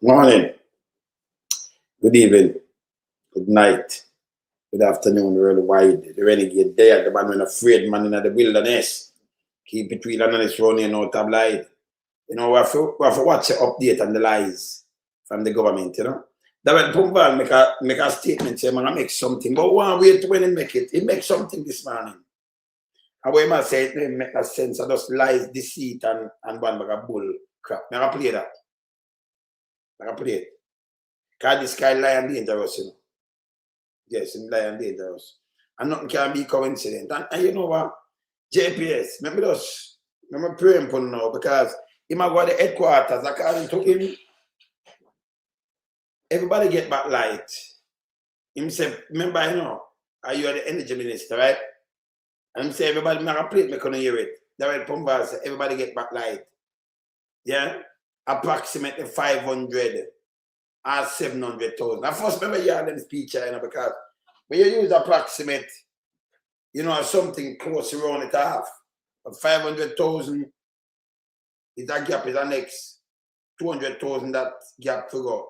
Morning, good evening, good night, good afternoon, really wide. The renegade there, the man when afraid man in the wilderness. Keep it real and honest running no tabloid. You know, we have to watch the update and the lies from the government, you know. That when Pums Vaz make a statement, say, man, I make something. But one wait when he make it. He make something this morning. And when I say it, make a sense of just lies, deceit, and one bag of bull crap. Now I play that. I play it. Because this guy lie and dangerous, you know. Yes, him lie and dangerous. And nothing can be coincident. And you know what? JPS, remember praying for now because he might go to the headquarters, according to him, everybody get back light. Him say, remember, you know, you are the energy minister, right? And him say, everybody make a plate, me couldn't hear it. That way, Pums Vaz, everybody get back light. Yeah? Approximately 500 or 700,000. I first remember you had them speech, you know, because when you use approximate, you know, something close around it half. 500,000 is that gap is the next 200,000 that gap to go.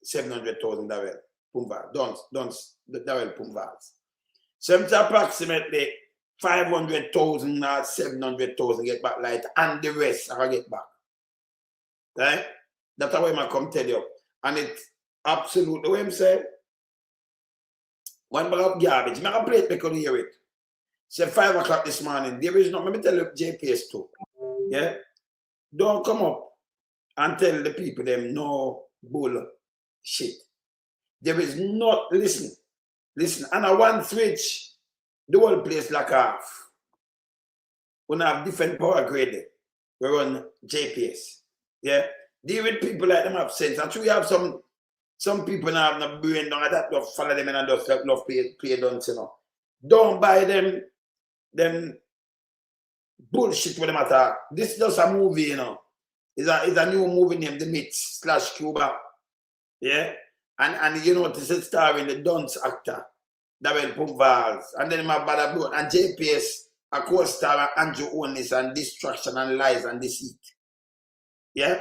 700,000 that way. Pums Vaz. Dunce, that way Pums Vaz. So it's approximately 500,000 or 700,000 get back light and the rest I get back. Right? That's how I come tell you. And it's absolutely what I'm saying. One bag of garbage. I'm play it because you hear it. Say 5 o'clock this morning. There is no, let me tell you JPS too. Yeah? Don't come up and tell the people them no bullshit. There is not, listen, and I want switch the whole place like half. We have different power grade. We run JPS. Yeah, deal with people like them have sense. And so we have some people now have no brain, don't that love follow them and just love play Dunce, you know. Don't buy them bullshit with them attack. This is just a movie, you know. It's a new movie named Nimitz / Cuba. Yeah, and you know this is starring the Dunce actor, that will Pums Vaz, and then my brother bro and JPS, a co-star Andrew Holness and Distraction and Lies and Deceit. Yeah?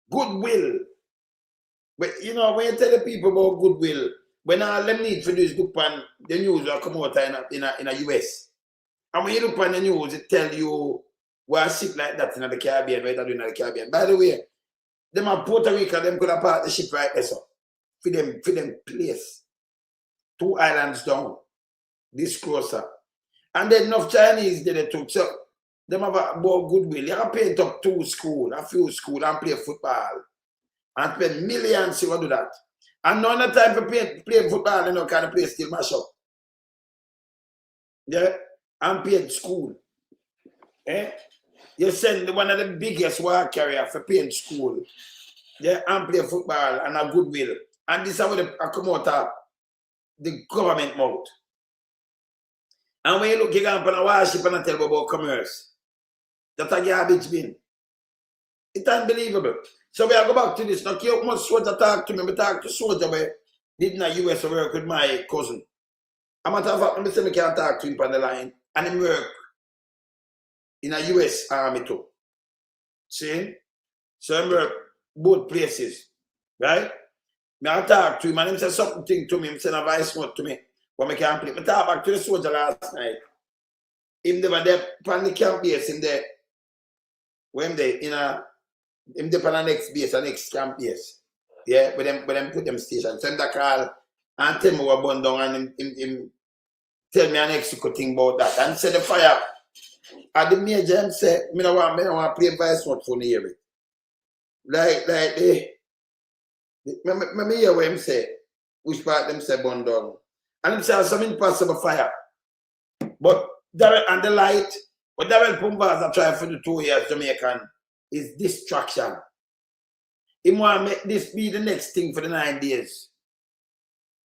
Goodwill. But you know, when you tell the people about goodwill, when all them need for this look on the news will come out in a US. And when you look on the news, it tell you why ship like that in the Caribbean, right doing in the Caribbean. By the way, them are Puerto Rico, them could have part the ship right there, so. For them place. 2 islands down. This closer. And then enough Chinese did it too. So them have about goodwill. You can paint up 2 schools, a few schools, and play football. And spend millions to do that. And none of the time for play football, you know, kind of play still mash up. Yeah? And paint school. Eh? You send one of the biggest war carrier for paint school. Yeah? And play football and a goodwill. And this is how they come out of the government mouth. And when you look at a worship and tell about commerce, that's a garbage bin. It's unbelievable. So we are go back to this. Now, you must soldier talk to me. I talk to soldier where did in the US work with my cousin. A matter of fact, I say I can't talk to him on the line. And he work in a US army too. See? So I work both places. Right? I talk to him and he say something to me. He send a voice note to me. But I can't play. I talk back to the soldier last night. Him they were there on the camp base in there. When they in a him there on the next base, the next camp base. Yeah, but them put them station. Send a call and tell me what burn down and him tell me an execute thing about that. And say the fire. At the major him say, I don't want to play voice note for hear it. Like me hear what him say, which part them say burn down. And him say some impossible fire. But that and the light, but that when Pums Vaz try for the 2 years Jamaican is distraction. He want to make this be the next thing for the 9 days.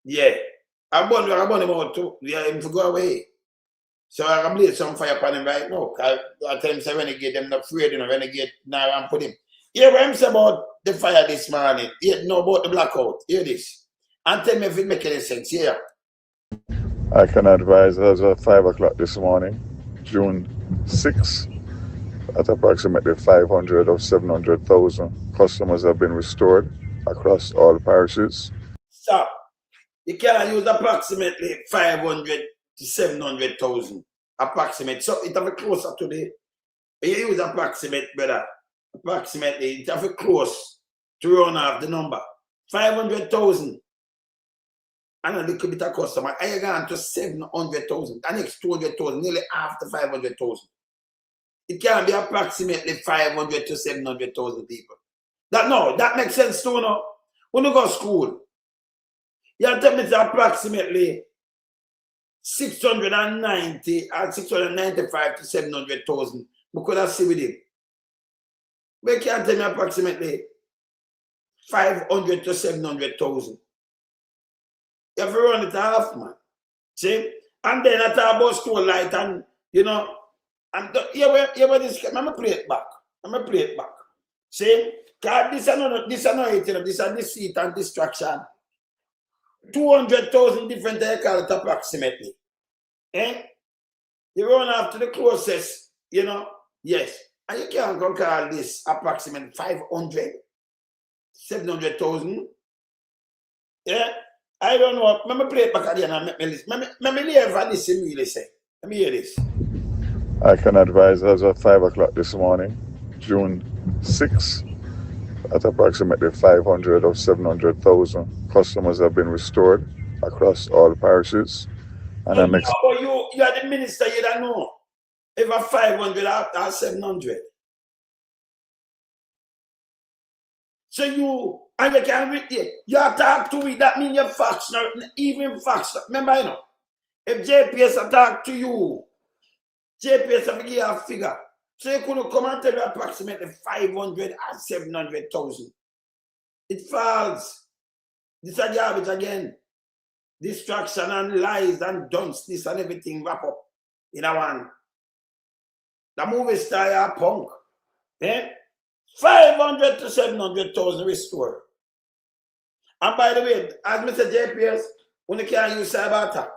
Yeah. I burn him out too. Yeah, him to go away. So I can blaze some fire upon him right now. I tell him say renegade them not afraid, you know, renegade now and put him. Hear what him say about the fire this morning. Hear know about the blackout. Hear this. And tell me if it make any sense. Yeah. I can advise as of 5 o'clock this morning, June 6th, at approximately 500 or 700,000 customers have been restored across all parishes. Stop. You can use approximately 500 to 700,000. Approximate. So it have a closer to the. You use approximate, brother. Approximately, it have a close to run off the number. 500,000. And a little bit of customer. I you gone to 700,000. The next 200,000, nearly half the 500,000. It can be approximately 500 to 700,000 people. That makes sense too, no? When you go to school, you have to it's approximately 690 and 695 to 700,000. Because I see with it. But you can't tell me approximately 500 to 700,000. You have to run it half, man. See? And then I talk about school light and, you know, and this, I'm going to play it back. See? Because this is deceit and distraction. 200,000 different they call it approximately. Eh? You run after the closest, you know, yes. And you can't go call this approximately 500, 700,000. Yeah? I don't know. Let me play it back again and make me listen. Let me hear what this really say. Let me hear this. I can advise as of 5 o'clock this morning, June 6, at approximately 500 or 700,000 customers have been restored across all parishes. And you are the minister, you don't know. If a 500 or 700. So you can read it. You talk to it, that means you're facts, not even facts. Remember, you know, if JPS talk to you, JPS will give you a figure. So you couldn't come and tell you approximately 500 and 700,000. It falls. This is garbage again. Distraction and lies and dunce, this and everything wrap up in a one. The movie star are punk. Eh? 500 to 700,000 restore. And by the way, as Mr. JPS, when you can't use cyber attack,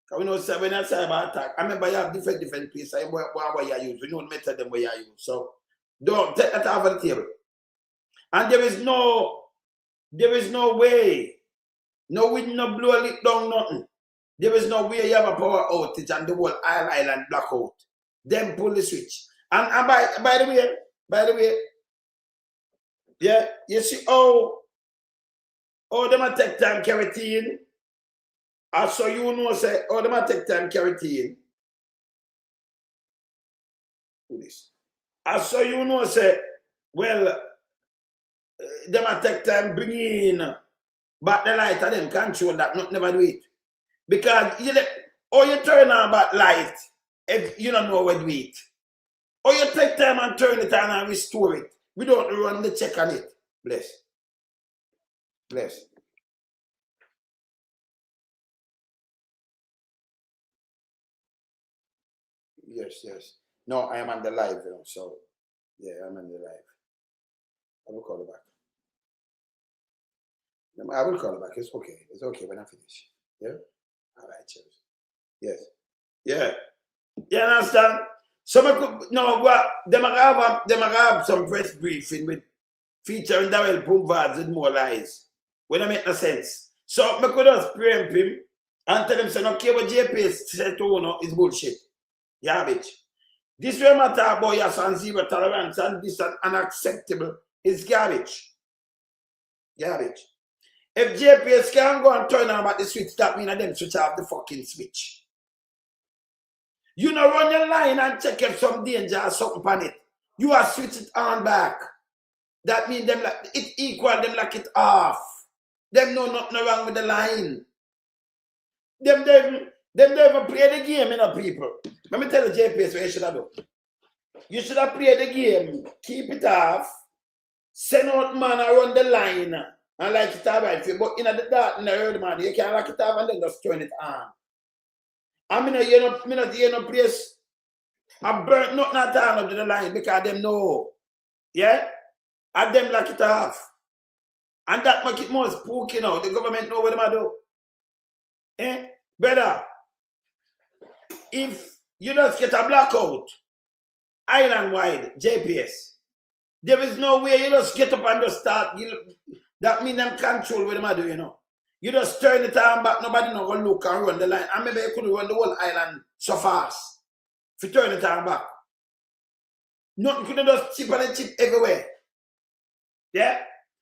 because we know when you cyber attack, I remember you have different pieces where you use. We know the method them where you use. So don't take that off the table. And there is no way, no wind, no blow it down, nothing. There is no way you have a power outage and the whole island blackout. Then pull the switch. And by the way, yeah, you see them a take time carotene. And so you know say, them a take time carotene. Do this. And so you know say, well, them a take time bring in back the light and them control that, not never do it. Because you turn on back light if you don't know what to do it. Or you take time and turn it on and restore it. We don't run the check on it. Bless. Yes. No, I am on the live, you know, so yeah, I'm on the live. I will call it back. I will call it back. It's okay when I finish. Yeah? All right, cheers. Yes. Yeah. You understand? So them have some press briefing with featuring Pums Vaz with more lies. When I make no sense. So I could just preempt him and tell him, say, no care what JPS said to you, is bullshit. Yeah, bitch. This way matter about your son zero tolerance and this is unacceptable. It's garbage. Garbage. If JPS can go and turn on about the switch, that means them switch off the fucking switch. You know, run your line and check if some danger or something on it. You are switch it on back. That means them like it equal, them like it off. Them know nothing wrong with the line. Them never play the game, you know, people. Let me tell you, JPS, what you should have done. You should have played the game, keep it off, send out man around the line, and like it all right for you. But in the dark, in the early man, you can't lock it off and then just turn it on. I mean, you know, place, I burnt nothing at all up to the line because them know. Yeah? And them lock it off. And that make it more spooky now. The government know what they do. Eh? Better. If you just get a blackout, island-wide, JPS, There is no way you just get up and just start. That means them control what them do, you know. You just turn the time back, nobody not gonna look and run the line. And maybe you could run the whole island so fast. If you turn the time back. Nothing could just chip and chip everywhere. Yeah?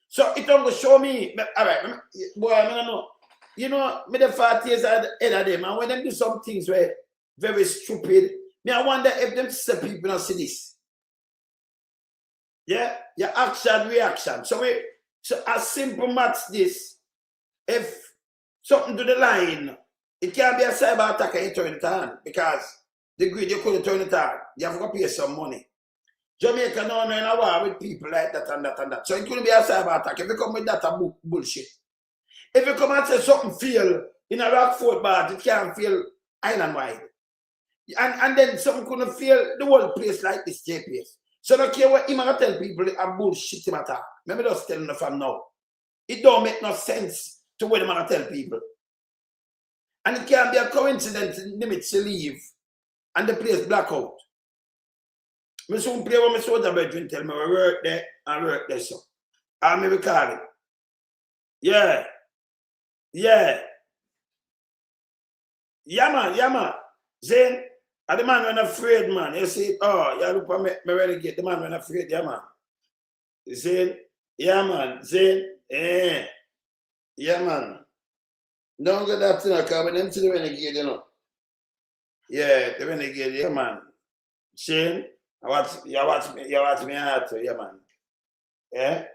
So it don't go show me. Alright, boy, I don't know. You know, me the 40 years at the head of them, and when them do some things where very stupid, me I wonder if them people don't see this. Yeah? Your action, reaction. So as simple maths this. If something to the line, it can't be a cyber attack and you turn it on because the grid you couldn't turn it on. You have to pay some money. Jamaica now in a war with people like that and that and that. So it couldn't be a cyber attack. If you come with that bullshit. If you come and say something fail in a Rockford bar, it can't fail island wide. And then something couldn't fail the whole place like this JPS. So don't care what him gonna tell people a bullshit matter. Remember just telling the fam now. It don't make no sense to what I'm going to tell people. And it can't be a coincidence in Nimitz to leave and the place black out. I soon play with my soda bedroom tell me I work there and work there so. I maybe call it. Yeah. Yeah. Yeah man. Zane, and the man when afraid man. You see, oh, you look at me renegade, the man when afraid, yeah man. Zane, yeah man, Zane, eh. Yeah, man. Don't get that thing, because when them to the renegade, you know. Yeah, the renegade, yeah, man. Shane, you watch me hard, yeah, man. Yeah?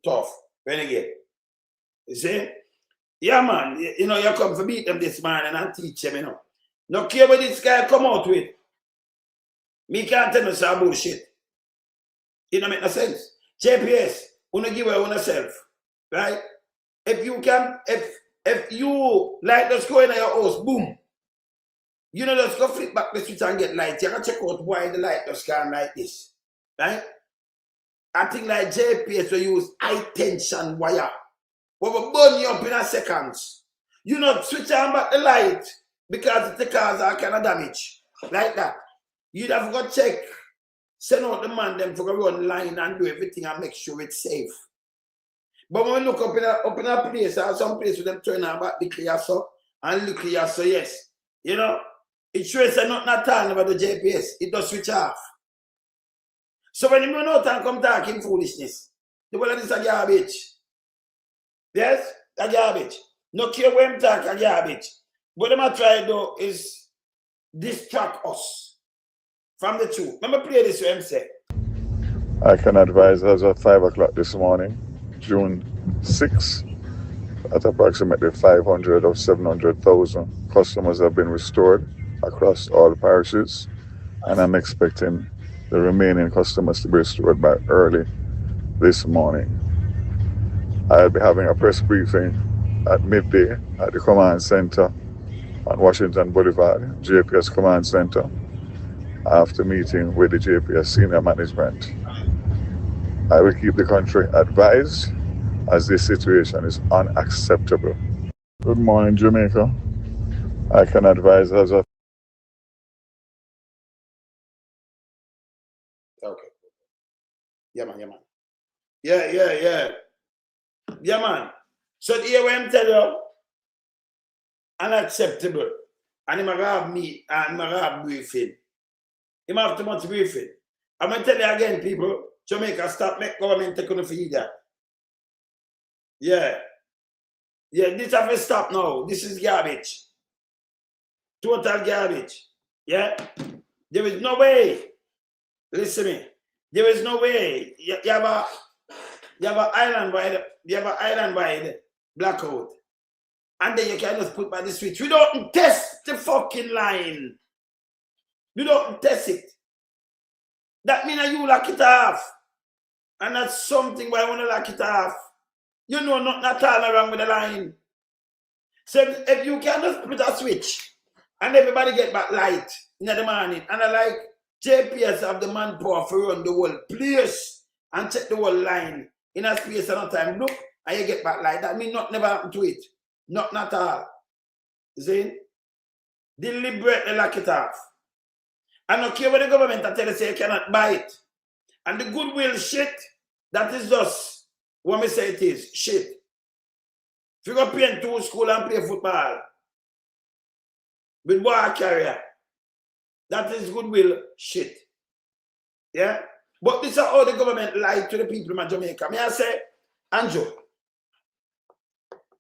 Tough. Renegade. You see? Yeah, man. You know, you come to beat them this morning and teach them, you know. No care what this guy come out with. Me can't tell you some bullshit. It don't make no sense. JPS, wanna give away yourself. Right? If you light just go in your house, boom. You know, just go flip back the switch and get light. You can check out why the light just can't like this. Right? I think like JPS will use high tension wire. We will burn you up in a seconds. You know, switch on back the light because it cause all kind of damage. Like that. You'd have to go check. Send out the man them for go run line and do everything and make sure it's safe. But when we look up in a place, or some place with them turn on back the clear so and look clear so yes. You know, it shows nothing at all about the JPS. It does switch off. So when you run out and come talking foolishness, the world is a garbage. Yes? A garbage. No care when I'm talking a garbage. What I'm trying to do is distract us from the truth. Let me play this with him say. I can advise as of 5 o'clock this morning, June 6, at approximately 500 of 700,000 customers have been restored across all parishes, and I'm expecting the remaining customers to be restored by early this morning. I'll be having a press briefing at midday at the command center on Washington Boulevard, JPS Command Center, after meeting with the JPS senior management. I will keep the country advised as this situation is unacceptable. Good morning, Jamaica. I can advise as of... Okay. Yeah, man. Yeah. Yeah, man. So here when I'm telling you, unacceptable. And I'm have me and I'm have briefing. He have too much briefing. I'm gonna tell you again, people, Jamaica stop make government take on for you that. Yeah, this have to stop now. This is garbage. Total garbage. Yeah? There is no way. Listen to me. There is no way. You have an island wide blackout. And then you can just put by the switch. We don't test the fucking line. We don't test it. That means you lock it off. And that's something why I want to lock it off. You know not all wrong with the line. So if you can just put a switch and everybody get back light in the morning, and I like JPS have the manpower for run the whole place and check the whole line in a space and time, look, and you get back light. That means not never happen to it. Not at all. See? Deliberately lock it off. And not care what the government tell you say you cannot buy it. And the goodwill shit, that is just what me say it is, shit. If you go play to school and play football with boy carrier, that is goodwill shit. Yeah? But this is how the government lied to the people in Jamaica. May I say, Andrew,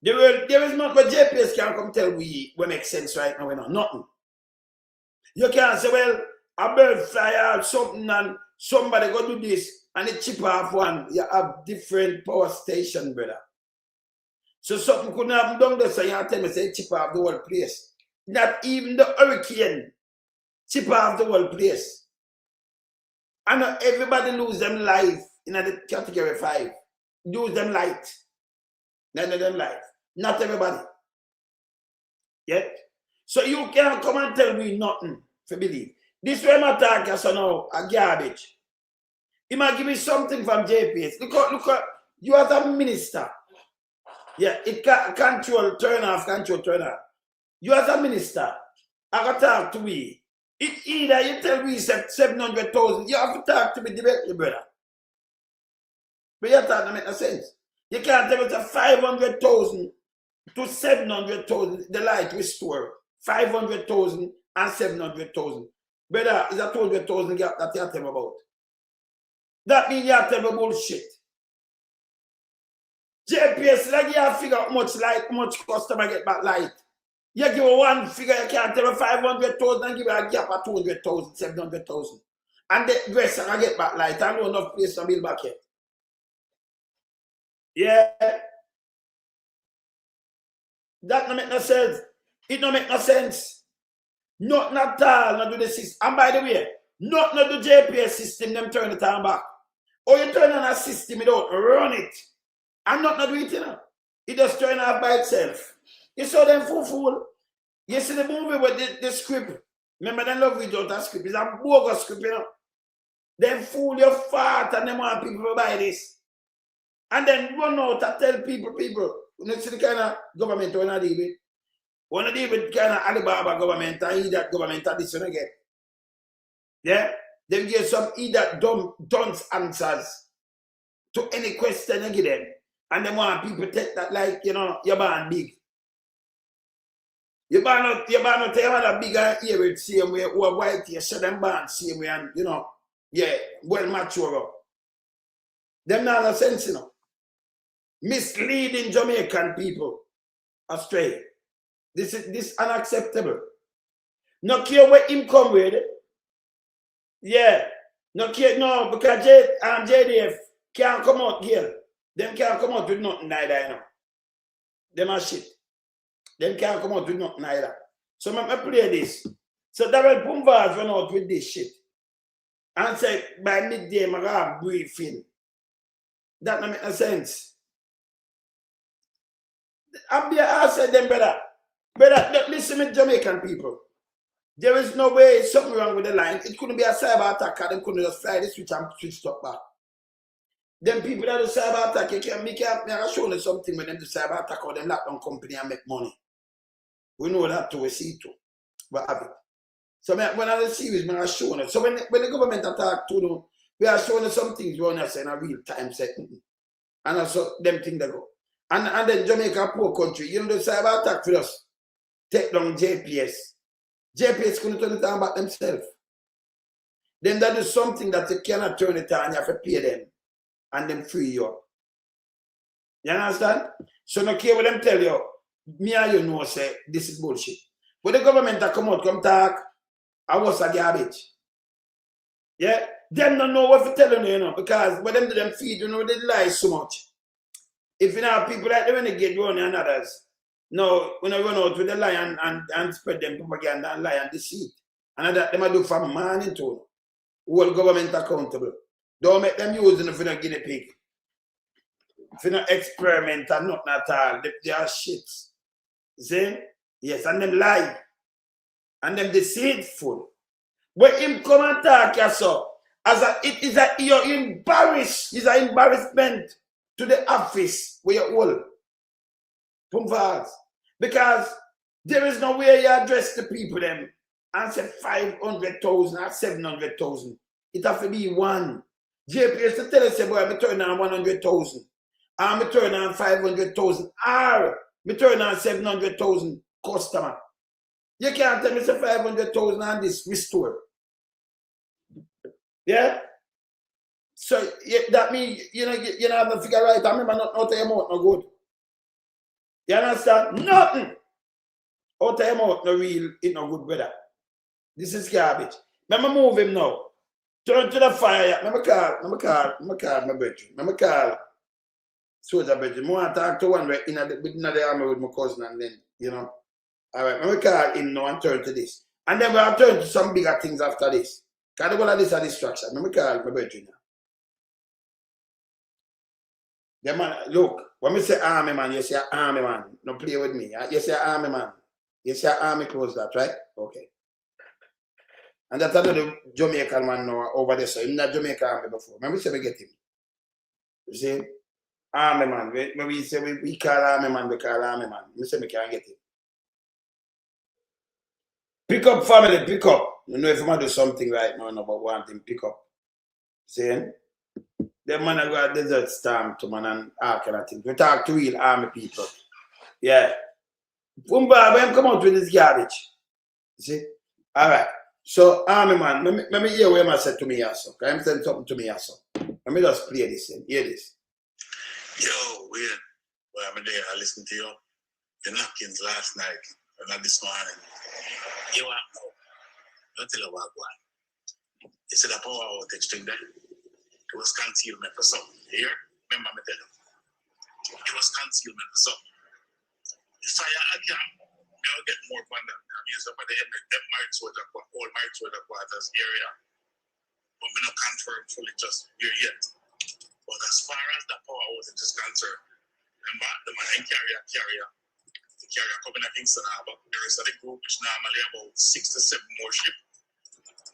there is not what JPS can come tell we what makes sense right now, nothing. You can't say, well, a bird fly out something and somebody go do this and it chip off one. You have different power station, brother. So something couldn't happen down there, so you tell me say chip off the whole place. Not even the hurricane chip off the whole place. And everybody lose them life in the category 5. Lose them light. None of them life. Not everybody. Yeah? So you can't come and tell me nothing for believe. This way my talk is now a garbage. He might give me something from JPS. Look at you as a minister. Yeah, it can control, turn off, control, turn on. You as a minister, I got to talk to me. It either you tell me 700,000, you have to talk to me directly, brother. But your talk don't make no sense. You can't tell me it's 500,000 to 700,000, the light restore. 500,000 and 700,000. Brother, it's a 200,000 gap that you tell me about. That means you tell me bullshit. JPS, like you have figure out much light, much customer get back light. You give one figure, you can't tell me 500,000 and give a gap of 200,000, 700,000. And the rest I get back light. I know enough place to build back yet. Yeah. That don't make no sense. It don't make no sense. Not at all, not do the system. And by the way, not do JPS system, them turn it on back. Or you turn on a system, you don't run it. And not do it, you know. It just turn off by itself. You saw them fool. You see the movie with the script. Remember they love without a script. It's a bogus script, you know. They fool your fart and they want people to buy this. And then run out and tell people, you see the kind of government you want to deal with. Want to deal with kind of Alibaba government and idiot government and this one again. Yeah? They give some idiot dunce answers to any question you give them. And they want people to take that like, you know, you're born big. You're born out a bigger ear with same way, or white here, so them born same way and, you know, yeah, well mature. Them not no sense, you know. Misleading Jamaican people astray. This is unacceptable. No care where him come with. Yeah. No care, no, because JDF can't come out here. Them can't come out with nothing neither, you know. Them are shit. Them can't come out with nothing neither. So I play this. So that Pums Vaz run out with this shit. And say by midday I'm gonna have briefing. That don't make no sense. I said them, brother, listen to Jamaican people. There is no way something wrong with the line. It couldn't be a cyber attack, and they couldn't just fly the switch and switch stuff back. Them people that do cyber attack, you can show them something when them do cyber attack or them lock down company and make money. We know that too, we see it too. But have it. So when I see it, I show them. So when the government attack to them, we are showing them some things we want to say in a real time setting. And also them things that go. And then Jamaica, poor country, you know the cyber attack for us. Take down JPS. JPS couldn't turn it on back themselves. Then that is something that you cannot turn it on, you have to pay them. And then free you up. You understand? So no care what them tell you, me and you know say this is bullshit. But the government that come out, come talk, I was a garbage. Yeah? Them don't know what to tell you, you know, because when them do them feed, you know, they lie so much. If you know people like them when they get one and others, no, when I run out with the lie and spread them propaganda and lie and deceit. And that them I do from morning to whole government accountable. Don't make them use it for no guinea pig. For no experiment and nothing at all. They are shits. See? Yes, and them lie. And them deceitful. When him come and talk yourself, you're embarrassed. It's an embarrassment to the office where you're all. Pums Vaz. Because there is no way you address the people them and say 500,000 or 700,000. It has to be one. JPS to tell us, say, boy, I turn on 100,000. I turn on 500,000. Or I turn on 700,000 customer. You can't tell me say 500,000 on this restore. Yeah? So that means you know have to figure right. I remember not out of your mouth no good. You understand? Nothing. Out of your mouth no real, it no good, brother. This is garbage. Let me move him now. Turn to the fire. Let me call my bedroom. Let me call soldier bedroom. I want to talk to one right in the army with my cousin and then, you know. All right, let me call him now and turn to this. And then we'll turn to some bigger things after this. Because all of this a distraction. Let me call my bedroom now. The man, look, when we say army man, you say army man. No play with me. You say army man. You say army close that, right? Okay. And that's another Jamaican man now over there. So he's not Jamaican army before. Remember say we get him. You see? Army man. When we say we call army man, we call army man. We say we can't get him. Pick up family, pick up. You know if you want to do something right now, but one thing, pick up. See? Them man go a desert storm to man and all kind of things. We talk to real army people. Yeah. Pums Vaz, when come out with this garbage. See? Alright. So army man, let me hear what you said to me also. Because I'm saying something to me also. Let me just play this in. Hear this. Yo, weird. Well, I'm there, I listened to you. Your napkins last night, and not this morning. You want to know? Don't tell you what one. You said a power outage thing there. It was concealment for something. You hear? Remember me tell you. It was concealment for something. The fire again, I'll get more from that. I mean, it's about the married soldier, all married soldier quarters area. But we not confirm fully just here yet. But as far as the power outage is concerned, remember the man in carrier, the carrier coming at Kingston Harbor, the rest of the group, which normally about 6 to 7 more ships.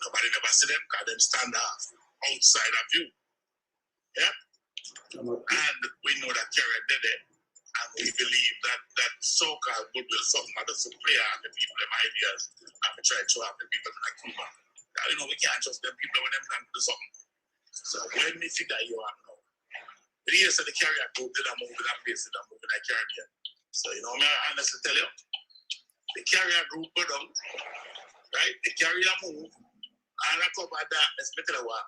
Nobody never see them because them stand off outside of view. Yeah? And we know that carrier did it. And we believe that so-called goodwill something that doesn't play out the people, them ideas, and we try to have the people in Cuba. Now, you know, we can't trust them people when them can do something. So when we figure you out now, the years of the carrier group did a move in that place, did a move in that Caribbean. So, you know, I honestly tell you, the carrier group go down, right? The carrier move, and I cover that, let's tell you what.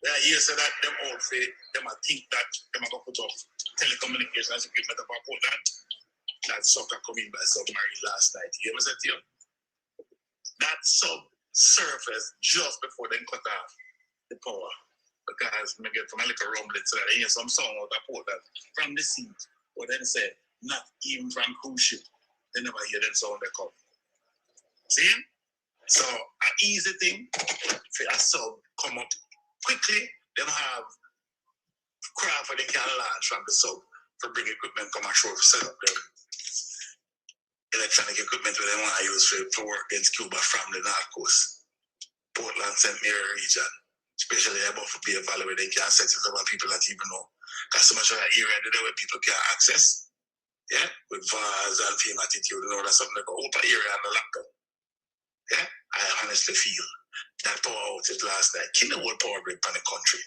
Yeah, you said that them all say, them I think that them are going to put off telecommunications equipment about Portland. That sucker come in by submarine last night. You ever said to you? That sub surfaced just before they cut off the power. Because I get from a little rumbling so that I hear some song out of Portland from the sea. But then say, not even from cruise ship. They never hear them sound they come. See? So, an easy thing for a sub come up quickly, they have craft for they can launch from the sub for bring equipment come ashore to set up them electronic equipment where they want to use for work against Cuba from the North Coast, Portland, St. Mary region, especially above for Bay Valley where they can set it up and people that even know. Because so much of that area there where people can access, yeah, with Vaz and Fame Attitude and all that something like an open area on the lockdown. Yeah, I honestly feel that power outage last night killed the whole power grid in the country.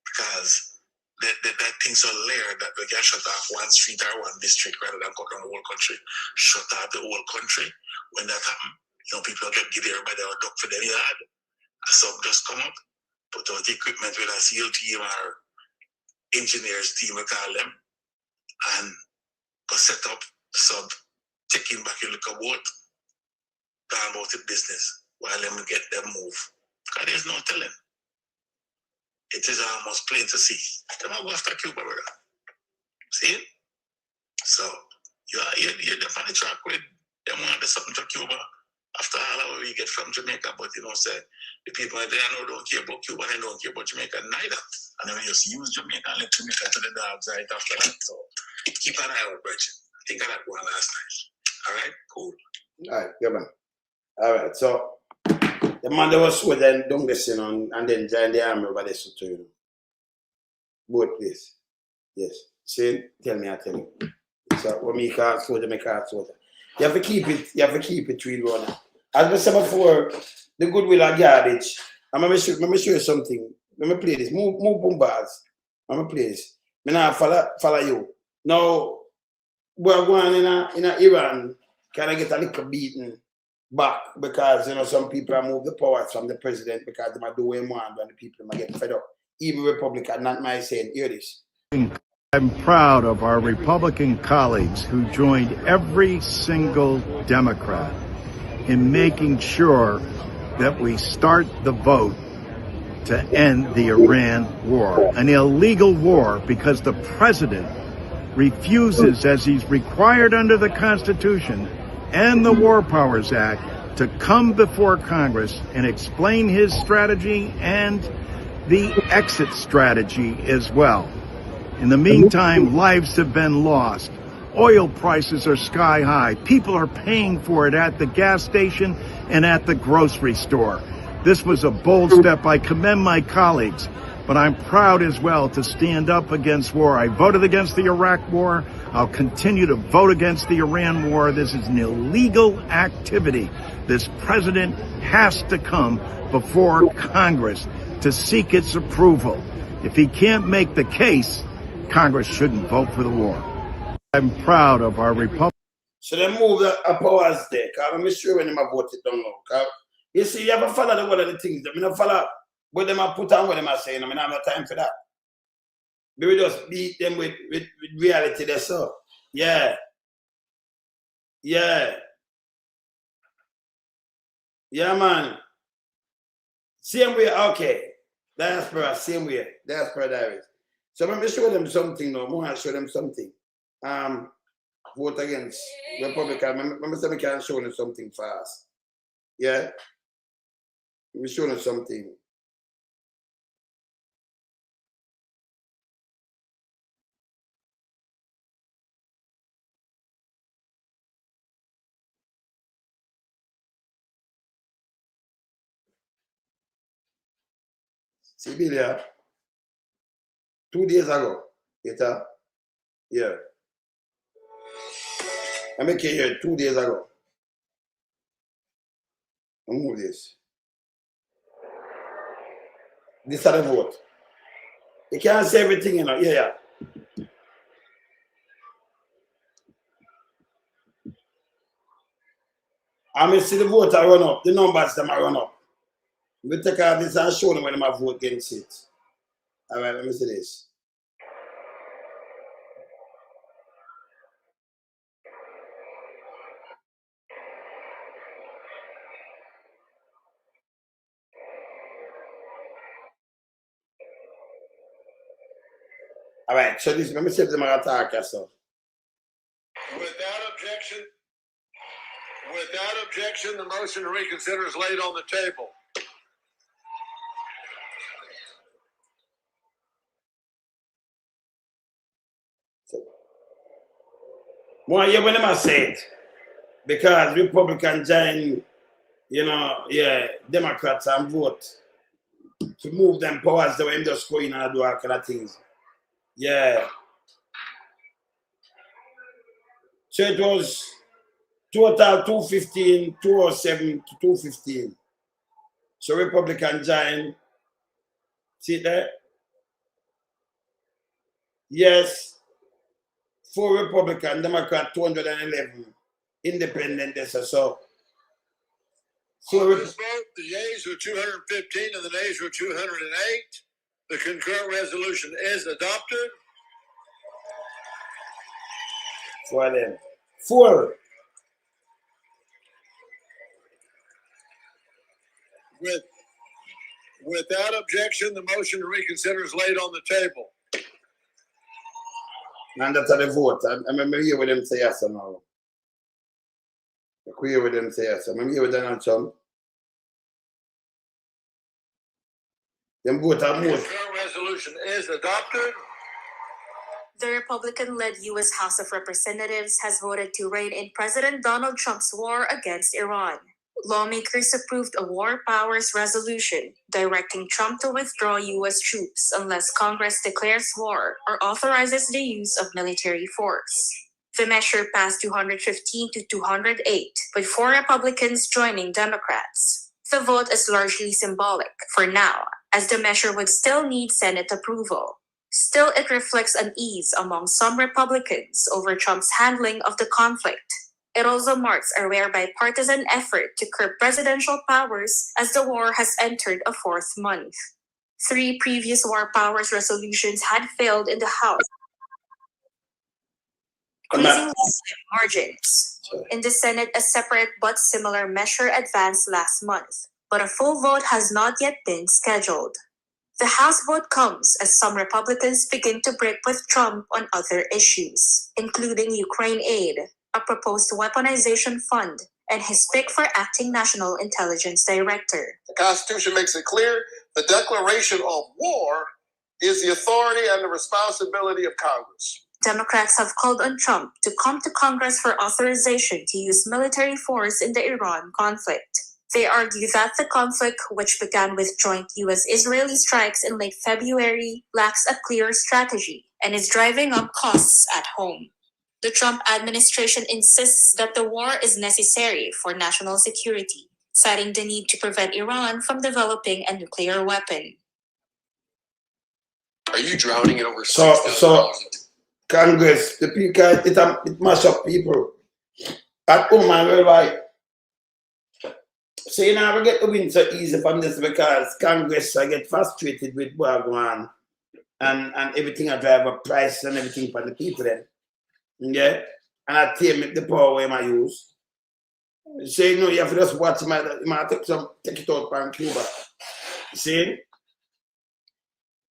Because that thing's so layered that we can shut off one street or one district rather than cut down the whole country. Shut off the whole country. When that happens, you know, people get give everybody a duck for their yard. A sub just come up, put out the equipment with a SEAL team or engineers team, we call them, and go set up sub, taking back your little boat, down about the business. While them get them move. Because there's no telling. It is almost plain to see. They might go after Cuba, brother. See? So, you're definitely track with them want to do something to Cuba. After all we get from Jamaica, but you know, say, the people there don't care about Cuba, they don't care about Jamaica neither. And then we just use Jamaica and let Jamaica to the dogs right after that. So, keep an eye out, Bridget. I think I had one last night. All right? Cool. All right, good man. All right, so the man that was with them don't listen on and then join the army over there so to you. Both place. Yes. See, tell me, I tell you. So when me call soldier, me call soldier. You have to keep it real runner. As I said before, the goodwill are garbage. And let me show you something. Let me play this. Move Pums Vaz. Let me play this. Me now follow you. Now, we're going in Iran, kind of get a little beaten back because, you know, some people are moved the powers from the president because they might do what they want and the people might get fed up. Even Republican, not my saying, hear this. I'm proud of our Republican colleagues who joined every single Democrat in making sure that we start the vote to end the Iran war, an illegal war because the president refuses, as he's required under the Constitution and the War Powers Act, to come before Congress and explain his strategy and the exit strategy as well. In the meantime, lives have been lost. Oil prices are sky high. People are paying for it at the gas station and at the grocery store. This was a bold step. I commend my colleagues, but I'm proud as well to stand up against war. I voted against the Iraq war. I'll continue to vote against the Iran war. This is an illegal activity. This president has to come before Congress to seek its approval. If he can't make the case, Congress shouldn't vote for the war. I'm proud of our Republican. So they move the powers there, because I'm sure when they vote it down now. You see, you have to follow one of the things. I mean, follow what they might put on what they are saying. I mean, I have no time for that. We just beat them with reality there, so. Yeah. Yeah. Yeah, man. Same way, okay. Diaspora, same way. Diaspora diaries. So let me show them something now. I want to show them something. Vote against Republican. Remember, I can show them something fast. Yeah? Let me show them something. See, Billy, 2 days ago, yeah. I make it here 2 days ago. I move this. This is the vote. You can't say everything, you know. Yeah. I mean, see the vote I run up, the numbers them I run up. We take out this and show them when I vote against it. All right, let me see this. All right, so this, let me see if they might attack yourself. Without objection, the motion to reconsider is laid on the table. Well, yeah, when I say it, because Republicans join, you know, yeah, Democrats and vote to move them powers the way them just go in and do all kind of things. Yeah. So it was total 215, 207 to 215. So Republican join. See it there? Yes. 4 Republican, Democrat 211. Independent, so. On this vote, the yeas were 215 and the nays were 208. The concurrent resolution is adopted. 4 of them. 4. Without objection, the motion to reconsider is laid on the table. And that's how they vote. I remember here with them say yes or no. I hear with them say yes. I remember here with Donald Trump. Them vote are The most. concurrent resolution is adopted. The Republican-led U.S. House of Representatives has voted to rein in President Donald Trump's war against Iran. Lawmakers approved a war powers resolution directing Trump to withdraw U.S. troops unless Congress declares war or authorizes the use of military force. The measure passed 215 to 208, with 4 Republicans joining Democrats. The vote is largely symbolic for now, as the measure would still need Senate approval. Still, it reflects unease among some Republicans over Trump's handling of the conflict. It also marks a rare bipartisan effort to curb presidential powers as the war has entered a fourth month. 3 previous war powers resolutions had failed in the House, increasing margins. In the Senate, a separate but similar measure advanced last month, but a full vote has not yet been scheduled. The House vote comes as some Republicans begin to break with Trump on other issues, including Ukraine aid, a proposed weaponization fund, and his pick for acting National Intelligence Director. The Constitution makes it clear the declaration of war is the authority and the responsibility of Congress. Democrats have called on Trump to come to Congress for authorization to use military force in the Iran conflict. They argue that the conflict, which began with joint U.S.-Israeli strikes in late February, lacks a clear strategy and is driving up costs at home. The Trump administration insists that the war is necessary for national security, citing the need to prevent Iran from developing a nuclear weapon. Are you drowning in over So Congress, the people, it mash up people at home and worldwide. So you never get to win so easy from this because Congress I get frustrated with Wagwan and everything I drive up price and everything for the people then. Yeah? And I take the power where I use. So you know you have to just watch take it out from Cuba. See?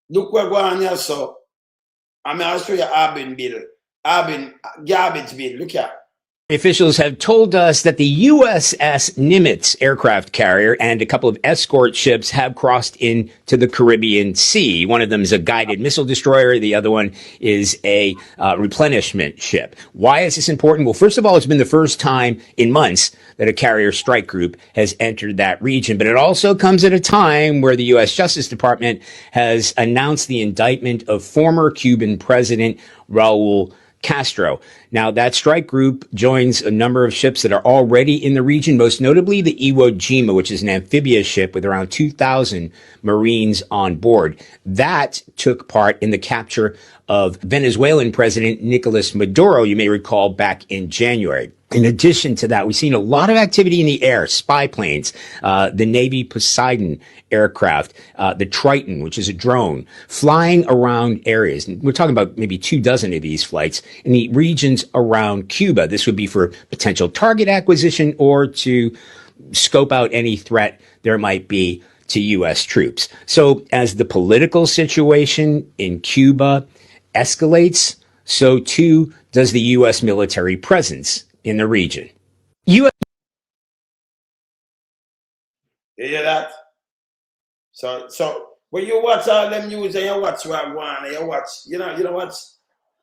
Look what going on here, so I'll show you garbage bill. Look here. Officials have told us that the USS Nimitz aircraft carrier and a couple of escort ships have crossed into the Caribbean Sea. One of them is a guided missile destroyer. The other one is a replenishment ship. Why is this important? Well, first of all, it's been the first time in months that a carrier strike group has entered that region. But it also comes at a time where the U.S. Justice Department has announced the indictment of former Cuban President Raul Castro. Now, that strike group joins a number of ships that are already in the region, most notably the Iwo Jima, which is an amphibious ship with around 2,000 Marines on board. That took part in the capture of Venezuelan President Nicolas Maduro, you may recall, back in January. In addition to that, we've seen a lot of activity in the air, spy planes, the Navy Poseidon aircraft, the Triton, which is a drone, flying around areas. And we're talking about maybe 24 of these flights in the regions around Cuba. This would be for potential target acquisition or to scope out any threat there might be to U.S. troops. So as the political situation in Cuba escalates, so too does the U.S. military presence in the region. You hear that? So when you watch all them news and you watch Wagwan and you watch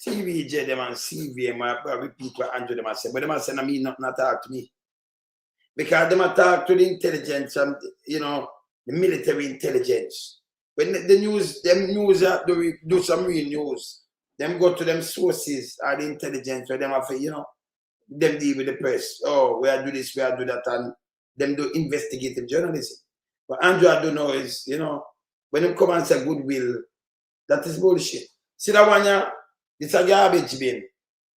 TVJ them and CVM and people Andrew them and say, but them say me not talk to me. Because them talk to the intelligence and the military intelligence. When the news do some real news, them go to them sources or the intelligence where them have them deal with the press. Oh, we are do this, we are do that, and them do investigative journalism. But Andrew, I don't know is, when them come and say goodwill, that is bullshit. See that one, yeah? It's a garbage bin.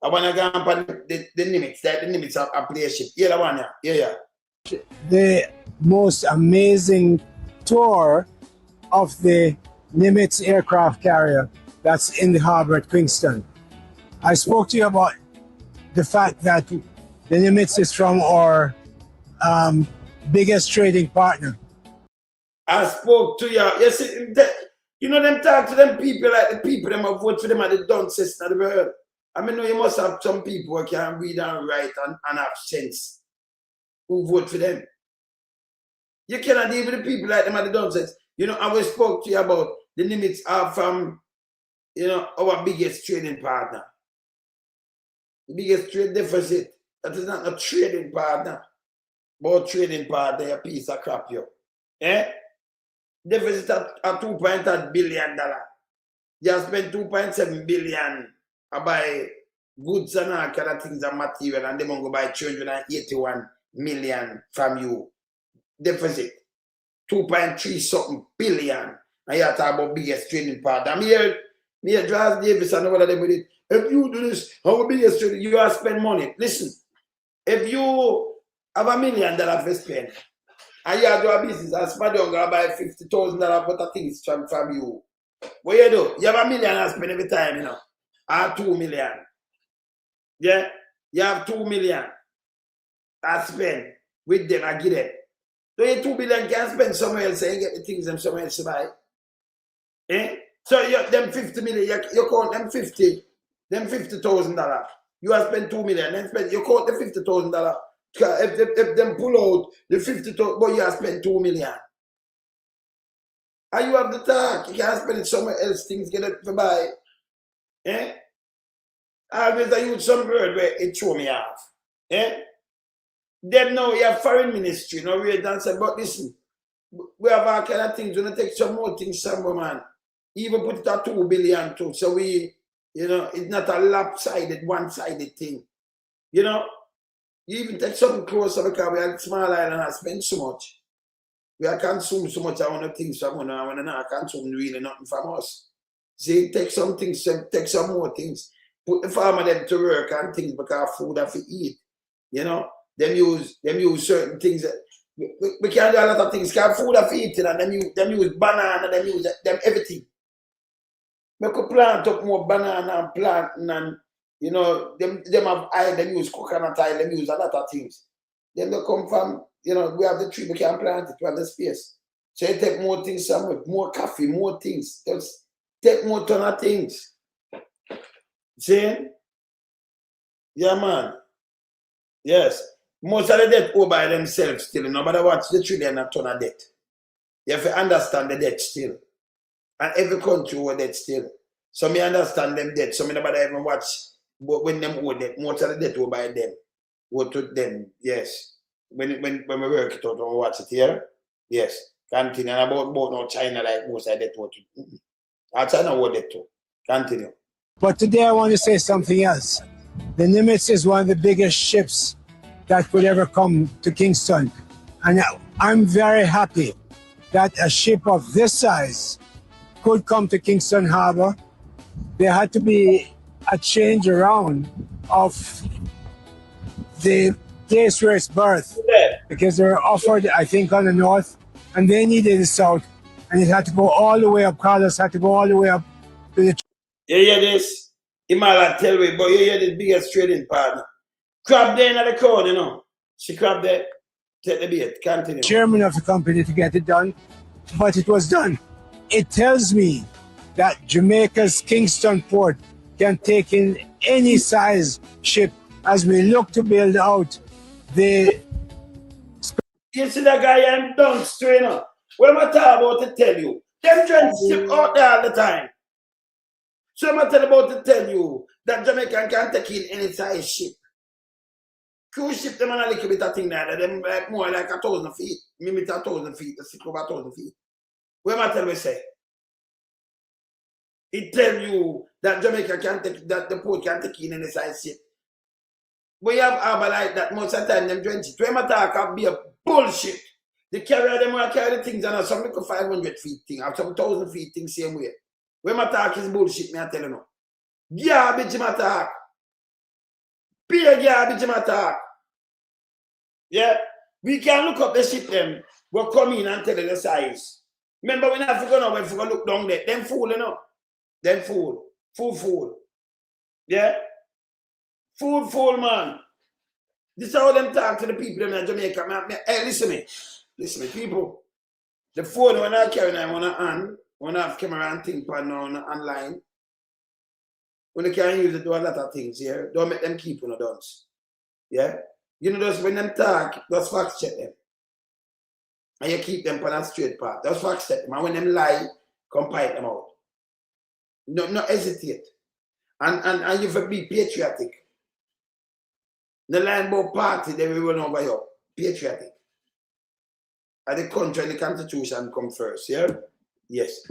I want to go on the Nimitz, the Nimitz a play ship. Yeah, that one, yeah. The most amazing tour of the Nimitz aircraft carrier that's in the harbor at Kingston. I spoke to you about the fact that the Nimitz is from our biggest trading partner. I spoke to you. You see, them talk to them people like the people them have vote for them at the Dunce of the world. I mean, you must have some people who can read and write and have sense who vote for them. You cannot deal with the people like them at the Dunce. I always spoke to you about the Nimitz are from, our biggest trading partner. The biggest trade deficit. That is not a trading partner. But trading partner, a piece of crap, yo. Deficit at $2.8 billion. You spend $2.7 billion to buy goods and all kind of things and material, and they won't go buy $281 million from you. Deficit. 2.3 something billion. And you talk about biggest trading partner. Me here, Charles Davis and all of them with it. If you do this, how biggest trading, you have to spend money. Listen, if you have $1 million to spend, and you have to do a business, and somebody going to buy $50,000 worth of things from you, what you do? You have $1 million to spend every time, you know, or 2 million. Yeah? You have 2 million to spend with them and give them. So you 2 million can spend somewhere else and get the things them somewhere else to buy. Eh? So you them 50 million, you count them $50,000. You have spent 2 million, then spend you count the $50,000. If them pull out the 50,000, but you have spent 2 million. And you have the talk, you can't spend it somewhere else, things get it to buy. Eh? I always use some word where it throw me off. Eh? Them now you have foreign ministry, no real Dunce, but listen, we have all kind of things, we're gonna take some more things somewhere, man. Even put it at 2 billion too. So we, you know, it's not a lopsided, one-sided thing. You know, you even take something closer because we are a small island and spend so much. We are consume so much, I want to things from one, I want to not consume really nothing from us. See, take some things, take some more things. Put the farmer them to work and things because food have to eat. You know, them use certain things. We can't do a lot of things because food have to eat and them use banana, them use them everything. We could plant up more banana and plant and you know, them have oil, them use coconut oil, them use a lot of things. Then they come from, you know, we have the tree, we can plant it, we have the space. So you take more things somewhere, more coffee, more things. Just take more ton of things. See? Yeah, man. Yes. Most of the debt owe by themselves still. No matter what, the trillion a ton of debt. You have to understand the debt still. And every country owe debt still. So me understand them debt. So me nobody even watch but when them owe debt. Most of the debt owe by them. Owe to them, yes. When we work it out and watch it here, yes. Continue. And about no China like most of the debt owe to. China owe debt too. Continue. But today I want to say something else. The Nimitz is one of the biggest ships that could ever come to Kingston. And I'm very happy that a ship of this size could come to Kingston Harbor. There had to be a change around of the place where it's berthed because they were offered, I think, on the north and they needed the south. And it had to go all the way up. Carlos had to go all the way up to the... You hear this? Imala tell me, but you hear the biggest trading partner. Crab there in the crowd, you know. She crab there. Take the bait. Continue. Chairman of the company to get it done, but it was done. It tells me that Jamaica's Kingston port can take in any size ship as we look to build out the... You see that guy I'm Dunce, you know? What am I talking about to tell you? Them trying to ship out there all the time. So I'm about to tell you that Jamaican can take in any size ship. Cruise ship them on a little bit of thing there. Them like more like 1,000 feet. Maybe 1,000 feet, the ship over 1,000 feet. What am I telling you say? It tell you that Jamaica can take, that the port can take in any size ship. We have harbor like that most of the time them drench it. When I talk about be a bullshit. The carrier them will carry the things and some little 500 feet thing or some 1,000 feet thing same way. When my talk is bullshit, me I tell you no. Garbage my talk. Pure garbage my talk. Yeah? We can look up the ship them. We'll come in and tell you the size. Remember when I forgot now, when I look down there, them fool, you know. Them fool. Fool. Yeah? Fool, man. This is how them talk to the people in Jamaica. Hey, listen me, people. The phone when I carry them on a hand, when I have camera and things on online, when they can use it to do a lot of things, yeah? Don't make them keep on the Dunce. Yeah? You know, just when them talk, just fact check them. And you keep them on a straight path. Just fact check them. And when them lie, come fight them out. No hesitate. And you have to be patriotic. The line about party, they will run over you. Patriotic. And the country and the constitution come first, yeah? Yes.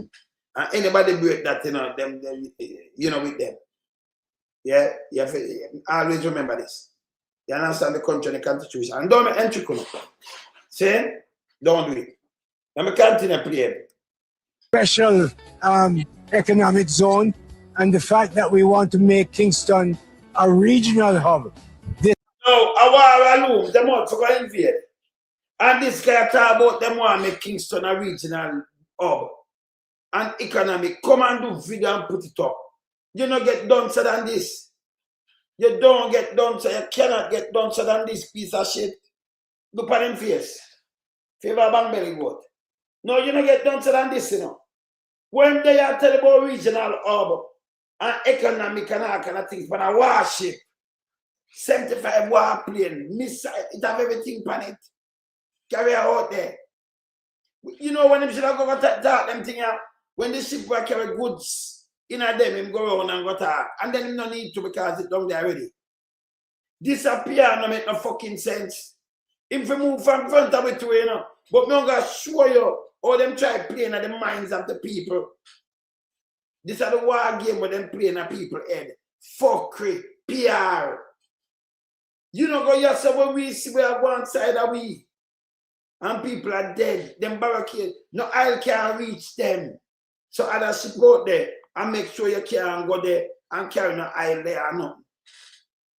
And anybody break that, you know, them you know, with them. Yeah? You have to always remember this. You understand the country and the constitution. And don't make entry come. See? Don't do it. Let me continue playing. Special economic zone, and the fact that we want to make Kingston a regional hub. No, I want them out for going invade. And this guy talk about them want to make Kingston a regional hub and economic. Come and do video and put it up. You don't get Dunce than this. You don't get Dunce. You cannot get Dunce than this piece of shit. Look at him face. Favor bang belly goat. No, you don't get Dunce than this, you know. When they are telling about regional hub and economic and all kind of things, but a warship, 75 warplane, missile, it have everything on it. Carry out there. You know when them should have go talk them thing out, when the ship will carry goods in a them, him go around and go talk. And then him no need to because it's down there already. Disappear no make no fucking sense. If we move from front of it to you know, but me gonna show you how them try playing at the minds of the people. This is the war game where them playing at people's head. Fuckery, PR. You know go yourself when we see we are one side of we. And people are dead. Them barricades, no oil can't reach them. So other ship go there and make sure you can't go there and carry no oil there or nothing.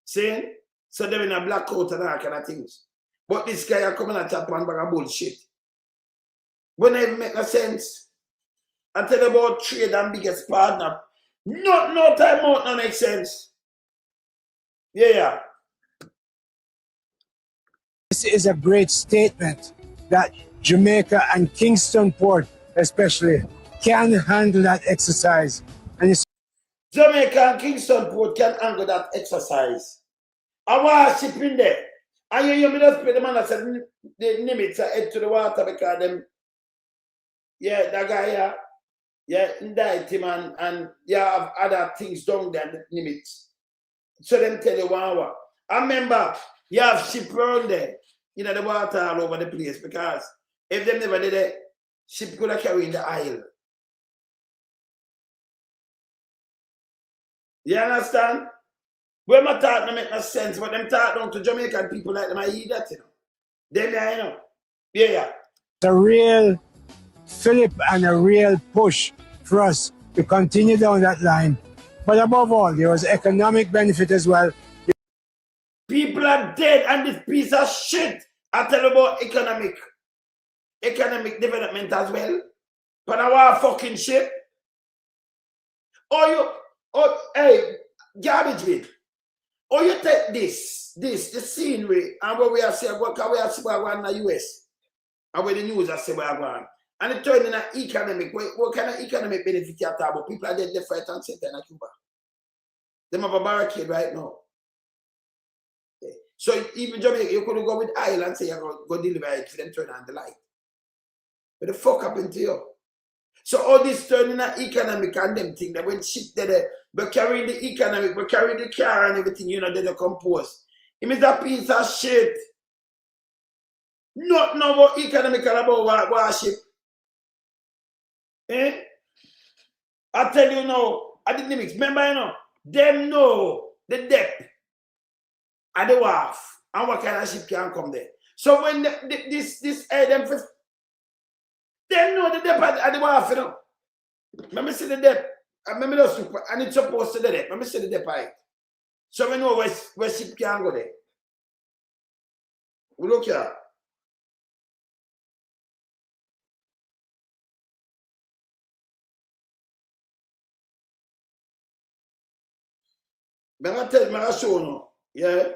See? So they're in a blackout and all kind of things. But this guy are coming and tap on bag of bullshit. When it make no sense. I tell you about trade and biggest partner. No time out no make sense. Yeah. This is a great statement that Jamaica and Kingston Port especially can handle that exercise. And it's Jamaica and Kingston Port can handle that exercise. I was shipping there. And you hear me just play the man that said the Nimitz head to the water because them, yeah, that guy, indict him and have other things down there, the Nimitz. So them tell you one. I remember you have ship around there, you know, the water all over the place because if them never did it, ship could have carried the aisle. You understand? When my talk don't make no sense, but them talk down to Jamaican people like them, I hear that, you know. Them, you know. Yeah. a real fillip and a real push for us to continue down that line. But above all, there was economic benefit as well. People are dead and this piece of shit. I tell you about economic development as well. But I want fucking shit. Hey, garbage bin. Or you take the scenery and what we are saying, what we are saying in the US, and where the news are saying we're going, and it turns in an economic, what kind of economic benefit you have about? People are dead left, right, and center in Cuba. They have a barricade right now. Okay. So even Jamaica, you could go with oil and say you're going to deliver it for them turn on the light. What the fuck happened to you? So all this turning an economic and them thing that when shit there, but carrying the economic, but carrying the car and everything, you know, they don't compose. It means that piece of shit. Not know about economical about worship. Eh? I tell you now, I did Nimitz. Remember, you know, them know the depth and the wharf and what kind of ship can come there. So when them know the depth and the wharf, you know. Let me see the depth. And it's supposed to the depth. Let me see the depth. Right? So we know where ship can go there. We look here. I show you. Yeah.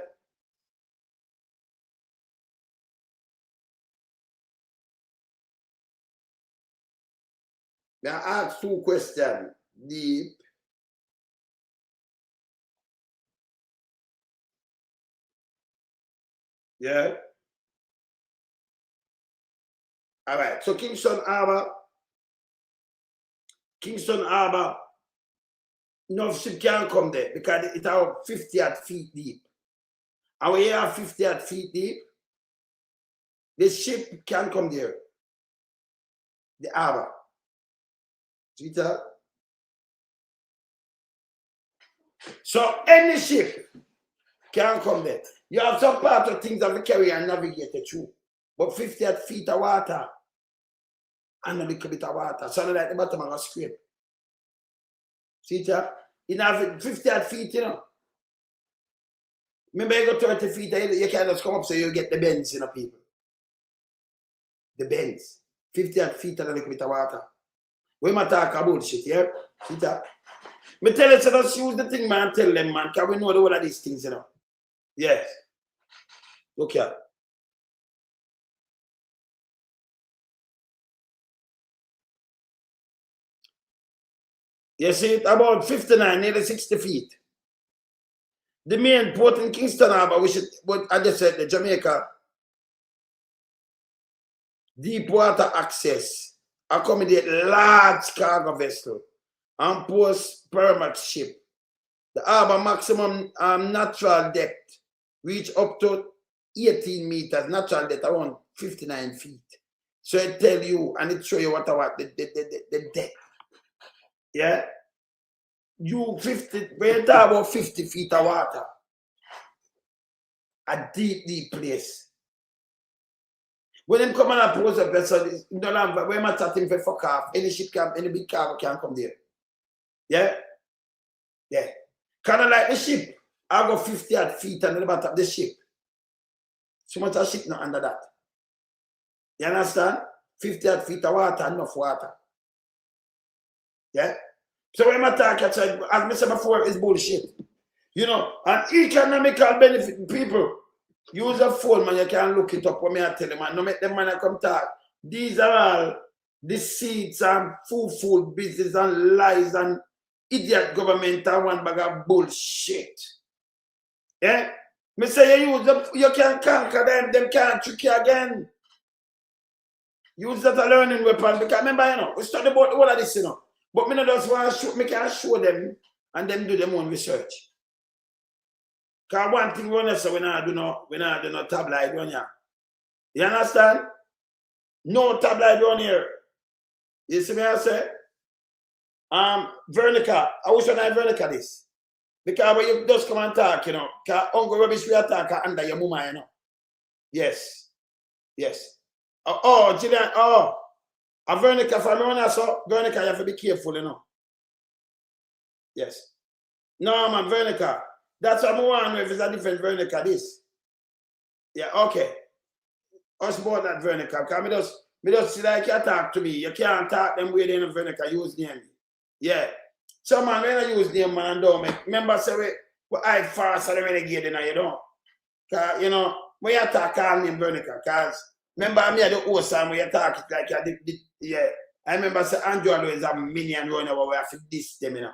Now I ask 2 questions. Deep. Yeah. All right. So Kingston Harbor, no ship can't come there because it's about 50 feet deep. And we have 50 feet deep. The ship can't come there. The harbor. See that? So any ship can come there. You have some part of things that we carry and navigate through. But 50 feet of water. and a little bit of water. So like the bottom of a scrape. See that? You have 50 feet, you know. Remember you go 30 feet, you can't just come up so you get the bends, you know, people. The bends. 50 feet and a little bit of water. We might talk about shit, yeah? See that? Me tell you, so just use the thing, man, tell them, man, because we know the whole of these things, you know. Yes. Look here. You see it? About 59, nearly 60 feet. The main port in Kingston Harbor, which is what I just said, the Jamaica deep water access, accommodate large cargo vessel and post permit ship. The harbor maximum natural depth reach up to 18 meters, natural depth around 59 feet. So it tell you and it show you what the depth. Yeah? You 50, when you talk about 50 feet of water, a deep, deep place. When them come and approach a vessel, when I'm chatting for fuck off, any ship can, any big cargo can come there. Yeah? Yeah. Kind of like the ship, I go 50 feet and the bottom of the ship. So much a ship not under that. You understand? 50 feet of water, enough water. Yeah? So when I talk, as I said before, it's bullshit. You know, an economical benefit, people, use a phone, man, you can look it up when I tell them, man, no make them man come talk. These are all deceits and fool business and lies and idiot government and one bag of bullshit. Yeah? Me say you use them, you can conquer them can't trick you again. Use that a learning weapon because remember, you know, we study about all of this, you know. But me not just want to show, me can show them and them do their own research. Because one thing we want to say, we not do no tabloid one here. You understand? No tabloid one here. You see me I say? Vernica, I wish I had Vernica this. Because when you just come and talk, you know, because uncle rubbish we attack under your mama, you know. Yes. Yes. Oh, Gillian, oh. A Vernica, for me when I saw Vernica, you have to be careful, you know. Yes. No, man, Vernica. That's what I want if it's a different Vernica, this. Yeah, okay. Us about that Vernica, because me just see like you talk to me. You can't talk them way in a Vernica, use name. Yeah. So man, when I use name, man, and don't remember say we I fast and renegade, you know. Cause you know, when you talk call name Vernica, cause remember me at the host time when you talk it like you did, yeah. I remember say Andrew always a minion running over we have to diss them, you know.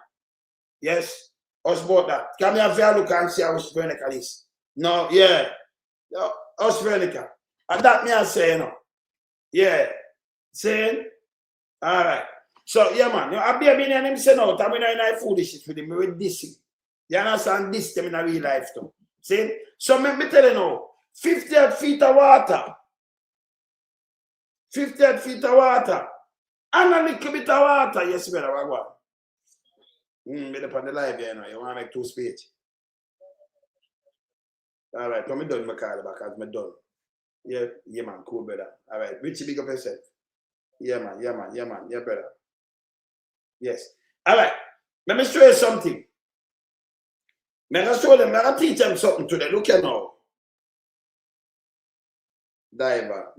Yes? Us about that. Come here have a look and see how Vernica is. No, yeah. Us Vernica. And that me I say, you know. Yeah. Saying? Alright. So yeah man, you know, I be a minion him say no, I'm not foolishness with him, with dissing. You understand? Diss them in a real life too. See? So me tell you now, 50 feet of water. 50 feet of water. And a little bit of water. Yes, brother, what? Be up on the live here, you know. You want to make 2 speech. All right, when I'm done, I call back as I'm done. Yeah, man, cool, brother. All right, Richie, big up yourself. Yeah, man, yeah, brother. Yes. All right, let me show you something. I'm going to teach them something today. Look here now. Diver.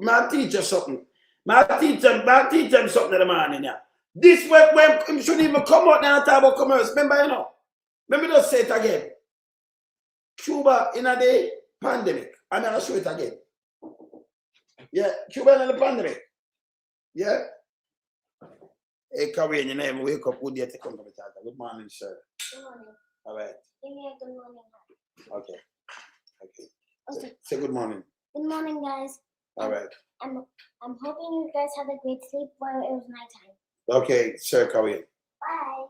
I'll teach you something. I'll teach them something in the morning. Yeah. This way, when you shouldn't even come out now and talk about commerce. Remember, you know. Let me just say it again. Cuba in the pandemic. I'm going to show it again. Yeah, Cuba in the pandemic. Yeah. Hey, Kawin, you never wake up. Good day to come to me, Tata. Good morning, sir. Good morning. All right. Give me a good morning. Okay. Say good morning. Good morning, guys. All right. I'm hoping you guys had a great sleep while it was nighttime. Okay, sir, Kawin. Bye.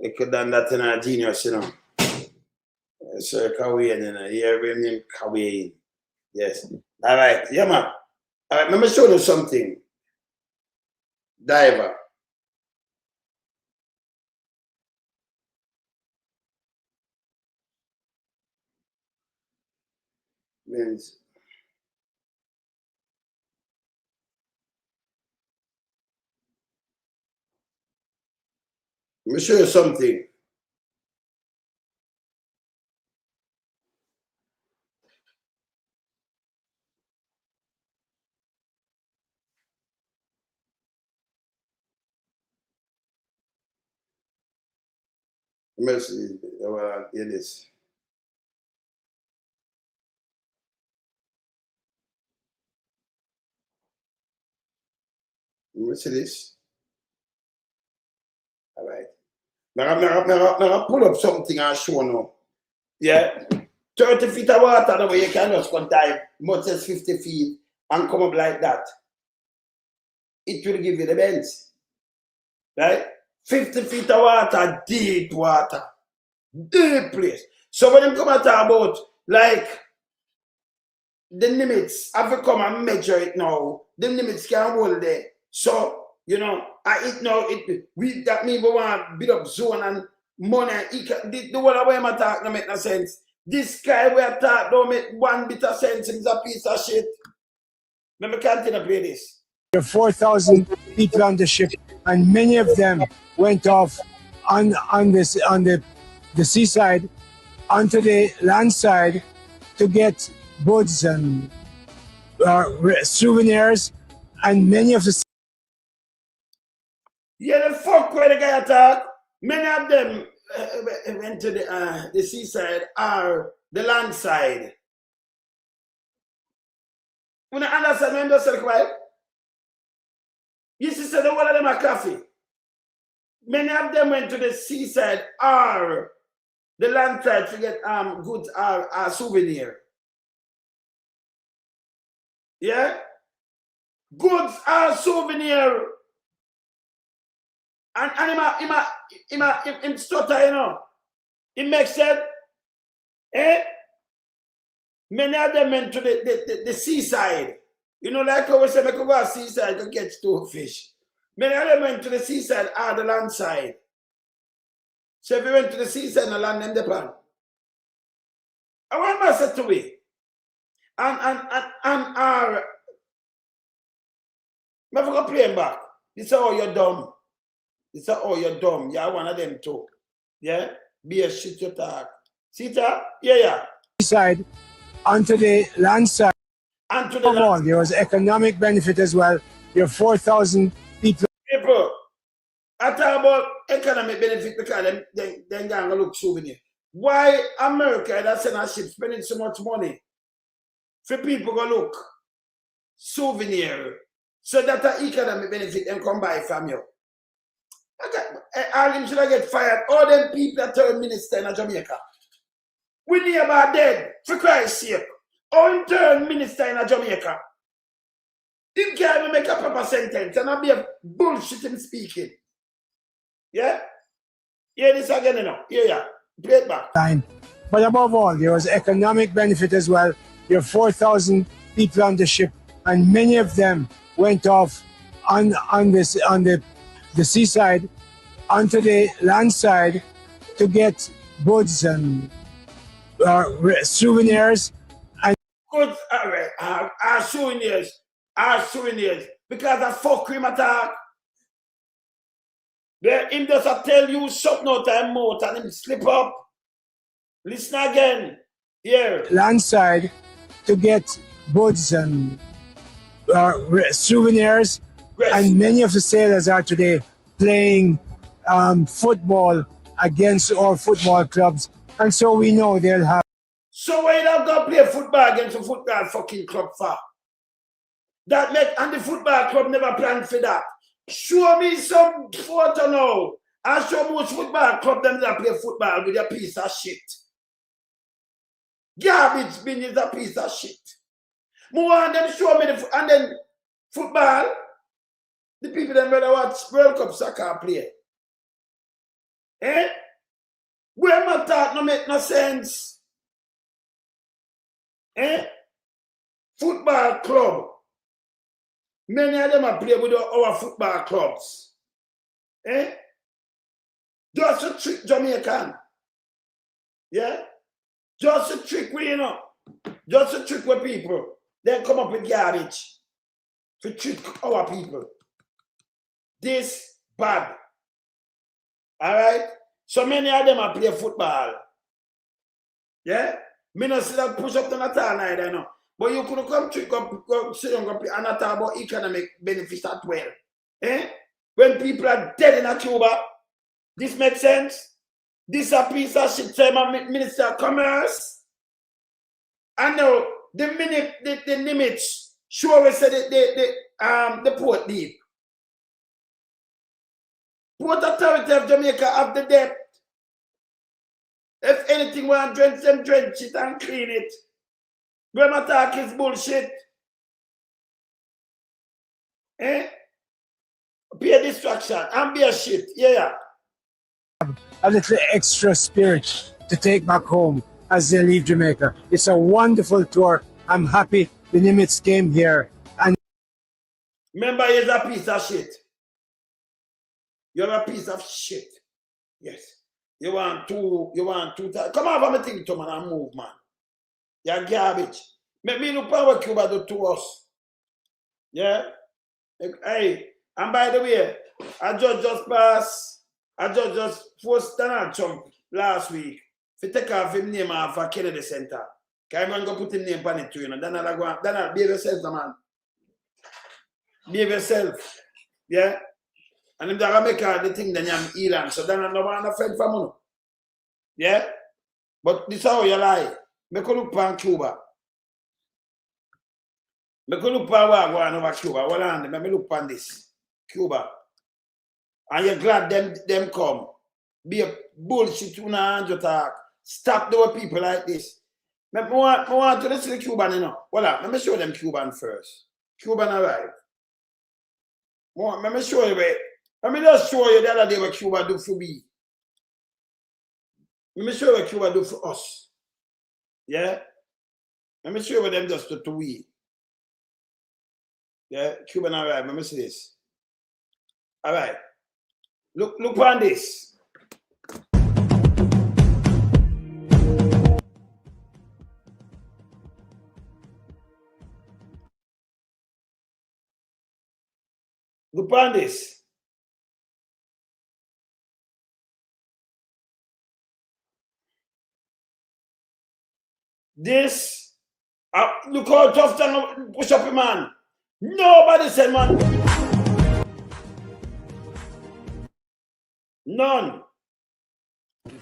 They could done that in our genius, you know. Sir Kawin, you know. Yeah, we name Kawin. Yes. All right. Yeah, man. All right, let me show you something. Diver. Means Let me show you something. Let me see. Hear this. Let me see this. All right. Now pull up something and show now. Yeah. 30 feet of water, the way you can just go dive, much as 50 feet, and come up like that. It will give you the bends. Right? 50 feet of water, deep water. Deep place. So when you come and talk about, like, the Nimitz, have to come and measure it now. The Nimitz can hold there. So, you know, that means we want to build up zone and money. The whole of what I'm talking don't make no sense. This guy we are talking don't make one bit of sense. It's a piece of shit. Let me continue to play this. There are 4,000 people on the ship, and many of them went off on the seaside onto the land side to get goods and souvenirs, and many of the Yeah, the fuck where the guy attack. Many of them went to the seaside or the land side. You don't understand when you say quiet? You see, the whole of them are coffee. Many of them went to the seaside or the land side to get goods or souvenir. Yeah? Goods or souvenir. And him stutter, you know. It makes sense. Eh? Many of them went to the seaside. You know, like I always say, I could go to the seaside to catch two fish. Many of them went to the seaside or the land side. So if you went to the seaside and the land, them the plan. I want to say to me. And I forgot playing back. This is how you're dumb. This is how you're dumb. You're one of them too. Yeah? Be a shit you talk. See that? Yeah. side onto the land side. And to the land. There was economic benefit as well. There are 4,000 people. I talk about economic benefit because they're going to look souvenir. Why America that send a ship spending so much money for people to look souvenir so that the economic benefit and come buy from you? All them should get fired. All them people that turn minister in Jamaica. We nearby dead, for Christ's sake. All turn minister in Jamaica. Him can't even make a proper sentence and not be a bullshit him speaking. Yeah? Hear this again, you know. Yeah. Play it back. But above all, there was economic benefit as well. There are 4,000 people on the ship, and many of them went off on the seaside onto the land side to get goods and souvenirs. And goods are souvenirs. Because of fuck him attack. Him just tell you something out time mouth and him slip up. Listen again. Here. Land side to get goods and souvenirs. Yes. And many of the sailors are today playing football against all football clubs. And so we know they'll have. So why you go play football against a football fucking club for? And the football club never planned for that. Show me some photo now. And show most football club them that play football with a piece of shit. Garbage bin is a piece of shit. More and them show me and then football. The people that rather watch World Cup soccer play. Eh? Where my talk no make no sense. Eh? Football club. Many of them are play with our football clubs. Eh? Just a trick Jamaican. Yeah? Just a trick with, you know. Just a trick with people. Then come up with garbage. To trick our people. This bad. All right? So many of them are play football. Yeah? Me not see that push up to that neither, no. But you could come to go sit down and talk about economic benefits as well. Eh? When people are dead in Cuba, this makes sense? This is a piece of shit, say my Minister of Commerce. I know the minute the Nimitz sure said the port deep. Port Authority of Jamaica have the debt. If anything want to drench them, drench it and clean it. When I talk is bullshit. Eh? Be a distraction and be a shit. Yeah. A little extra spirit to take back home as they leave Jamaica. It's a wonderful tour. I'm happy the Nimitz came here. And remember, you're a piece of shit. You're a piece of shit. Yes. You want two. Come on from the thing to man and move, man. You're garbage. Make me look at what Cuba do to us. Yeah? Hey, and by the way, I just forced Donald Trump last week to take off his name off a Kennedy Center. Because I'm going to put his name on it too, you know. Donald, behave yourself, man. Behave yourself. Yeah? And if they're make the thing, then you're Iran. So then I don't want to friend from you. Yeah? But this is how you lie. Make you look on Cuba. Make you look on what going over Cuba. Hold on, let me look on this. Cuba. And you're glad them come. Be a bullshit to hand talk. Stop the people like this. I want to listen to Cuban, you know. Hold on, let me show them Cuban first. Cuban arrived. Let me show you where. Let me just show you the other day what Cuba do for me. Let me show you what Cuba do for us. Yeah? Let me show you what them just do to we. Yeah? Cuban arrived. Let me see this. All right. Look on this. Look on this. This, look how tough to push up a man. Nobody said, man. None.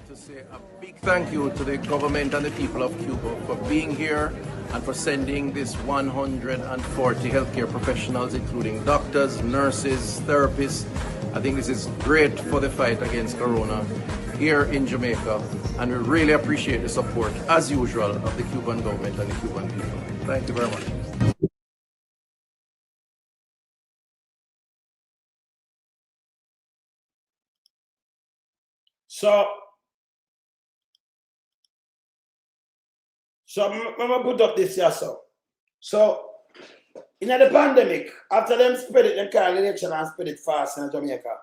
To say a big thank you to the government and the people of Cuba for being here and for sending this 140 healthcare professionals, including doctors, nurses, therapists. I think this is great for the fight against Corona here in Jamaica, and we really appreciate the support, as usual, of the Cuban government and the Cuban people. Thank you very much. So I'm going to put up this here, so in the pandemic, after them spread it, them call election and spread it fast in Jamaica.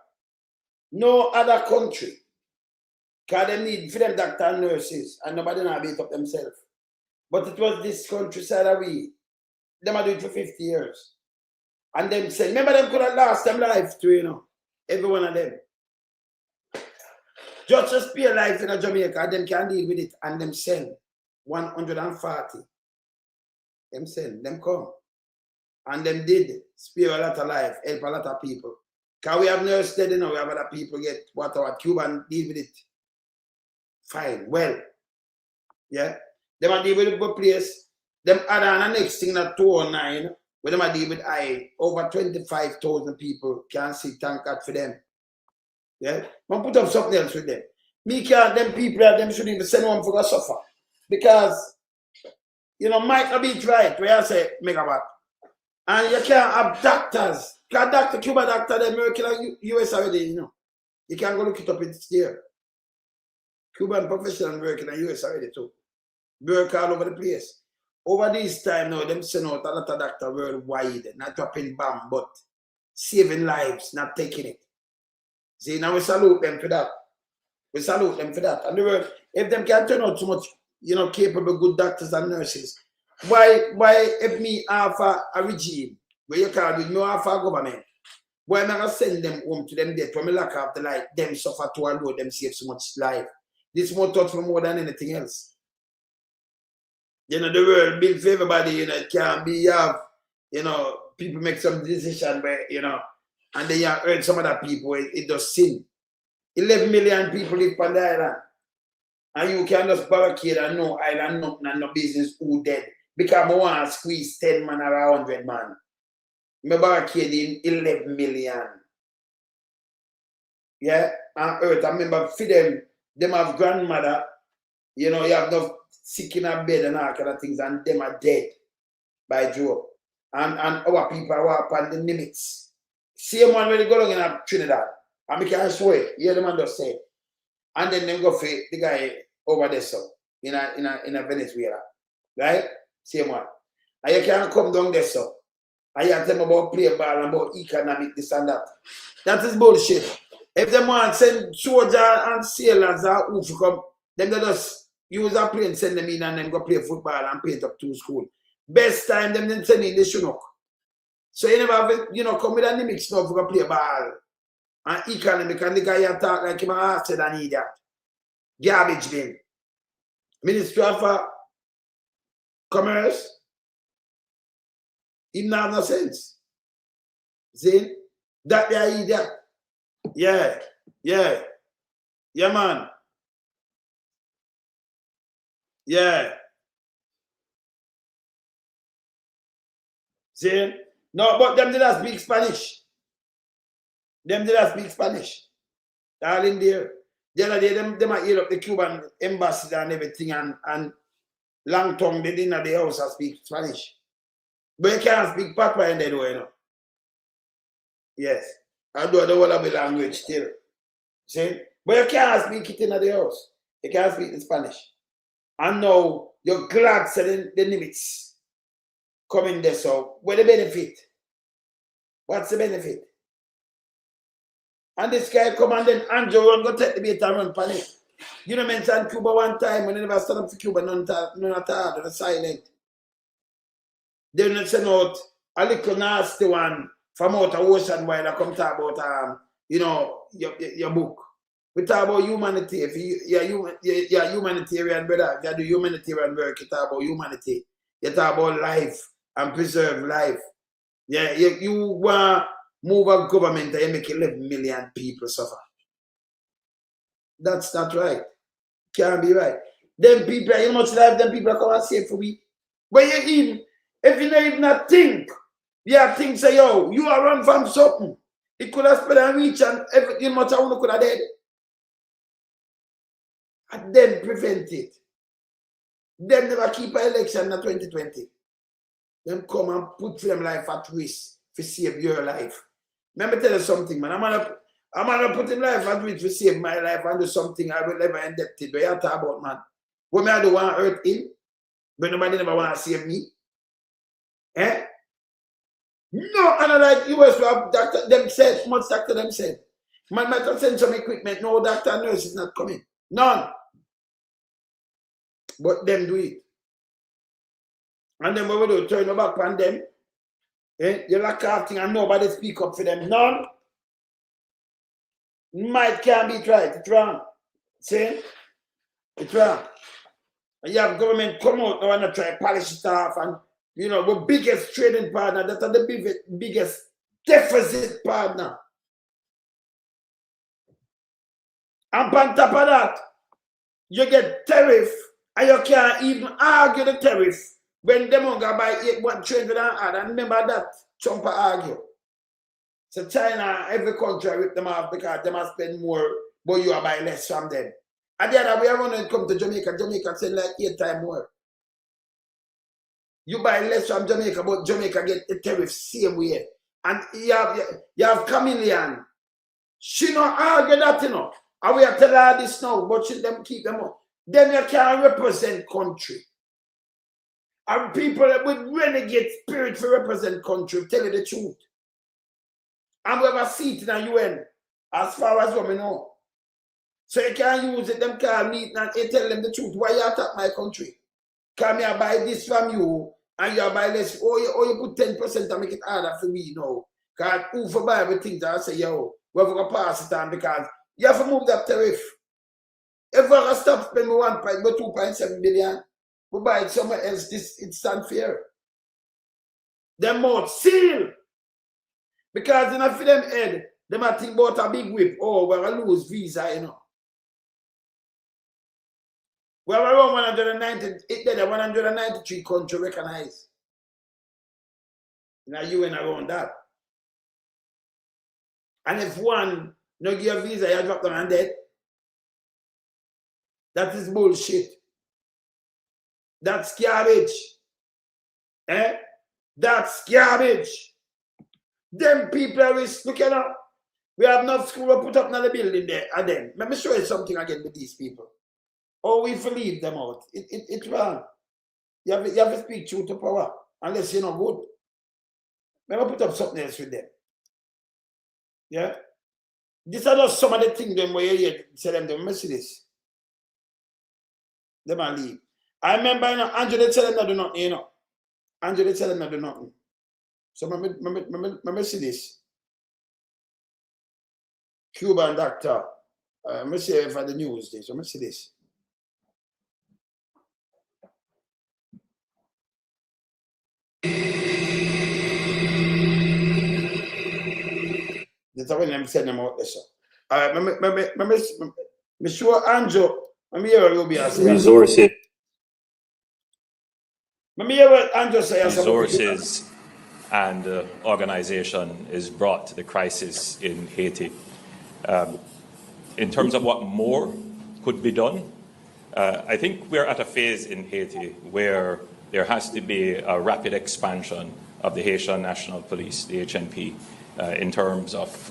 No other country, because they need for them doctors and nurses, and nobody now beat up themselves. But it was this countryside that them are doing it for 50 years. And them said, remember them could have lost them life too, you know, every one of them. Just spare life in Jamaica, and them can deal with it, and them send 140. Them send, them come. And them did spare a lot of life, help a lot of people. Because we have nurses dead, you know, we have other people get what Cuban deal with it. Fine, well. Yeah. Them are deal with a good place. Them add on the next thing that 209, where them are deal with over 25,000 people can see, thank God for them. Yeah. But put up something else with them. Me can't, them people, them shouldn't even send one for a suffer. Because, you know, Michael Beach right, where I say megawatt. And you can't have doctors. Because Cuba doctor, they're working in the US already, you know. You can't go look it up, it's there. Cuban professionals working in the US already too. Work all over the place. Over this time now, them send out a lot of doctors worldwide, not dropping bomb, but saving lives, not taking it. See, now we salute them for that. We salute them for that. And the world, if them can turn out so much, you know, capable, good doctors and nurses, why if me have a regime where you can't do no have a government Why am I gonna send them home to them death when me lock off the light? Them suffer to alone, them save so much life. This more touch me more than anything else. You know, the world built for everybody, you know, it can't be you know, people make some decision where, you know, and then you hurt some other people, it does sin. 11 million people live on the island. And you can just barricade and no island, nothing, and no business who dead. Because I want to squeeze 10 man or 100 man. I barricade in 11 million. Yeah? And earth, I remember for them have grandmother, you know, you have no sick in a bed and all kind of things, and them are dead by Joe. And our people are up on the Nimitz. Same one when they go along in Trinidad. And I can swear, you hear the man just say. And then they go for the guy over there, so in a Venezuela. Right? Same one. And you can't come down there, so. And you tell them about play ball and about economic, this and that. That is bullshit. If they want to send soldiers and sailors who come, then they just use a plane, send them in and then go play football and paint up to school. Best time them then send in the Chinook. So you never have, you know, come with a Nimitz now for play ball. And economic, and the guy talk like him said an idiot. Garbage bin. Ministry of Commerce. It not have no sense. See? That they are idiot. Yeah. Yeah. Yeah, man. Yeah. See? No, but them did not speak Spanish. Them did not speak Spanish. All in there. The other day, them might hear up the Cuban embassy and everything, and long tongue, they didn't have the house and speak Spanish. But you can't speak Papa in there, you know. Yes. I do the whole of the language still. See? But you can't speak it in the house. You can't speak in Spanish. And now, you're glad selling the Nimitz coming there, so what's the benefit? What's the benefit? And this guy come and then Andrew run, go take the bait and run panic. You know, mentioned Cuba one time when they never stand up for Cuba, none at all, they're silent. They don't send out a little nasty one from out of ocean while I come talk about, you know, your book. We talk about humanity. If you're humanitarian, brother, if you do humanitarian work, you talk about humanity. You talk about life and preserve life. Yeah, you want move a government and you make 11 million people suffer. That's not right. Can't be right. Them people, you know much life, them people come and save for me. But you even, if you don't even think, yeah, think say, yo, you are run from something. It could have spread and reach and everything much I could have dead. And then prevent it. Them never keep an election in 2020. Them come and put them life at risk to save your life. Let me tell you something, man. I'm gonna put in life at risk to save my life and do something I will never indebted. What you talk about, man? What me I do want to hurt him, but nobody never want to save me. Eh? No, and I like US doctor them said, much doctor them said. Man might send some equipment, no doctor and nurse is not coming. None. But them do it. And then what we do, turn your back on them. Eh? You lock off thing and nobody speak up for them. None. Might can't be right. It's wrong. See? It's wrong. And you have government come out now and try to polish it off. And, you know, the biggest trading partner, that are the biggest deficit partner. And on top of that, you get tariff and you can't even argue the tariff when them are going to buy 8 trade and remember that Trump argue. So China, every country rip them off because they must spend more, but you are buy less from them. And the other way around when it comes to Jamaica, Jamaica send like 8 times more. You buy less from Jamaica, but Jamaica get the tariff same way. And you have Chameleon. She not argue that, you know. And we are telling her this now, but she them keep them up. Then you can represent country. And people with renegade spirit for represent country, tell you the truth. And we have a seat in the UN, as far as we know. So you can use it, them can meet and you tell them the truth. Why you attack my country? Can I buy this from you and you buy less? Or you put 10% to make it harder for me now. Because who for buy everything that I say, yo, we have to pass it on because you have to move that tariff. If we have to stop spending 2.7 billion, we buy it somewhere else, it's unfair. Them mouth seal. Because in a for them head, they might think about a big whip. Oh, we're going to lose visa, you know. We have around 193 countries recognized. Now you ain't around that. And if one no give a visa, you drop them and dead. That is bullshit. That's garbage. Eh? That's garbage. Them people are look at them. We have enough school put up in the building there. And then let me show you something again with these people. Or we leave them out. It's wrong. You have to speak truth to power. Unless you're not good. Let me put up something else with them. Yeah? These are just some of the things them where you say them, let me see this. They might leave. I remember, you know, Andrew, they tell them not do nothing, you know. Andrew, they tell them not do nothing. So let me see this. Cuba and doctor. Let me see if I the news this. Let me see this. That's when I'm sending them out there. All right, me sure Andrew, let me hear what you'll be asking. Resources. Let me hear what Andrew says. Resources and organization is brought to the crisis in Haiti. In terms of what more could be done, I think we're at a phase in Haiti where there has to be a rapid expansion of the Haitian National Police, the HNP, in terms of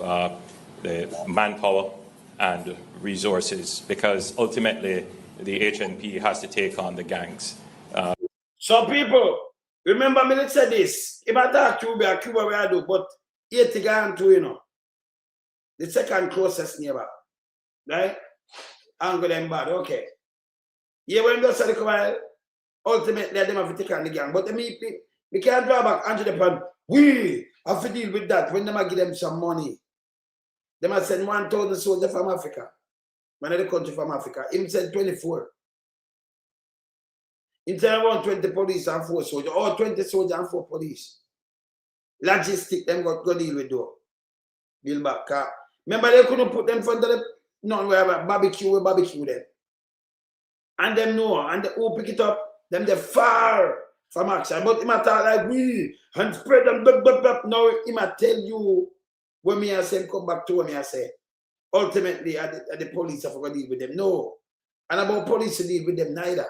the manpower and resources, because ultimately the HNP has to take on the gangs. So people, remember me, let's say this. If I talk Cuba we I do, but Haiti gone to, you know, the second closest neighbor, right? Angle them bad, okay. Yeah, when they say the ultimately they have to take on the gang. But we can't draw back under the pan. We have to deal with that when they might give them some money. They might send 1,000 soldiers from Africa. One of the country from Africa. Him send 24. Him send around 20 police and 4 soldiers. Or 20 soldiers and 4 police. Logistic, them go deal with though. Build back car. Remember they couldn't put them in front of the none where barbecue them. And them know, and who pick it up, them they far from action. But he might talk like we and spread them. Now he might tell you when me I say come back to what me I say. Ultimately, the police have to deal with them. No. And about police to deal with them neither.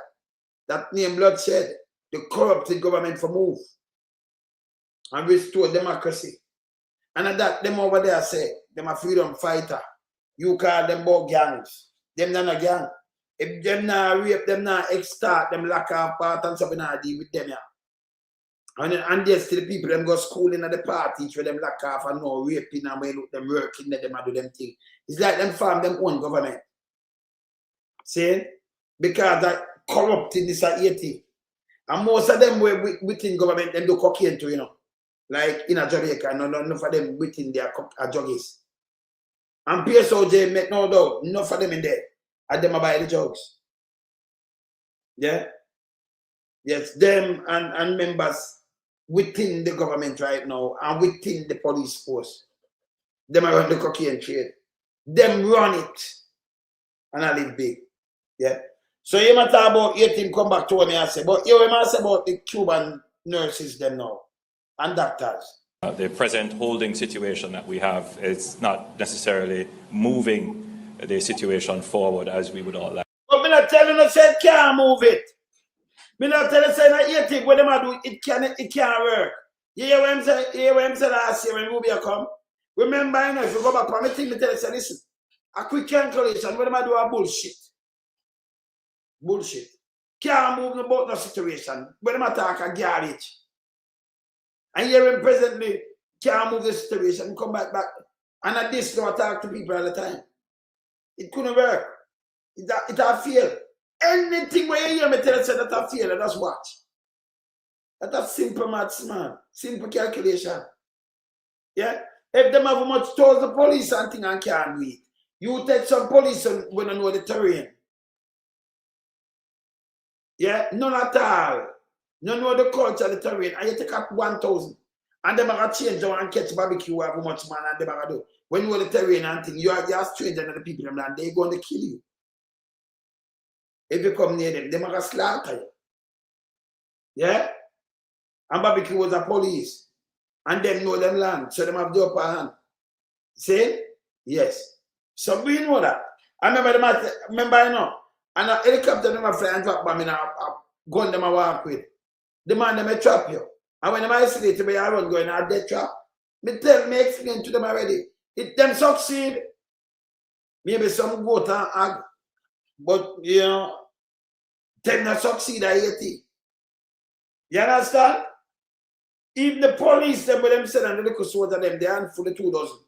That name bloodshed, the corrupted government for move and restore democracy. And at that, them over there say, them a freedom fighter. You call them both gangs. Them not a gang. If them not rape, them not extort, them lock off part and something not deal with them, yeah. And there's still the people, them go schooling at the parties where them lock off and no raping and we look them working, let them do them thing. It's like them farm them own government. See? Because that corrupting this at 80. And most of them were within government, them do cocaine too, you know. Like in a Jamaica, none for them within their juggies. And PSOJ make no doubt, enough for them in there. And them buy the drugs. Yeah? Yes, them and members within the government right now and within the police force. Them are run the cocaine trade. Them run it. And I live big. Yeah? So you might talk about 18 come back to what I say. But you might say about the Cuban nurses them now. And doctors. The present holding situation that we have is not necessarily moving the situation forward as we would all like. But I'm not telling you say can't move it. I'm not telling you say that 18 what them do it can't work. You hear what I'm saying last year when Rubio come? Remember, you know, if you go back on the thing, me tell you say listen, a quick calculation what them do a bullshit. Bullshit. Can't move about no situation. When them talk a garbage. And here presently can't move the situation, come back. And at this, don't talk to people all the time. It couldn't work. It a fail. Anything where you hear me tell you that a fail, just watch. That's simple maths, man. Simple calculation. Yeah? If them have much towards the police and thing and can't do it, you take some police when you know the terrain. Yeah? None at all. You know the culture of the terrain, and you take up 1,000. And them are going to change them and catch barbecue how much man and them are going to do. When you know the terrain and thing, you are stranger than the people in the land, they're going to kill you. If you come near them, they're going to slaughter you. Yeah? And barbecue was a police. And them know them land, so them have the upper hand. See? Yes. So we know that. I remember, you know, and a helicopter them a fly and drop bomb in a gun them a walk with. The man them a trap you. And when them isolate to be a run going a dead trap, me explain to them already. It them succeed. Maybe some go to ag, but you know, them not succeed I hate it. You understand? Even the police, them with them said and the little sort of them, they aren't fully 2 dozen.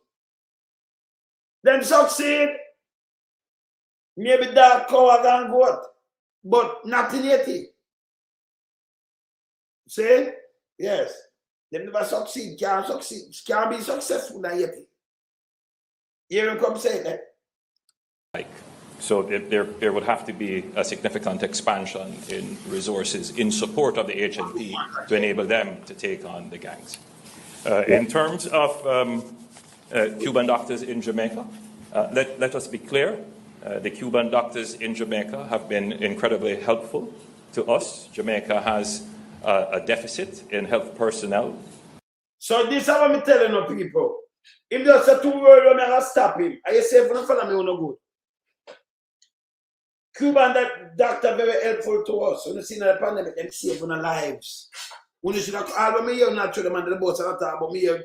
Them succeed. Maybe that cow can go, but not in Haiti. See? Yes. Them never succeed, can't be successful in Haiti. Here you come say that. So there would have to be a significant expansion in resources in support of the HNP to enable them to take on the gangs. In terms of Cuban doctors in Jamaica, let us be clear. The Cuban doctors in Jamaica have been incredibly helpful to us. Jamaica has a deficit in health personnel. So this is what I'm telling you people. If there's a 2 words, I'm going to stop him. I say, if you follow me, no good. Cuban that doctor very helpful to us. When you see the pandemic, them save on our lives. When you see that all of me here not to them on the boats and talk about me here,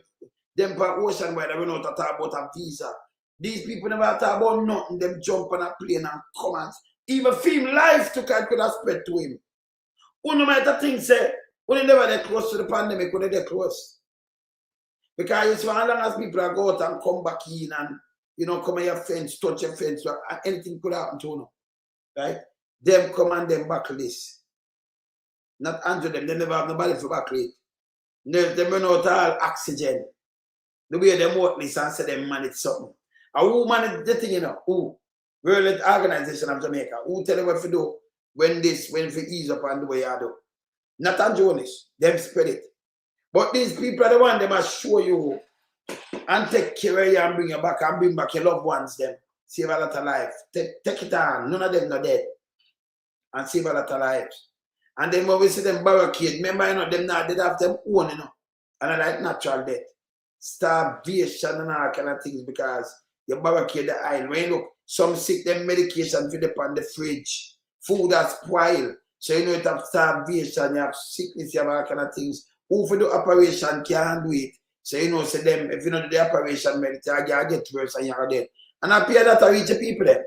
them per ocean where they run out to talk about a visa. These people never talk about nothing. Them jump on a plane and come and even film life to could have spread to him. Who no matter things say, when they never get close to the pandemic, when they get close. Because it's for as long as people are go out and come back in and you know come on your fence, touch your fence, anything could happen to you. Right? Them come and them back list. Not under them, they never have nobody for back list. They run out all oxygen. The way they work this and say they manage something. And who manage the thing, you know? Who? World Organization of Jamaica. Who tell you what to do when we ease up and the way you do? Not on Jonas. Them spread it. But these people are the ones they must show you and take care of you and bring you back and bring back your loved ones them. Save a lot of lives. Take it on. None of them not dead. And save a lot of lives. And then when we see them barricade, remember, you know, them not dead have them own, you know. And I like natural death. Starvation and all kind of things because you barricade the aisle. When you look, some sick them medication for them on the fridge. Food that's spoiled. So you know you have starvation, you have sickness, you have all kind of things. Who for the operation can't do it. So you know, say them, if you know the operation, you get worse and you're dead. And I pay that to reach the people there.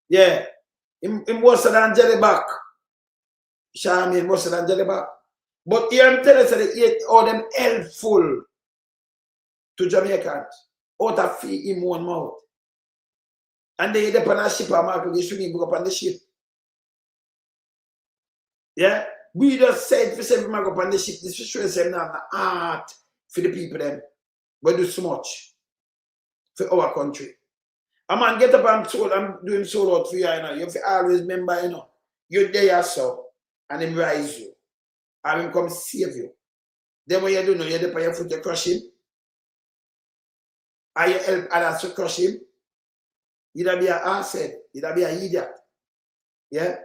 Yeah. In worse than jelly back. Charmin, worse than jelly back. But here I'm telling you, they eat all them helpful to Jamaicans. Out of feet in one mouth. And they eat up on a ship or market, they shouldn't even go up on the ship. Yeah? We just said for seven go up on the ship, this for sure them not the art for the people them. But do so much for our country. A man get up and soul, I'm doing soul out for you, you know. You have to always remember, you know, you're there so and him rise you. And him come save you. Then what you do now, you're there on your foot, you crush him. And you help others to crush him. You'd be an asset, you'd be an idiot. Yeah?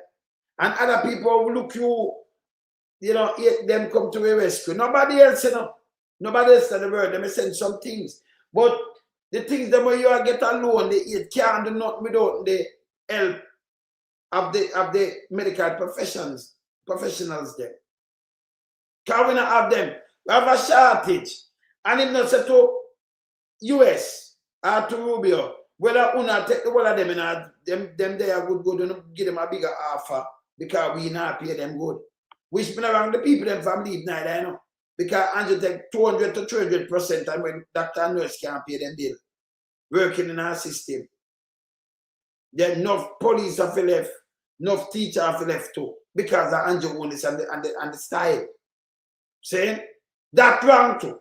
And other people will look you know, them come to a rescue. Nobody else, you know. Nobody else in the world. They may send some things. But the things that when you get alone, they can't do nothing without the help of the medical professionals there. Because we not have them. We have a shortage. And if not say to US or to Rubio, whether una take the one of them and them they are good and give them a bigger offer because we not pay them good. Which been around the people them from leave neither, I know. Because Andrew take 200 to 300% and when doctor and nurse can't pay them bill. Working in our system. Then enough police have left, enough teacher have left too. Because of Andrew Holness and the style. Saying that wrong too.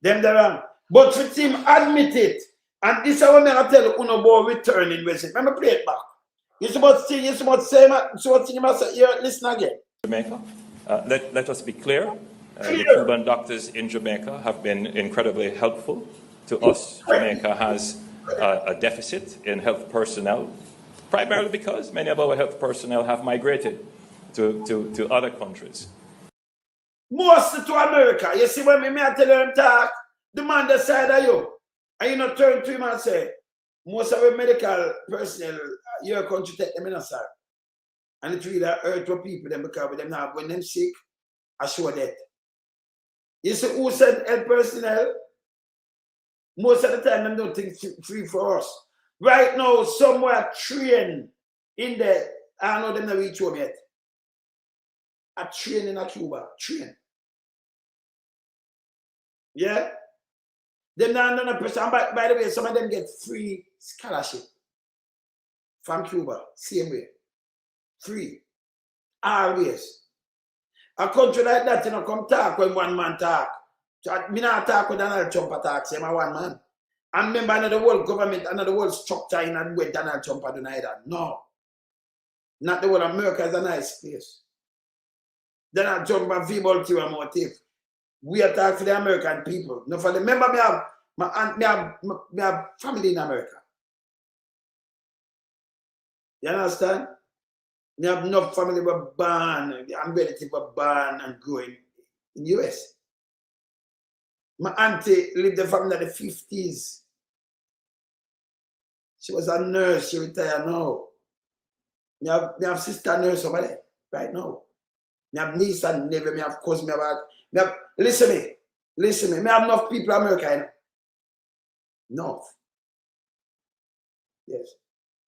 Them the wrong. But for him admit it, and this is what I'm tell you, Uno boy returning with it. Let me play it back. You supposed to say, listen again. Jamaica. Let us be clear. The Cuban doctors in Jamaica have been incredibly helpful to us. Jamaica has a deficit in health personnel, primarily because many of our health personnel have migrated to other countries. Most to America. You see, when I tell them talk, the man that side of you, and you know, turn to him and say, most of the medical personnel, your country take them in a side. And it really hurt for people them because them now when them sick, I show that. You see who said health personnel? Most of the time them don't think free for us. Right now, somewhere train in there, I know them not reach home yet. A train in a Cuba, train. Yeah? Them not none person. By the way, some of them get free scholarship from Cuba, same way. Free. Always. A country like that, you know, come talk when one man talk. So I not talk with Donald Trump talk, say my one man. And remember another world government, another world structure in the way Donald Trump do neither. No. Not the world. America is a nice place. Donald Trump have ulterior motive. We are talking for the American people. No, for the remember me have my aunt, me have family in America. You understand? Me have enough family were born, I'm relative were born and growing in the US. My auntie lived there from the 50s. She was a nurse, she retired now. Me have sister nurse over there right now. Me have niece and nephew, me have cousin, me have listen me. Me have enough people in America, you know? Enough. Yes.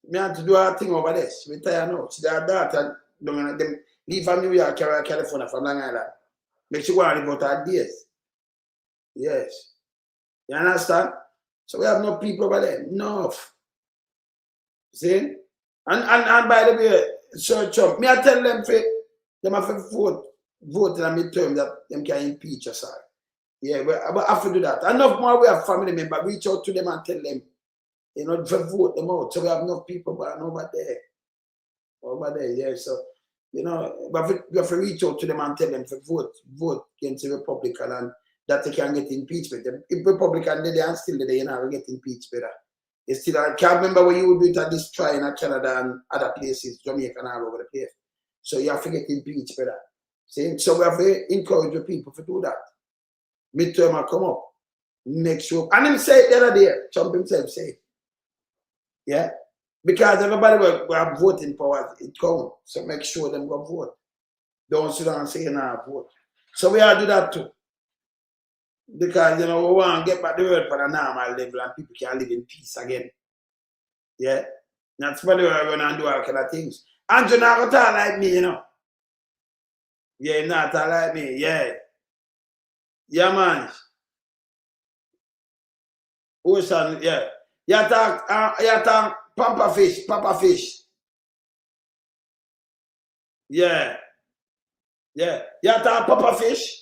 Me have to do a thing over there. She retire now. She had that and them leave from New York, California, from Long Island. Make sure worry about her days. Yes. You understand? So we have no people over there. Enough. See? And by the way, Sir Trump, me I tell them them have to vote in a midterm that them can impeach us. Yeah, but I have to do that. Enough more we have family members, reach out to them and tell them, you know, to vote them out. So we have enough people but over there. Over there, yeah. So, you know, but we have to reach out to them and tell them to vote against the Republican and that they can get impeachment. If Republican they are still there, you know, get impeached better. You still I can't remember when you would do it at this trial in Canada and other places, Jamaica and all over the place. So you have to get impeached better. See? So we have to encourage the people to do that. Midterm will come up. Make sure. And him say it the other day, Trump himself say it. Yeah? Because everybody will have voting power, it counts. So make sure them go vote. Don't sit down and say, nah, vote. So we have to do that too. Because, you know, we want to get back the world for the normal level and people can live in peace again. Yeah? That's why we're going to do all kind of things. And you're not going to talk like me, you know. Yeah, you're not talk like me, yeah. Yeah, man. Ocean, yeah. You talk pampa fish. Yeah. Yeah. You talk papa fish.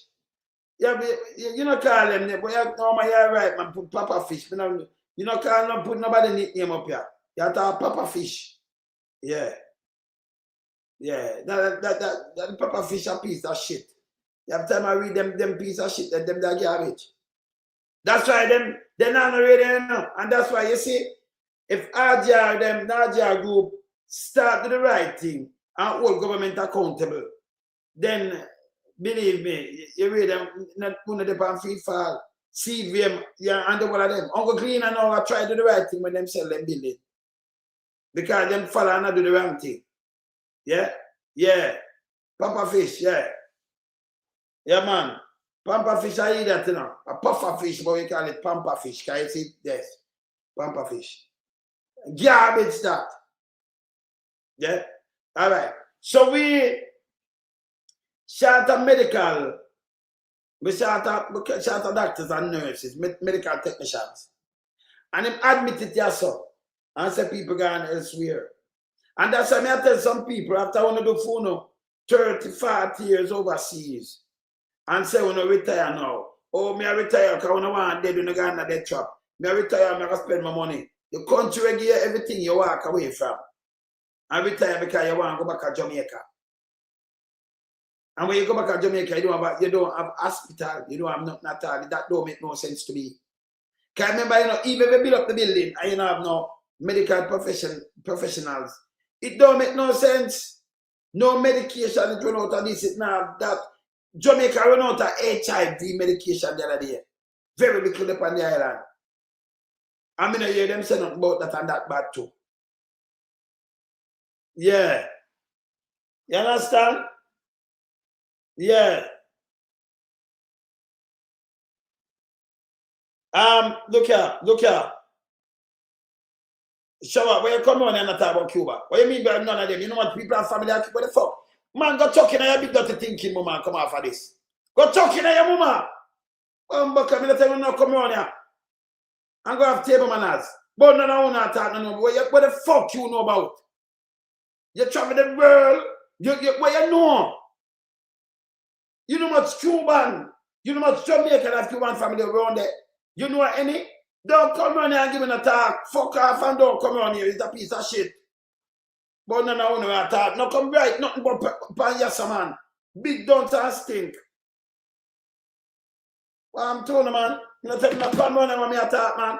Yeah, you know call them, but you're right, man, put papa fish. You know call no put nobody nickname up here. You talk papa fish. Yeah. Yeah. That papa fish a piece of shit. Every time I read them piece of shit, them that garbage. That's why they're not ready enough. And that's why you see, if RGR group start do the right thing and hold government accountable, then believe me, you read them not put them on free fall, CVM, yeah, and all of them. Uncle Clean and all try to do the right thing when them sell them building. Because them follow and not do the wrong thing. Yeah? Yeah. Papa fish, yeah. Yeah, man. Pampa fish, I eat that, you know. A puffer fish, but we call it pampa fish. Can you see this? Pampa fish. Garbage that. Yeah? All right. So we shout out medical. We shout out doctors and nurses, medical technicians. And them admit it yourself. And say people going elsewhere. And that's why I tell some people after one of the phone 30, 40 years overseas. And say when I retire now, oh, me I retire because I don't want dead when I go in that trap. Me I retire, me I spend my money. The country will give you everything you walk away from. I retire because you want to go back to Jamaica. And when you go back to Jamaica, you don't have hospital, you don't have nothing at all. That don't make no sense to me. Because remember, you know, even if you build up the building and you don't have no medical professionals, it don't make no sense. No medication, it run out of this, it now that. Jamaica run out of HIV medication the other day. Very little upon the island. I mean, I hear them say nothing about that and that bad too. Yeah. You understand? Yeah. Look here. Show up, where you come on and not talk about Cuba? What you mean by none of them? You know what people have family at Cuba? What the fuck? Man, go talk in your big dirty thinking, mama, come off of this. Go talk in your mama. But I'm tell you now, come on here. I'm going to have table manners. But no, not talk, no. What the fuck you know about? You travel the world. What you know? You know much Cuban. You know much Jamaican have Cuban family around there. You know any? Don't come on here and give me a talk. Fuck off and don't come on here. It's a piece of shit. But no, talk. No, come right. Nothing but yes, man. Big Dunce and stink. Well, I'm telling you, man. You know, take me come on here when me attack, man.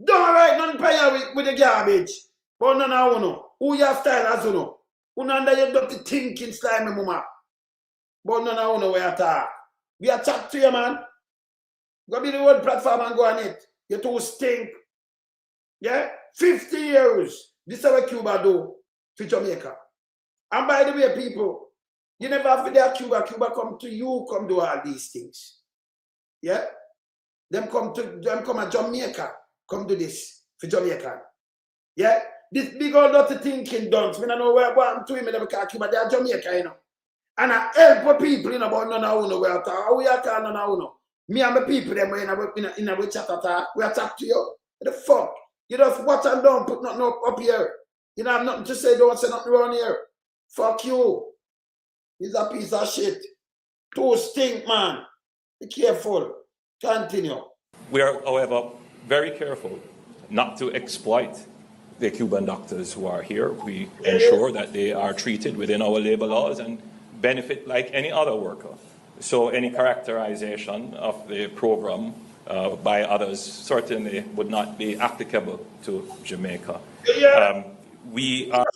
Don't write nothing pay with the garbage. But no. Who your style as you know? Who under your dirty thinking style, my mama? But no, we attack. We attack to you, man. Go be the world platform and go on it. You two stink. Yeah? 50 years. This is what Cuba do to Jamaica. And by the way, people, you never have to do Cuba. Cuba come to you, come do all these things. Yeah? Them come at Jamaica. Come do this for Jamaica. Yeah? This big old dirty thinking Dunce. I don't know where I'm to him in Cuba. They are Jamaica, you know. And I help people, you know, about none of you where how we are talking none of you. Me and my people, them in a chat attack. We attack to you. What the fuck? You just watch and don't put nothing up here. You don't have nothing to say, don't say nothing around here. Fuck you. He's a piece of shit. Too stink, man. Be careful. Continue. We are, however, very careful not to exploit the Cuban doctors who are here. We ensure that they are treated within our labor laws and benefit like any other worker. So any characterization of the program by others certainly would not be applicable to Jamaica. Yeah. We are...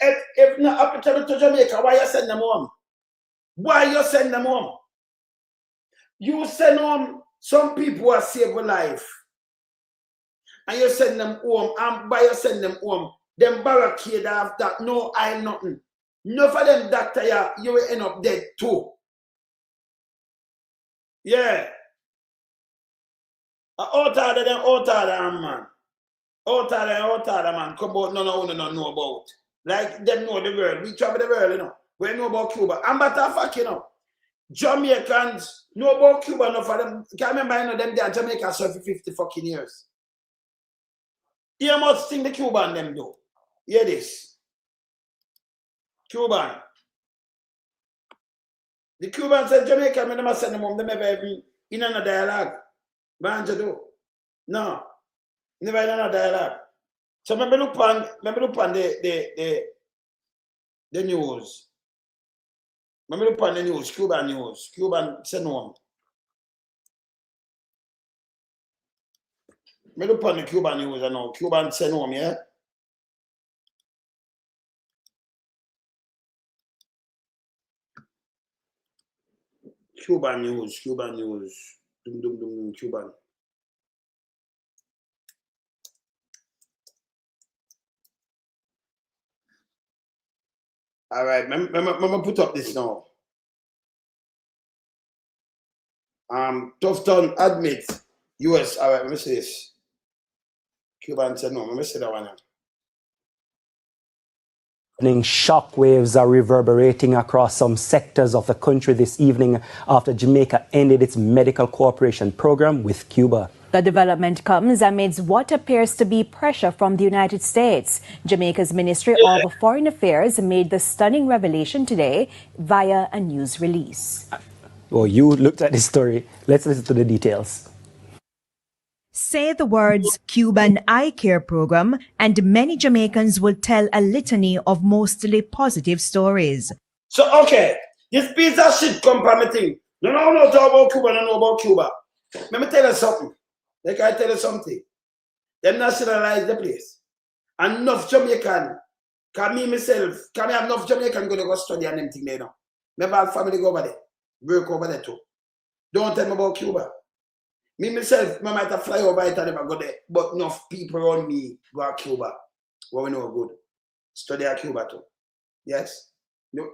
If not applicable to Jamaica, why you send them home? Why you send them home? You send home some people who are saved with life. And you send them home, and by you send them home, them barricade have that no eye, nothing. None of them doctor, you will end up dead too. Yeah. Out of them, man. Out of them, man. Come out, no know about. Like, them know the world. We travel the world, you know. We know about Cuba. And matter of fact, you know, Jamaicans know about Cuba enough for them. Can't remember, you know, them there Jamaica served for 50 fucking years. You must think the Cuban them do. Hear this. Cuban. The Cubans and Jamaica, I never send them home. They never even in a dialogue. Banja do. No. Never in a dialogue. So maybe look on the news. Maybe look on the news, Cuban news. Cuban send home. Maybe look on the Cuban news, I know. Cuban send home, yeah? Cuban news. Cuban. All right, I'm gonna put up this now. Tufton admits US. All right, let me see this. Cuban said no. Let me see that one now. Shock waves are reverberating across some sectors of the country this evening after Jamaica ended its medical cooperation program with Cuba. The development comes amidst what appears to be pressure from the United States. Jamaica's Ministry of Foreign Affairs made the stunning revelation today via a news release. Well, you looked at the story. Let's listen to the details. Say the words Cuban eye care program and many Jamaicans will tell a litany of mostly positive stories. So, okay, this piece of shit come from me thing. No talk about Cuba, no know about Cuba. Let me tell you something. Like I tell you something. Them nationalize the place. Enough Jamaican, can me myself, can me have enough Jamaican going to go study and them thing there now. My bad family go over there. Work over there too. Don't tell me about Cuba. Me myself, I might have fly over it and never go there. But enough people around me go to Cuba. What we know good. Study at Cuba too. Yes.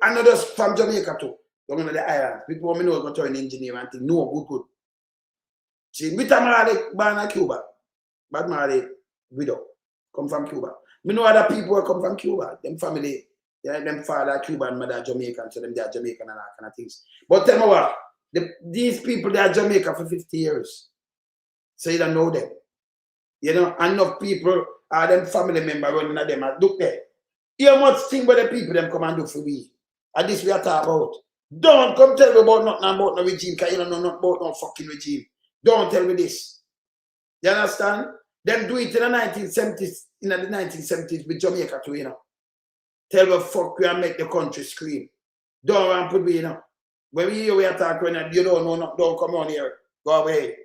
I know those from Jamaica too. Don't know the island. People want me know go to an engineer and think, no, good. See, me tamale born in Cuba. But my widow come from Cuba. Me know other people come from Cuba. Them family, yeah, them father Cuban, mother Jamaican, so them they are Jamaican and all kind of things. But tell me what, these people they are Jamaica for 50 years. So you don't know them. You know, enough people are them family member running at them and look there. How much thing what the people them come and do for we? And this we are talking about. Don't come tell me about nothing about no regime, because you don't know nothing about no fucking regime. Don't tell me this. You understand? Them do it in the 1970s, with Jamaica too, you know. Tell me fuck we and make the country scream. Don't want to put me, you know. When we hear we attack when you don't know nothing, don't come on here. Go away.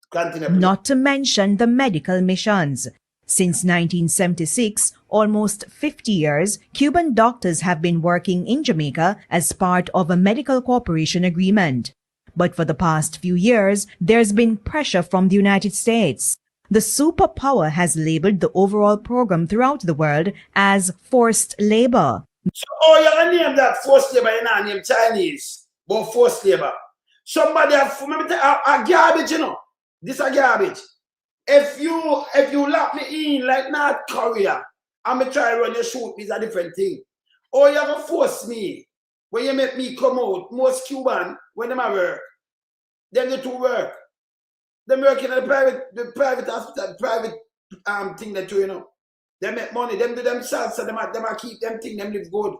Continue. Not to mention the medical missions. Since 1976, almost 50 years, Cuban doctors have been working in Jamaica as part of a medical cooperation agreement. But for the past few years, there's been pressure from the United States. The superpower has labeled the overall program throughout the world as forced labor. So, you're going to name that forced labor, you're not name Chinese, but forced labor. Somebody have, a garbage, you know. This a garbage. If you lock me in like North Korea, I'm going to try to run your shoot, it's a different thing. Or you're going to force me. When you make me come out, most Cuban, when they work, them go to work. They work in the private hospital, private thing that you know. They make money, them do themselves, so them keep them thing, them live good.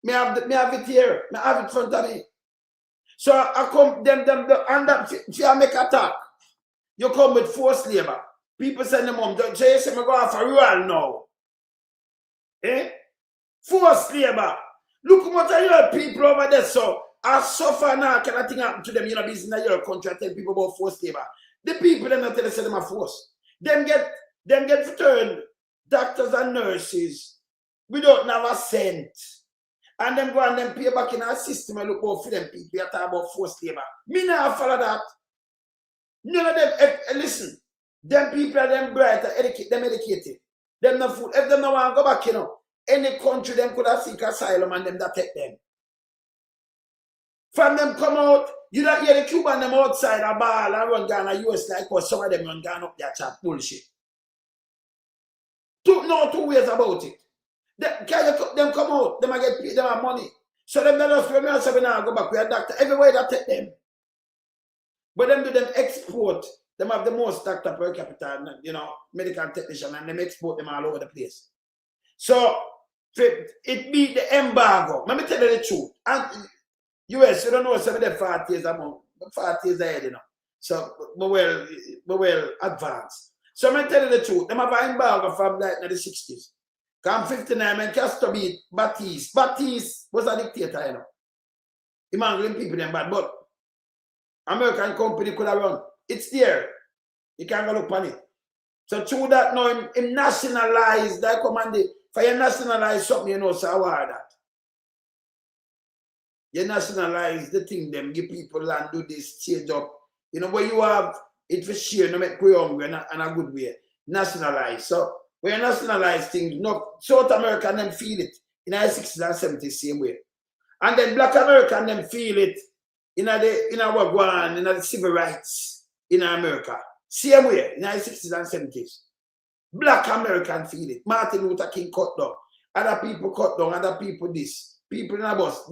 Me have it here, me have it in front of me. So I come, and that, if you make attack, you come with forced labor. People send them home, so you say me go off for real now. Eh? Forced labor. Look what I hear people over there, so I suffer now, can I think happen to them, you know, business in your country, I tell people about forced labor. The people them not tell us them are forced. Them get returned doctors and nurses without never cent. And them go and them pay back in our system and look out for them people. We are talking about forced labor. Me not follow that. None of them, listen, them people are them bright, them educated. Them not fool. If them not want to go back, you know, any country them could have seek asylum and them that take them. From them come out, you don't hear the Cuban them outside a ball and run down a US like what some of them run down up there chat bullshit. Two ways about it. Them come out, them get paid, them have money. So them just when we say now go back with a doctor, everywhere that take them. But them do them export, them have the most doctor per capita, you know, medical technician, and them export them all over the place. So it be the embargo. Let me tell you the truth. And US, you don't know, some of them 40 years among 40 years ahead, you know. So we well advanced. So I'm tell you the truth. Them have an embargo from like the 60s. Come 59 and Castro beat Batiste. Batiste was a dictator, you know. He mangling people them bad, but American company could have run. It's there. You can't go look on it. So through that now him nationalize that command. For you nationalize something, you know, so I want that. You nationalize the thing, them give people land, do this, change up. You know, where you have it for share, no make you hungry and a good way. Nationalize. So when you nationalize things, no, South American them feel it in the 60s and 70s same way. And then Black American them feel it in the civil rights in America. Same way in the 60s and 70s. Black American feel it. Martin Luther King cut down. Other people cut down, other people this. People in a bus.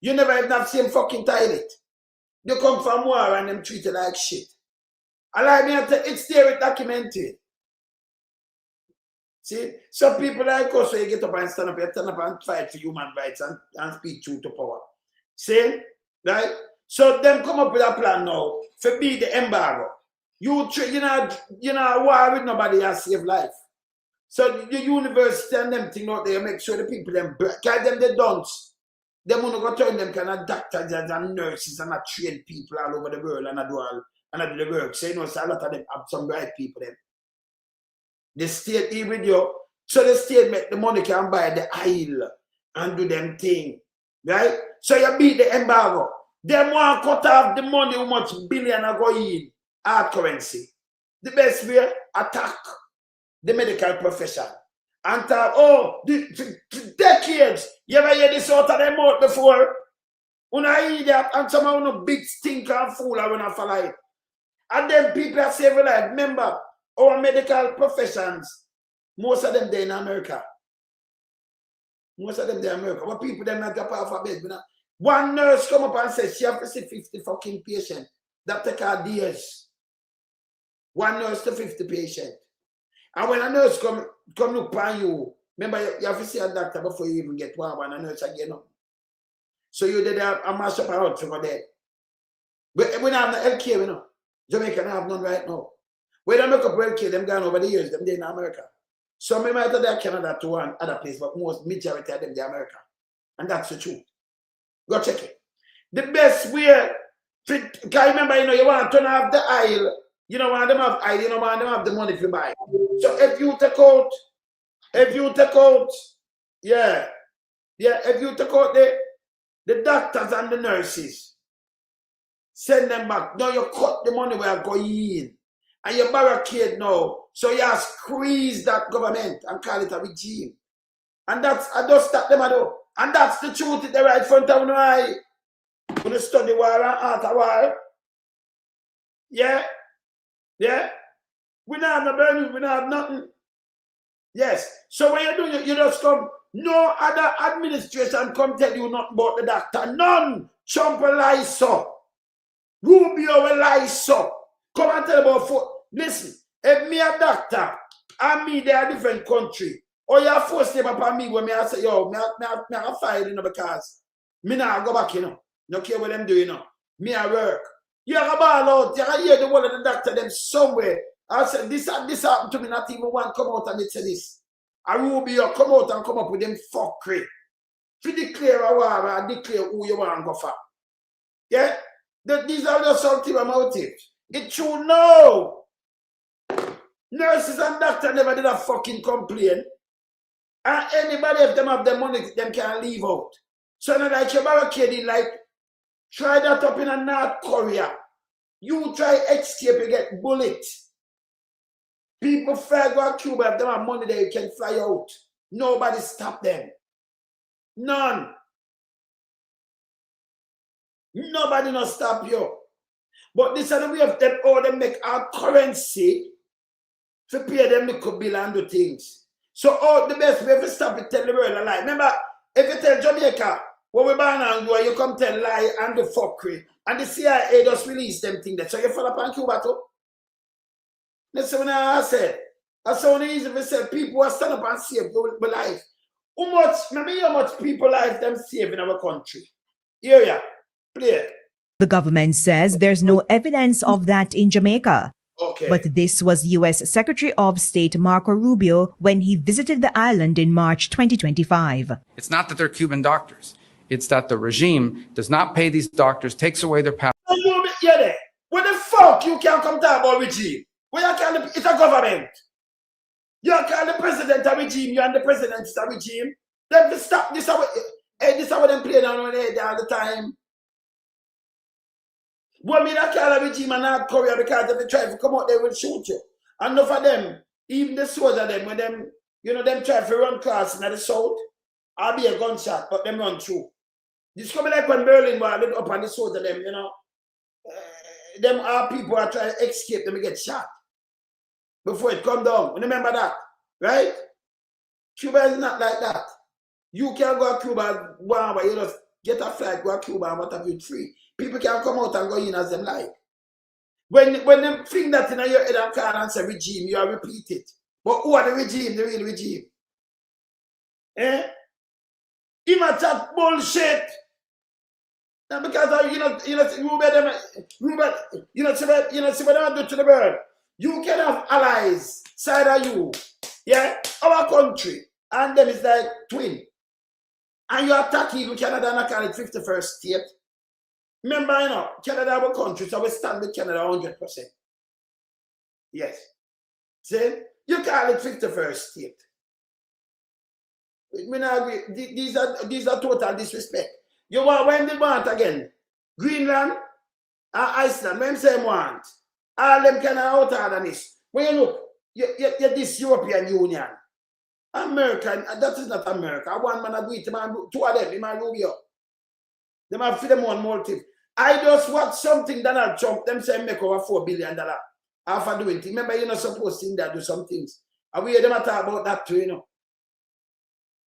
You never even have same fucking toilet. You come from war and them treat you like shit. I like me, it's there, it's documented. See? So people like us, so you get up and stand up and fight for human rights and speak truth to power. See? Right? So them come up with a plan now for beat the embargo. You know war with nobody has save life. So the university and them thing out there make sure the people them carry them the Dunce. Them wanna go turn them kind of doctors and nurses and train people all over the world and I do the work. So you know, so a lot of them have some bright people them. The state deal with you. So the state make the money can buy the oil and do them thing. Right? So you beat the embargo. Them want cut off the money how much billion are going in hard currency. The best way, attack the medical profession. And talk, the decades, you ever hear this out of them out before? When I hear that, and some of them big stinker and fool when I follow it. And then people are saving life. Remember, our medical professions, most of them they're in America. Most of them they're in America. What people them not drop off a bed. One nurse come up and say she have to see 50 fucking patients. That take her days. One nurse to 50 patients. And when a nurse come look upon you, remember you have to see a doctor before you even get one and a nurse again. So you did a mash up around to go there. But we don't have no healthcare, you know. Jamaica don't have none right now. When they make up healthcare, them gone over the years, them they in America. Some might have there Canada to one other place, but most majority of them they America. And that's the truth. Go check it. The best way to, can you remember, you know, you want to turn off the aisle. You don't want them have aisle, you don't want them have the money to buy. So if you take out, if you take out the doctors and the nurses, send them back. Now you cut the money where going in. And you barricade now. So you squeeze that government and call it a regime. And that's, I just stop them, I do. And that's the truth in the right front of my eye. When you study war and art of war. Yeah. Yeah. We don't have no burning, we don't have nothing. Yes. So when you do, you just come. No other administration come tell you nothing about the doctor. None. Trump will lie so. Rubio will lie so. Come and tell about food. Listen, if me a doctor and me they are different country, or you force them upon me when me I say, yo, me I fired, you know, because me now go back, you know. No care what them do, you know. Me I work. You are a ball out, you can hear the word of the doctor them somewhere. I said, this happened to me, not even one come out and they say this. A Rubio come out and come up with them fuckery. If you declare a war and declare who you want to go for. Yeah? These are just ulterior motives. It's true, no. Nurses and doctors never did a fucking complain. And anybody, if them have the money, them can leave out. So now like you're barricading, like, try that up in a North Korea. You try escape, you get bullet. People fly go to Cuba, if they have money there, you can fly out. Nobody stop them. None. Nobody not stop you. But this is the way of them, all them make our currency to pay them the bill and do things. So all the best way to stop it, tell the world a lie. Remember, if you tell Jamaica, what we ban and do, you come tell lie and the fuckery. And the CIA just release them things. So you fall upon Cuba too. That's what I said. That's so easy to say people are stand up and save their life. How much people life them save in our country? Yeah. Play. The government says there's no evidence of that in Jamaica. Okay. But this was U.S. Secretary of State Marco Rubio when he visited the island in March 2025. It's not that they're Cuban doctors. It's that the regime does not pay these doctors, takes away their power. Yeah, what the fuck you can't come talk about regime? It's a government. You can't the president a regime, you and the president is a regime. Then stop this. This is what them playing on all the time. But me not call a regime and North Korea because if they try to come out, they will shoot you. And enough of them, even the soldiers them, when them, you know, them try to run class in the south, I'll be a gunshot, but them run through. This coming like when Berlin was look up on the soldier them, you know. Them our people are trying to escape, them get shot. Before it come down. Remember that, right? Cuba is not like that. You can't go to Cuba, but you just get a flight, go to Cuba and what have you free. People can come out and go in as them like. When them fling that in your head and call and say regime, you are repeat it. But who are the regime, the real regime? Eh? Him a chat bullshit. Now because see what I do to the bird. You can have allies side of you, yeah, our country, and them is like twin. And you attack even Canada and I call it 51st state. Remember, Canada our country, so we stand with Canada 100%. Yes. See? You call it 51st state. These are total disrespect. You want when they want again? Greenland and Iceland, when they want. All them kind of out of this. When you look, you're this European Union. American, that is not America. One man agree to man, two of them, they man Rubio. They man feed them one motive. I just watch something Donald Trump, them say make over $4 billion after doing things. Remember, you're not supposed to do some things. And we hear them talk about that too,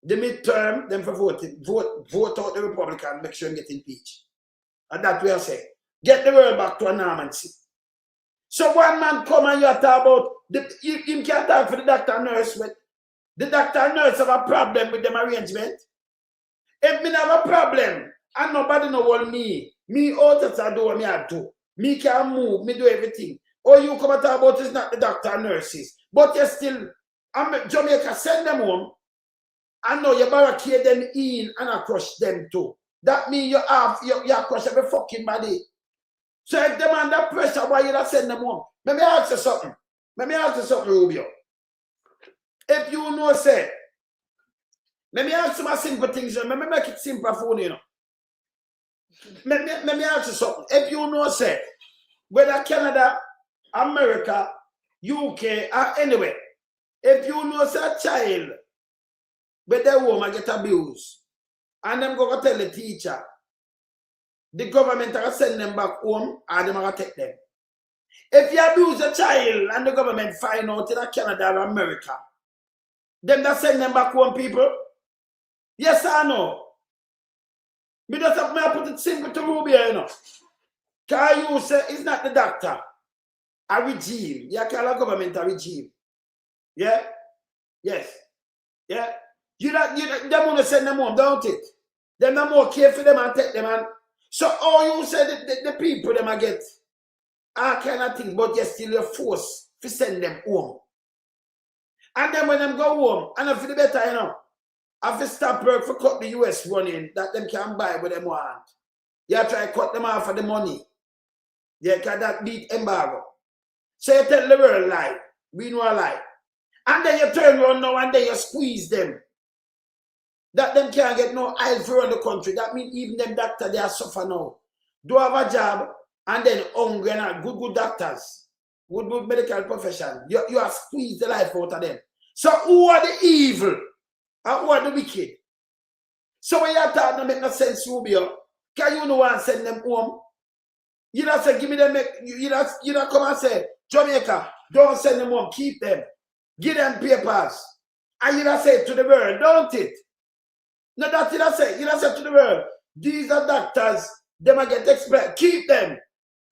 The midterm, them for voting, vote out the Republican, make sure they get impeached. And that we are saying. Get the world back to a normalcy. So one man come and you talk about, him can't talk for the doctor and nurse, but the doctor and nurse have a problem with them arrangement. If me have a problem, and nobody know what me out of do what me have to. Me can move, me do everything. All you come and talk about is not the doctor and nurses. But you still, Jamaica send them home, and now you barricade them in and I crush them too. That means you crush every fucking body. So if them under pressure, why you not send them home? Let me ask you something. Rubio. If you know, say, let me ask you my simple things. Let me make it simple for you. Let me ask you something. If you know, say, whether Canada, America, UK, or anywhere, if you know, say, a child, but their woman get abused, and them go tell the teacher, the government will send them back home, or them will take them. If you abuse a child and the government find out in Canada or America, then they send them back home, people? Yes or no? Me just have to put it simple to Rubio, Because you say it's not the doctor, a regime. You call a government a regime. Yeah? Yes. Yeah? They want to send them home, don't it? They're not more care for them and take them and so all you say the people them a get all kind of things, but you still you're forced to send them home. And then when them go home, and I feel better, I have to stop work for cut the US running that them can buy what them want. You try to cut them off for the money. Yeah, because that beat embargo. So you tell the world a lie. We know a lie. And then you turn around now and then you squeeze them. That them can't get no eyes around the country. That means even them doctors, they are suffer now. Do have a job and then hungry and good doctors. Good medical profession. You have squeezed the life out of them. So who are the evil? And who are the wicked? So when you're talking, don't make no sense, Rubio. Can you know and send them home? You don't say, give me them, you don't come and say, Jamaica, don't send them home, keep them. Give them papers. And you don't say to the world, don't it? No, that's what I say. You don't say to the world, these are doctors, they might get expert. Keep them.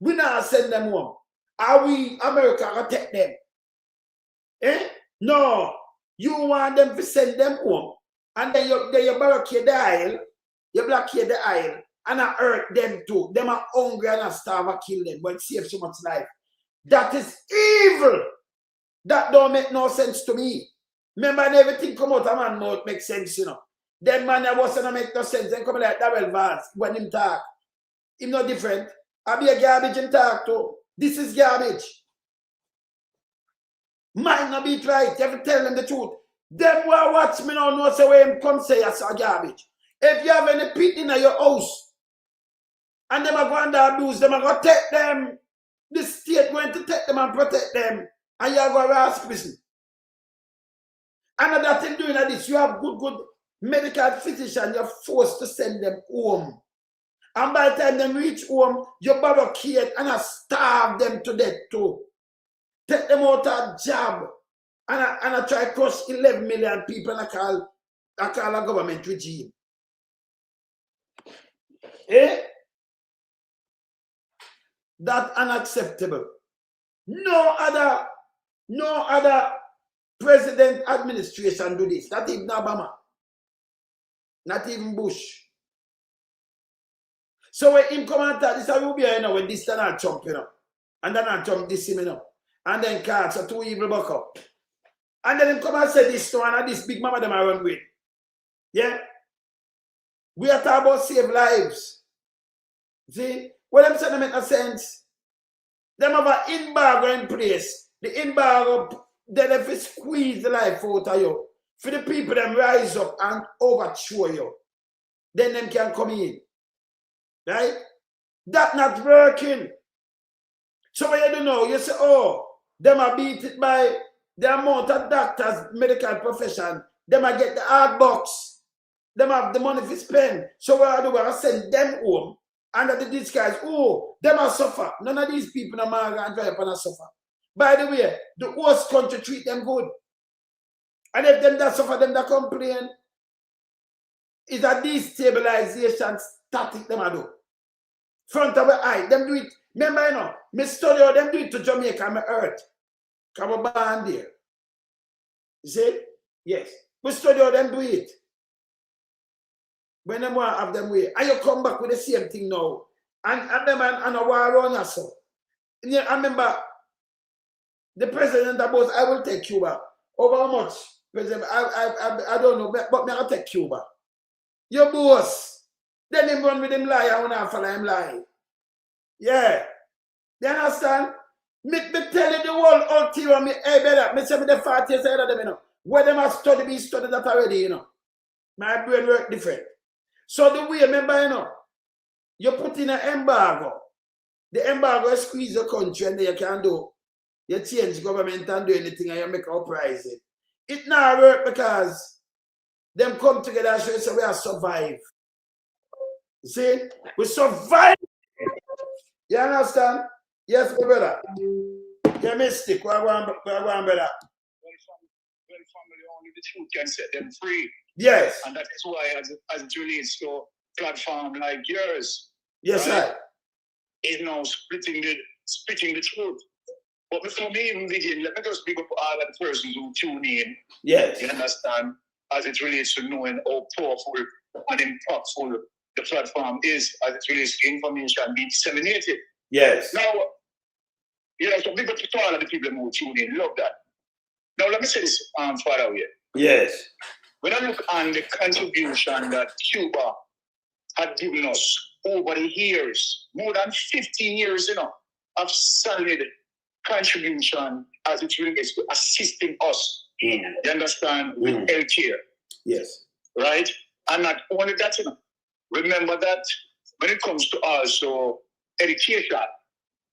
We not send them home. Are we, America, going to take them? Eh? No. You want them to send them home. And then you barricade the aisle. You blockade the aisle. And I hurt them too. Them are hungry and I starve and kill them. But it saves so much life. That is evil. That don't make no sense to me. Remember, everything come out of man mouth make sense, Then man that wasn't make no sense. Then come like Pums Vaz when him talk. Him no different. I be a garbage in talk too. This is garbage. Might not be right. You have to tell them the truth. Them who watch me now know say where him come say I saw garbage. If you have any pit in your house and them are going to abuse them, are going to take them. The state going to take them and protect them. And you are going to ask prison. Another thing doing this, you have good medical physician, you're forced to send them home. And by the time they reach home, you barricade and starve them to death too. Take them out of job. And I try to crush 11 million people and I call a government regime. Eh? That's unacceptable. No other president administration do this. Not even Obama. Not even Bush. So when him come and talk, this will be, you know, when this Donald Trump, you know. And Donald Trump this him, you know. And then cards are two evil buck up. And then him come and say this to one and this big mama them I run with. Yeah? We are talking about save lives. See? What them saying make no sense. Them have an embargo in place. The embargo, then if it squeeze the life out of you, for the people them rise up and overthrow you, then them can come in. Right? That not working. So what you do now, you say, oh, them are beat it by the amount of doctors, medical profession, them are get the hard box, them have the money to spend. So what I do, I send them home, and these guys, oh, them are suffer. None of these people are going to drive and suffer. By the way, the host country treat them good. And if them that suffer, them that complain, is a destabilization static them I do. Front of the eye, them do it. Remember, you know, me study how them do it to Jamaica and my earth. Come a band there. You see? Yes. We study how them do it. When them want to have them way. And you come back with the same thing now. And them and a war on yourself. I remember the president about I will take Cuba. Over how much? President, I don't know, but me I'll take Cuba. Your boss. Then him run with him lie, I want to follow him lie. Yeah. You understand? Me tell you the whole ulterior me, hey brother, me say me the 40 years ahead of them, you know. Where them have studied, me studied that already, you know. My brain work different. So the way, remember, you know, you put in an embargo. The embargo squeeze the country and then you can do. You change government and do anything and you make an uprising. It not work because them come together and say we are survive. See? We survive. You understand? Yes, my brother. You're mystic. Where I go, brother? Well, family, only the truth can set them free. Yes. And that is why, as it relates to a platform like yours, yes, right, sir, is now splitting the truth. But before me even begin, let me just big up all of the persons who tune in. Yes. You understand? As it relates to knowing how powerful and impactful the platform is, as it relates to information being disseminated. Yes. Now, you know, so big up to all of the people who tune in. Love that. Now, let me say this far away. Yes. When I look on the contribution that Cuba had given us over the years, more than 50 years, you know, of solid contribution as it relates to assisting us, you understand, with healthcare. Yes. Right? And not only that, you know, remember that when it comes to also education,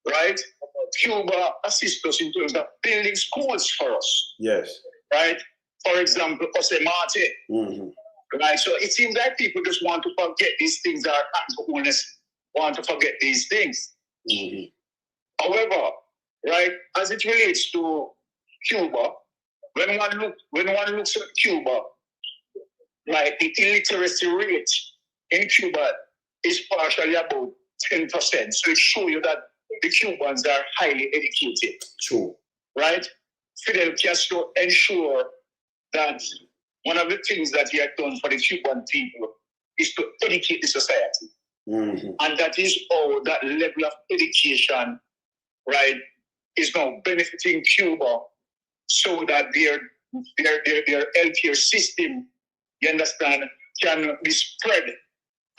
right? Cuba assists us in terms of building schools for us. Yes. Right? For example, Osemate. Right? So it seems like people just want to forget these things, our Holness want to forget these things. However, right, as it relates to Cuba, when one looks at Cuba, like the illiteracy rate in Cuba is partially about 10%. So it shows you that the Cubans are highly educated. True. Right? Fidel Castro ensured that one of the things that he had done for the Cuban people is to educate the society. And that is how that level of education, right, is now benefiting Cuba so that their healthcare system, you understand, can be spread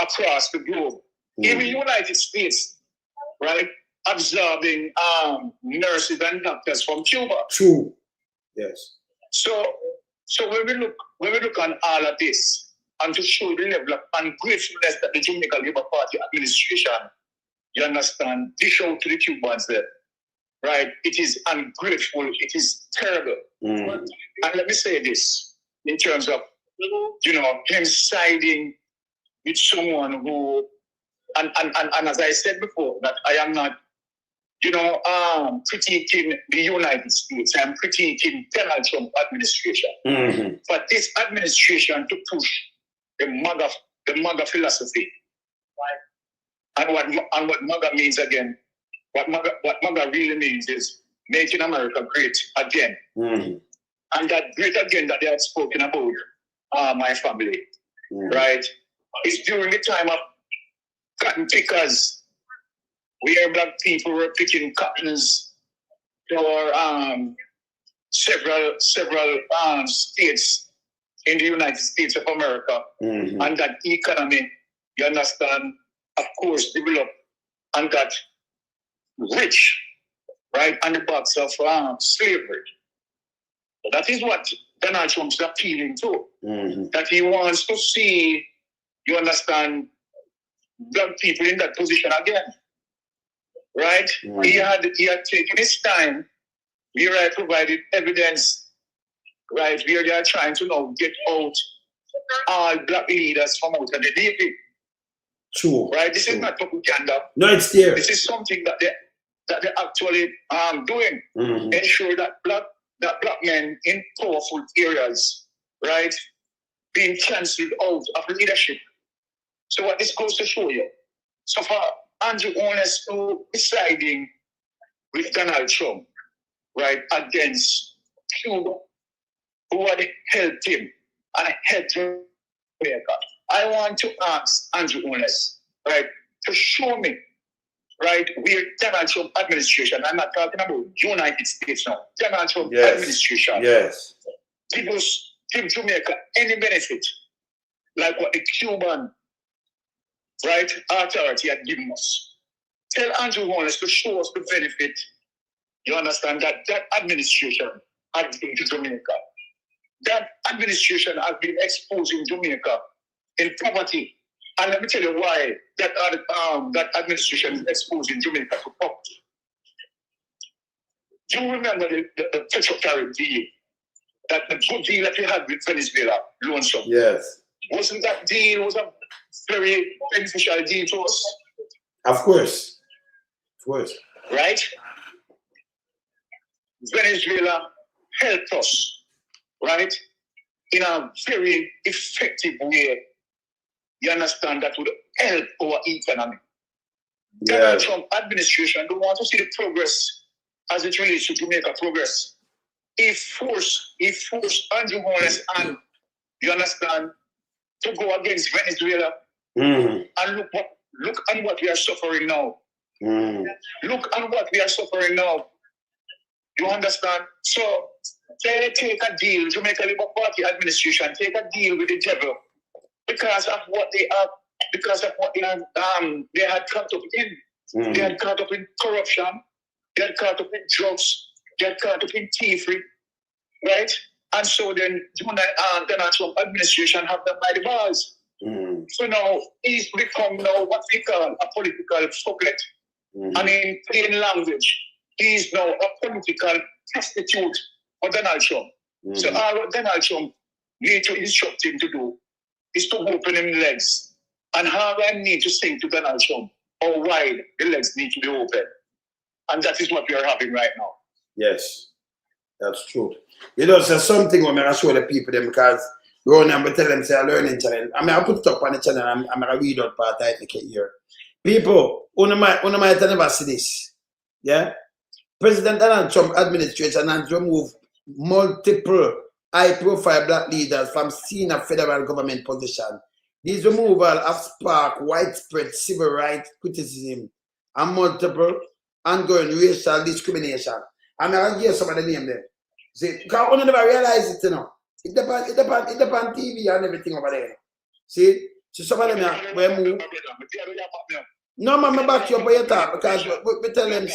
across the globe. Even the United States, right, absorbing nurses and doctors from Cuba. True. Yes. So when we look on all of this, and to show the level of ungratefulness that the Jamaica Labour Party administration, you understand, dish out to the Cubans there, right? It is ungrateful. It is terrible. And let me say this in terms of, you know, him siding with someone who, and as I said before, that I am not, you know, critiquing the United States. I'm critiquing Donald Trump administration. But this administration to push the MAGA philosophy, right? And what MAGA means again, what MAGA really means is making America great again. And that great again that they had spoken about, my family, right? It's during the time of cotton pickers, where black people were picking cottons for several states in the United States of America. And that economy, you understand, of course, developed and got rich, right, on the backs of slavery. That is what Donald Trump is appealing to. That he wants to see, you understand, black people in that position again. Right? He had taken his time. Here I provided evidence, right, where they are trying to now get out all black leaders from out of the DP. True. Right? This is not propaganda. No, it's there. This is something that they're actually doing. Ensure that black men in powerful areas, right, being cancelled out of leadership. So what this goes to show you, so far, Andrew Holness deciding with Donald Trump, right, against Cuba, who had helped him and helped America. I want to ask Andrew Holness, right, to show me, right, where Donald Trump administration, I'm not talking about United States now, Donald Trump administration, give Jamaica any benefit like what the Cuban, right, authority had given us. Tell Andrew Holness to show us the benefit, you understand, that administration had given to Jamaica. That administration has been exposing Jamaica in poverty. And let me tell you why that administration is exposing Jamaica to poverty. Do you remember the petrol deal? That the good deal that we had with Venezuela, loan sum? Yes. Wasn't that deal was a very beneficial deal to us? Of course. Of course. Right? Venezuela helped us, right, in a very effective way. You understand, that would help our economy. Donald Trump administration don't want to see the progress as it relates to Jamaica progress. He forced Andrew Holness and, you understand, to go against Venezuela. And look at what we are suffering now. Look at what we are suffering now. You understand? So they take a deal, Jamaica Labour Party administration, take a deal with the devil because of what they have, because of what they had caught up in. They had caught up in corruption, they had caught up in drugs, they had caught up in thievery, right? And so then Donald Trump administration have them by the bars. So now he's become now what we call a political puppet. And in plain language, he's now a political prostitute for Donald Trump. So all what Donald Trump need to instruct him to do is to open him legs. And how I need to say to Donald Trump how wide the legs need to be open. And that is what we are having right now. Yes, that's true. You know, so something I'm going to show the people them because I'm going to tell them say a learning channel. I mean, I put it up on the channel and I'm going to read out part I think here. People, one of my never see this. Yeah? President Donald Trump administration has removed multiple high-profile black leaders from senior federal government position. These removal have sparked widespread civil rights criticism and multiple ongoing racial discrimination. And I'll hear some of the name there. See, because one never realize it, you know. It depends on TV and everything over there. See? So some of them were moved. No, man, I back you up on your talk because we tell them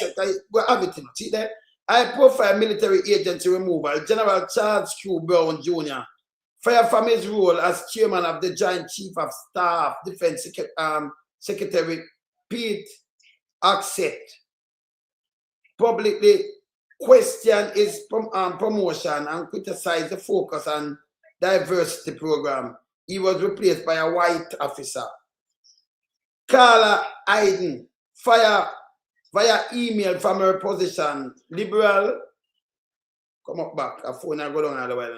we have it. See there? High-profile military agency removal. General Charles Q. Brown Jr. fired from his role as chairman of the Joint Chief of Staff Defense Secretary Pete Hegseth publicly questioned his promotion and criticized the focus on diversity program. He was replaced by a white officer. Carla Hayden fired via email from her position. Liberal, come up back. A phone I go down all the way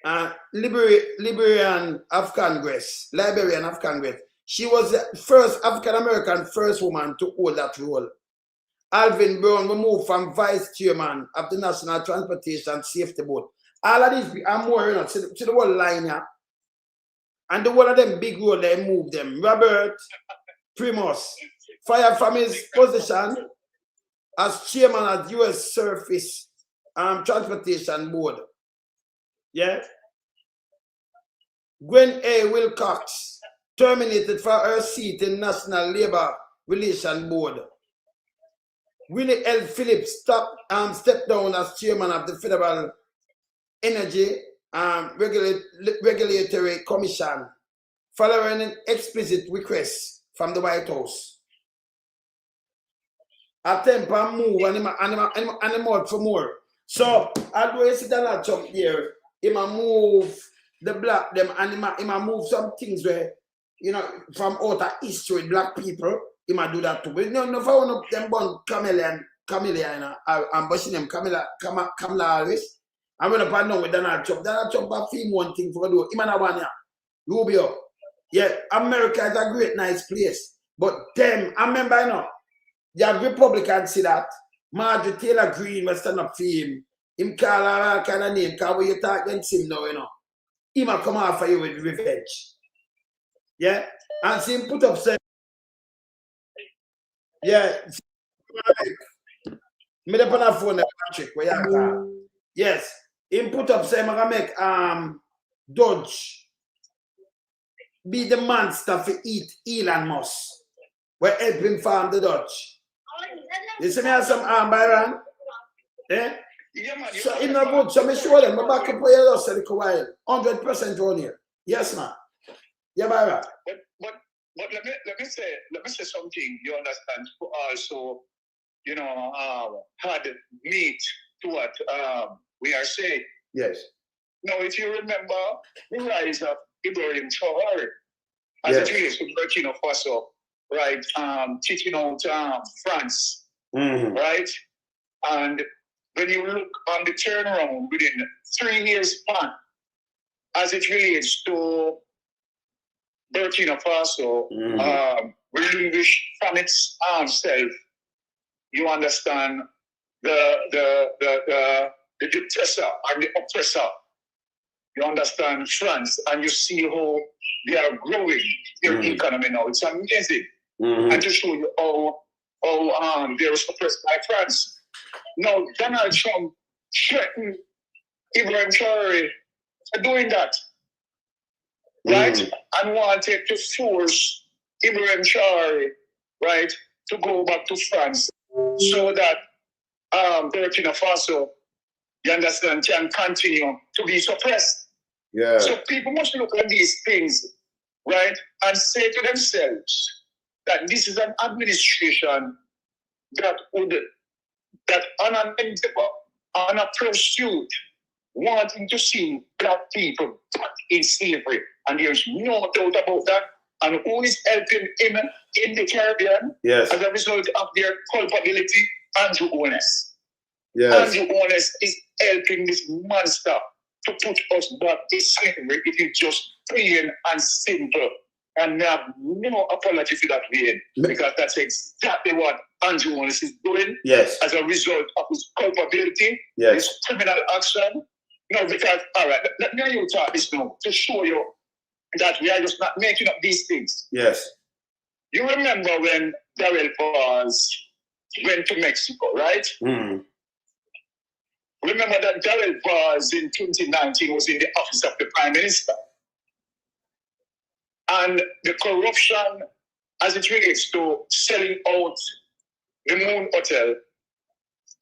now. Liberian of Congress. She was the first African-American first woman to hold that role. Alvin Brown removed from vice chairman of the National Transportation Safety Board. All of these are more, you know, to the whole line here. And the one of them big role, they moved them. Robert Primus fired from his position as chairman of U.S. Surface Transportation Board. Yeah. Gwen A. Wilcox terminated for her seat in National Labor Relations Board. Winnie L. Phillips stepped down as chairman of the Federal Energy Regulatory Commission following an explicit request from the White House. Attempt and move and more for more. So, although you see Donald Trump there, he might move the black them and he might move some things where, you know, from outer history, black people, he might do that too. But no, for one of them born Camilla, you know, I'm bushing them Kamala Harris. I'm going to partner with Donald Trump. Donald Trump have film one thing for do. He might want ya. Rubio. Yeah, America is a great, nice place. But them, I remember, you know, the Republicans see that. Marjorie Taylor Greene was stand up for him. Him call her all kind of name, because when you talk against him now, you know, he might come after you with revenge. Yeah? And see him put up, say, yeah, me up on the phone, Patrick, where you are. Yes, him put up, say, I'm going to make Dodge be the monster for eat Elon Musk. We're helping farm the Dutch. You see me have some Byron? Eh? Yeah, man, So in the book, so me show them, my back up for you just a little while. 100% on here. Yes, man. Yeah, Byron. But let me say something. You understand? Who also, you know, had meat to what we are saying. Yes. Now, if you remember the rise of Ibrahim Traore as Yes. it relates to Burkina Faso, right? Teaching out France, right? And when you look on the turnaround within 3 years span, as it relates to Burkina Faso, relinquished from its self, you understand the depressor and the oppressor. You understand France, and you see how they are growing their economy now. It's amazing. And to show you how they're suppressed by France. Now, Donald Trump threatened Ibrahim Traore for doing that, right? And wanted to force Ibrahim Traore, right, to go back to France so that Burkina Faso, you understand, can continue to be suppressed. Yeah. So people must look at these things, right, and say to themselves that this is an administration that on an endeavor, on a pursuit, wanting to see black people back in slavery. And there's no doubt about that. And who is helping him in the Caribbean as a result of their culpability? Andrew Holness. Yes. Andrew Holness is helping this monster to put us back in slavery. It is just plain and simple. And I have no apology for that, because that's exactly what Andrew Holness is doing as a result of his culpability, his criminal action. No, because, all right, let me talk this now to show you that we are just not making up these things. Yes. You remember when Darrell Vaz went to Mexico, right? Remember that Darrell Vaz in 2019 was in the office of the Prime Minister. And the corruption as it relates to selling out the Moon Hotel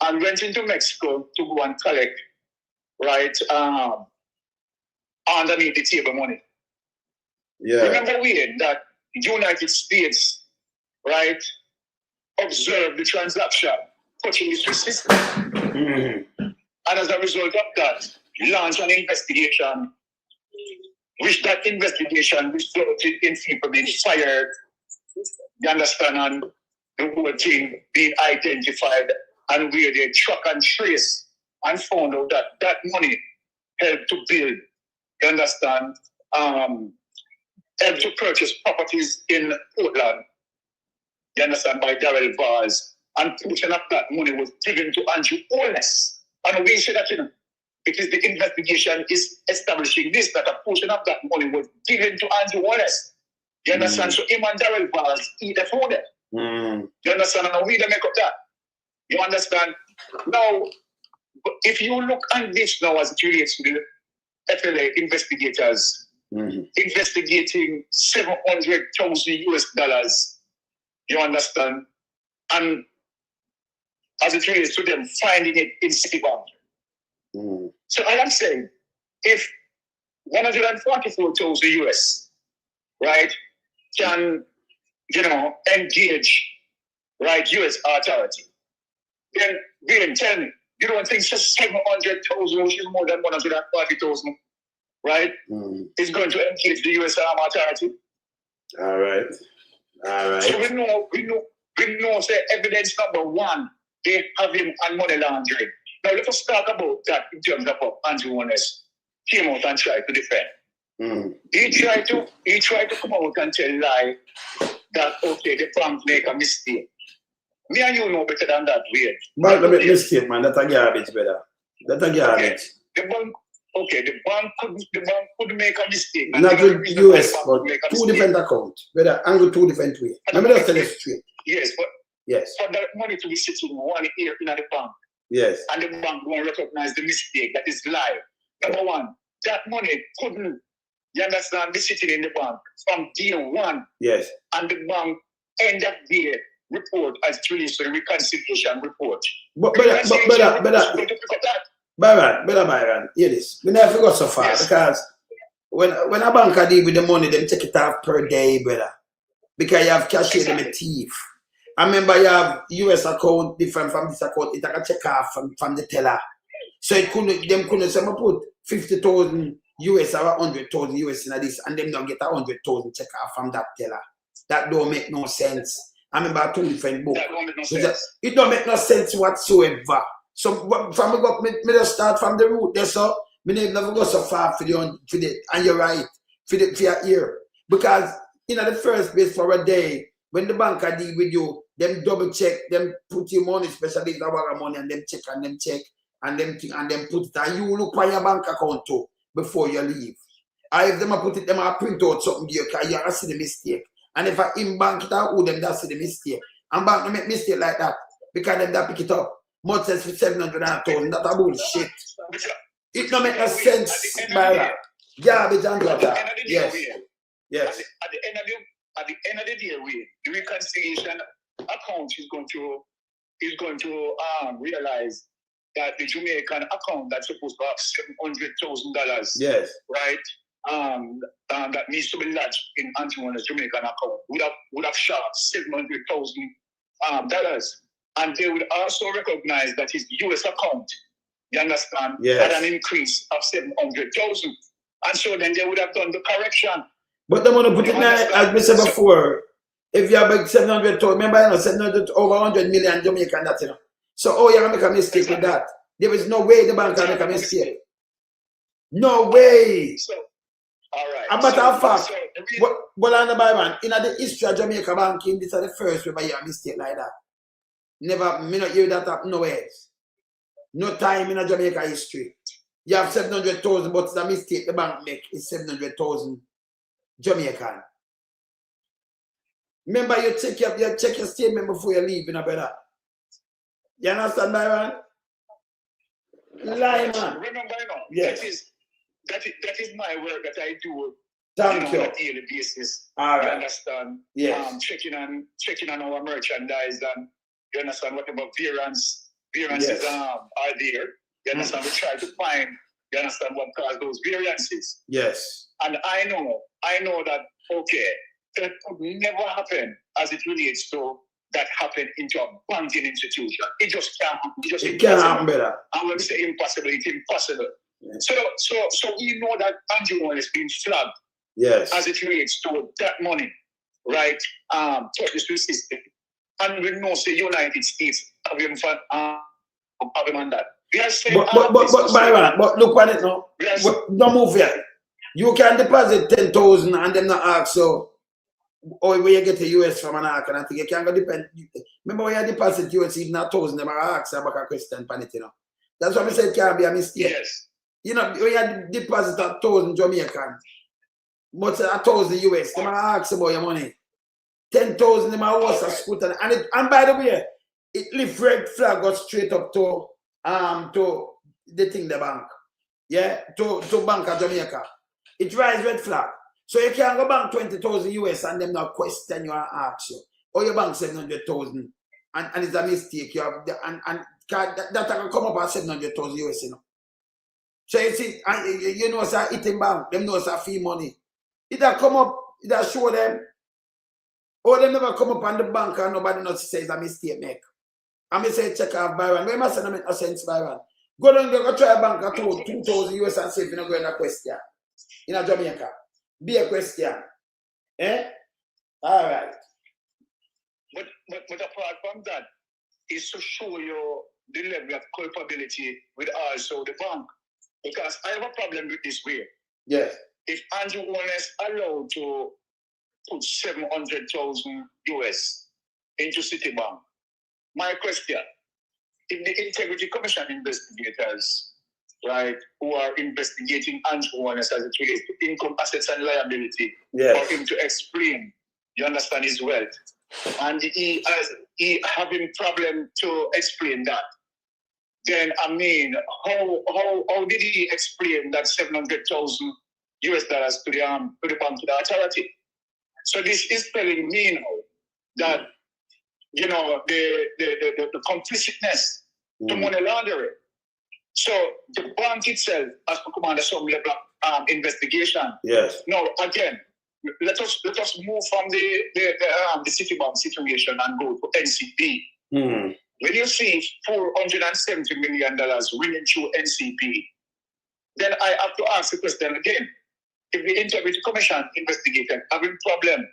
and went into Mexico to go and collect, right, underneath the table money. Yeah. Remember that the United States, right, observed the transaction, touching the Swiss system. And as a result of that, launched an investigation, which that investigation resulted in people being fired, you understand, and the whole thing being identified, and where they track and trace and found out that that money helped to build, you understand, helped to purchase properties in Portland, you understand, by Darrell Vaz, and portion of that money was given to Andrew Holness. And we say that, because the investigation is establishing this, that a portion of that money was given to Andrew Holness. You understand? So him and Darrell Vaz eat the food there. You understand? And we don't make up that. You understand? Now, if you look at this now as it relates to the FLA investigators investigating $700,000, you understand? And as it relates to them finding it in Citibank. So I am saying, if $144,000, right, can, engage, right, U.S. authority, then Bill, tell me, you don't think just 700,000, which is more than 140,000, right, is going to engage the U.S. authority? All right. So we know, say, evidence number one, they have him on money laundering. Now let us talk about that in terms of what Andrew Holness came out and tried to defend. He tried to come out and tell lie that okay, the bank make a mistake. Me and you know better than that, weird. Bank don't make mistake, man. That's a garbage, brother. That's a garbage. Okay, the bank could make a mistake. Not with US, but two different accounts. Brother, angle two different ways. Let me just tell you straight. Yes, but yes, for that money to be sitting one ear in the bank. Yes. And the bank won't recognize the mistake that is lie. Number one, that money couldn't, you understand, be sitting in the bank from day one. Yes. And the bank end up there report as it relates to the reconciliation report. But Byron, hear this. We never go so far because when a bank deal with the money, them take it off per day, brother. Because you have cashier them a thief. I remember you have US account different from this account. It can check off from the teller. So it couldn't say put 50,000 US or 100,000 US in this, and them don't get 100,000 check off from that teller. That don't make no sense. I remember two different books. It don't make no sense whatsoever. So from me just start from the root. That's all. Me never go so far for the and you're right for your ear, because in the first place for a day when the bank deal with you, them double check, them put your money, especially if the money, and them check and them put it, and you look on your bank account too before you leave. And if them put it, them print out something there, because you see the mistake. And if I in bank it out, them that see the mistake. And bank make mistake like that because them that pick it up. Much less for 700,000, that's a bullshit. It don't make no sense, Byron. Garbage and water. Yes. Yes. At the end of the day, the reconciliation account is going to realize that the Jamaican account that's supposed to have $700,000. Yes. Right. That needs to be lodged in Antoine's Jamaican account would have shot $700,000. And they would also recognize that his US account, you understand, had an increase of 700,000. And so then they would have done the correction. But they want to put it now, as we said before, if you have like 700,000, remember, 700 over 100 million Jamaican, that's it. So, you're going to make a mistake with that. There is no way the bank can make a mistake. No way. So, all right. A matter of fact, but on the Byron, in the history of Jamaica banking, this is the first where you have a mistake like that. Never, me not hear that happen nowhere. No time in a Jamaica history. You have 700,000, but the mistake the bank make is 700,000 Jamaican. Remember, you check your statement before you leave, brother. You understand, Byron? Lie, man. Remember, yes. That is my work that I do. Thank you. On a daily basis. All right. You understand? Yes. Checking on our merchandise and you understand whatever variances yes. Are there. You understand? We try to find. You understand what caused those variances. Yes. And I know that okay, that could never happen as it relates to that happened into a banking institution. It just can't happen. It can't happen better. I won't say impossible, it's impossible. Yes. So we know that Andrew has been flagged. Yes. As it relates to that money, right? Touches the system. And we know the United States have him on that. But Byron, but look at it now. Don't move here. You can deposit 10,000 and them not ask so. Or where you get the US from an arc and I think you can't go depend. Remember when you deposit US even 1,000, them are ask about a question pan it, you know. That's why I said it can't be a mistake. Yes. You know, when you deposit 1,000 Jamaican, but 1,000 US. They might ask about your money. 10,000 they might was a scooter. And by the way, it lift red flag got straight up to the thing the bank. Yeah, to Bank of Jamaica. It rise red flag. So you can't go bank 20,000 US and them not question you and ask you. Or your bank 700,000 and it's a mistake. You have that can come up at 700,000 US, you know. So you see, you know, it's a eating bank, them know it's a fee money. It come up, it show them. Or they never come up on the bank and nobody knows says a mistake make. I may say check off Byron. Where must I make no sense, Byron? Go down there, go try a bank at 2,000 US and see if you're not going to question. In a Jamaica. Be a question. Eh? All right. But apart from that, is to show you the level of culpability with also the bank. Because I have a problem with this way. Yes. If Andrew Holness allowed to put 700,000 US into Citibank, my question, if the Integrity Commission investigators, right, who are investigating Andrew Holness as it relates to income, assets, and liability, yes, for him to explain, you understand, his wealth, and he having problem to explain that, then I mean, how did he explain that 700,000 US dollars to the bank, to the authority? So this is telling me now that, you know, the complicitness to money laundering. So the bank itself has to command some level of investigation. Yes. Now again, let us move from the Citibank situation and go to NCP. Mm. When you see $470 million winning through NCP, then I have to ask the question again. If the Integrity Commission investigated having problem,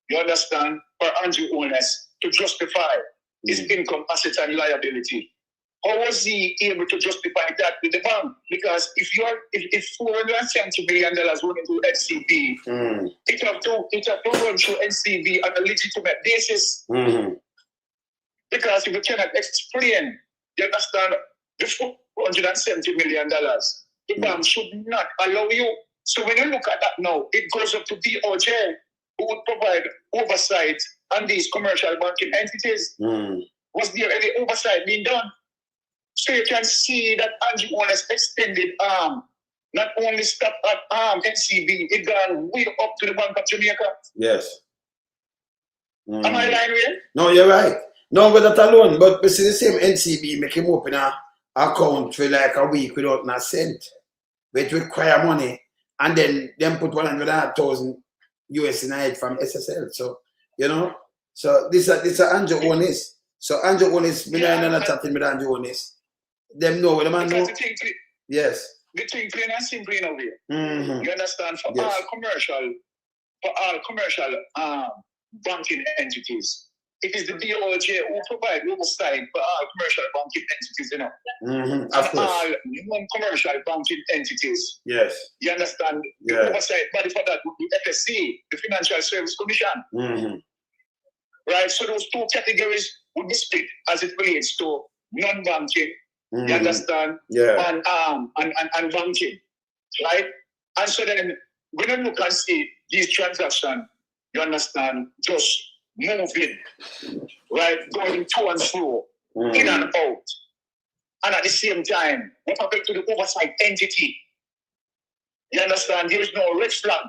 you understand, for Andrew Holness to justify his income, assets, and liability, how was he able to justify that with the bank? Because if $470 million went into NCB, it have to run through NCB on a legitimate basis. Mm-hmm. Because if you cannot explain, you understand, the $470 million, the bank should not allow you. So when you look at that now, it goes up to DOJ, who would provide oversight on these commercial banking entities. Was there any oversight being done? So you can see that Andrew Holness extended arm not only stopped at NCB, it gone way up to the Bank of Jamaica. Yes. Am I lying with you? No, you're right. No, but that alone. But we see the same NCB make him open an account for like a week without a cent. But it require money. And then put 100,000 US in it from SSL. So, you know, so this is Andrew Holness. So Andrew Holness, me not chatting with Andrew Holness. Them know what the man know. Yes. The thing plain and simple in a way. Mm-hmm. You understand? For all commercial banking entities, it is the DOJ who provide oversight for all commercial banking entities, you know. Mm-hmm. Of and course. all non-commercial banking entities. Yes. You understand? Yeah. The oversight body for that would be FSC, the Financial Service Commission. Mm-hmm. Right? So those two categories would be split as it relates to non-banking, you understand? Yeah. And banking. Right? And so then when you look and see these transactions, you understand, just moving, right, going to and fro, in and out. And at the same time, what happened to the oversight entity? You understand? There is no red flag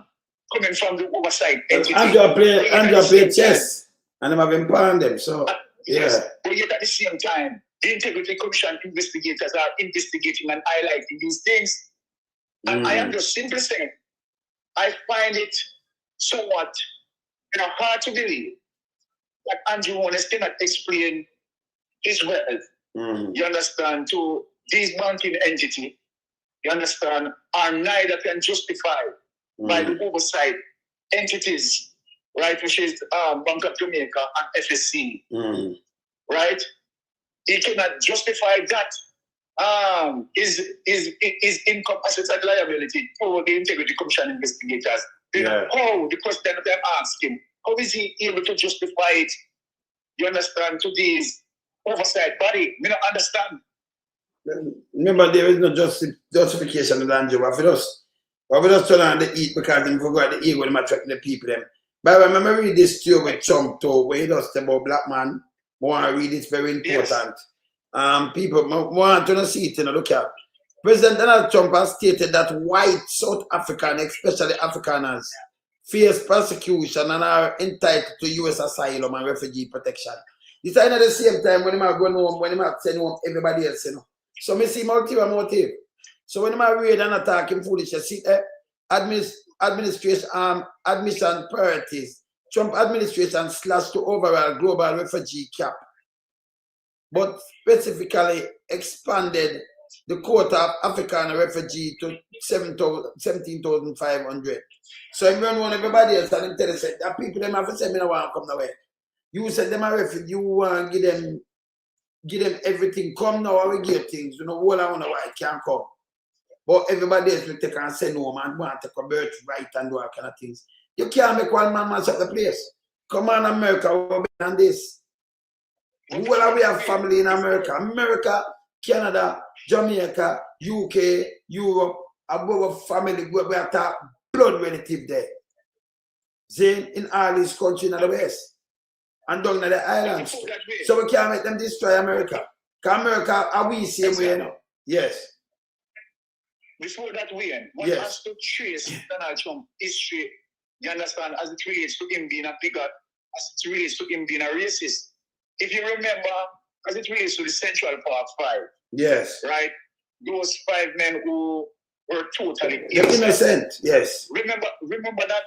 coming from the oversight entity. Andrew play chess, and I'm having pawned them, so, yes, but yet at the same time, the Integrity Commission investigators are investigating and highlighting these things. And I am just simply saying, I find it somewhat hard to believe that Andrew Holness cannot explain his wealth, you understand, to these banking entity, you understand, are neither can justify by the oversight entities, right, which is Bank of Jamaica and FSC, right? He cannot justify that his income, assets, and liability for the Integrity Commission investigators. How, the question that I'm asking, how is he able to justify it, you understand, to these oversight body? We don't understand. Remember, there is no justification with Andrew. For us, But we just turn on the eat because they forgot the ego, them attracting the people them. But I remember read this story with Trump too, where he does about black man. I want to read it's very important. Yes. People want to see it, look at. President Donald Trump has stated that white South African, especially Afrikaners, face persecution and are entitled to U.S. asylum and refugee protection. This is at the same time when I'm going home, when I'm sending home everybody else, So I see motive. So when I'm reading and attacking foolish, see administration admission priorities. Trump administration slashed to overall global refugee cap, but specifically expanded the quota of African refugee to 17,500. So everyone, everybody else, and tell us that people them have to say, "Me no want to come nowhere." You said them are refugee. You want to give them everything. Come now, we give things. You know, all I want to why can't come. But everybody else will take and say no, man. Want to take a birth right and do all kind of things. You can't make one man mash up the place. Come on, America, we're better than this. Well, we have family in America. America, Canada, Jamaica, UK, Europe, above family, we have to blood relative there. Then in all these countries in the West. And down in the islands. So we can't make them destroy America. Because America, are we same way, you know? Yes. Before that way, one has to trace Donald Trump's history, you understand, as it relates to him being a bigot, as it relates to him being a racist. If you remember, as it relates to the Central Park 5. Yes. Right? Those 5 men who were totally innocent. Yes. Remember that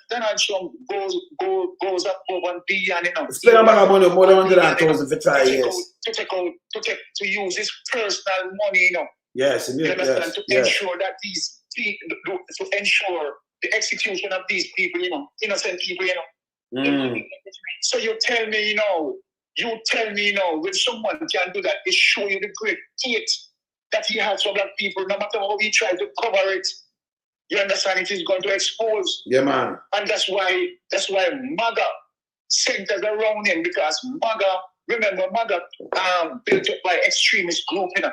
Donald Trump goes up over and beyond, you know. Spend about money more than 100,000 for 5 years. To use his personal money, you know. Yes, you understand, to ensure that these people, to ensure the execution of these people, you know, innocent people, you know. So you tell me, you know, when someone can do that, it show you the great hate that he has for black people, no matter how he tries to cover it. You understand, it is going to expose. Yeah, man. And that's why MAGA centers around him, because MAGA built up by extremist group, you know.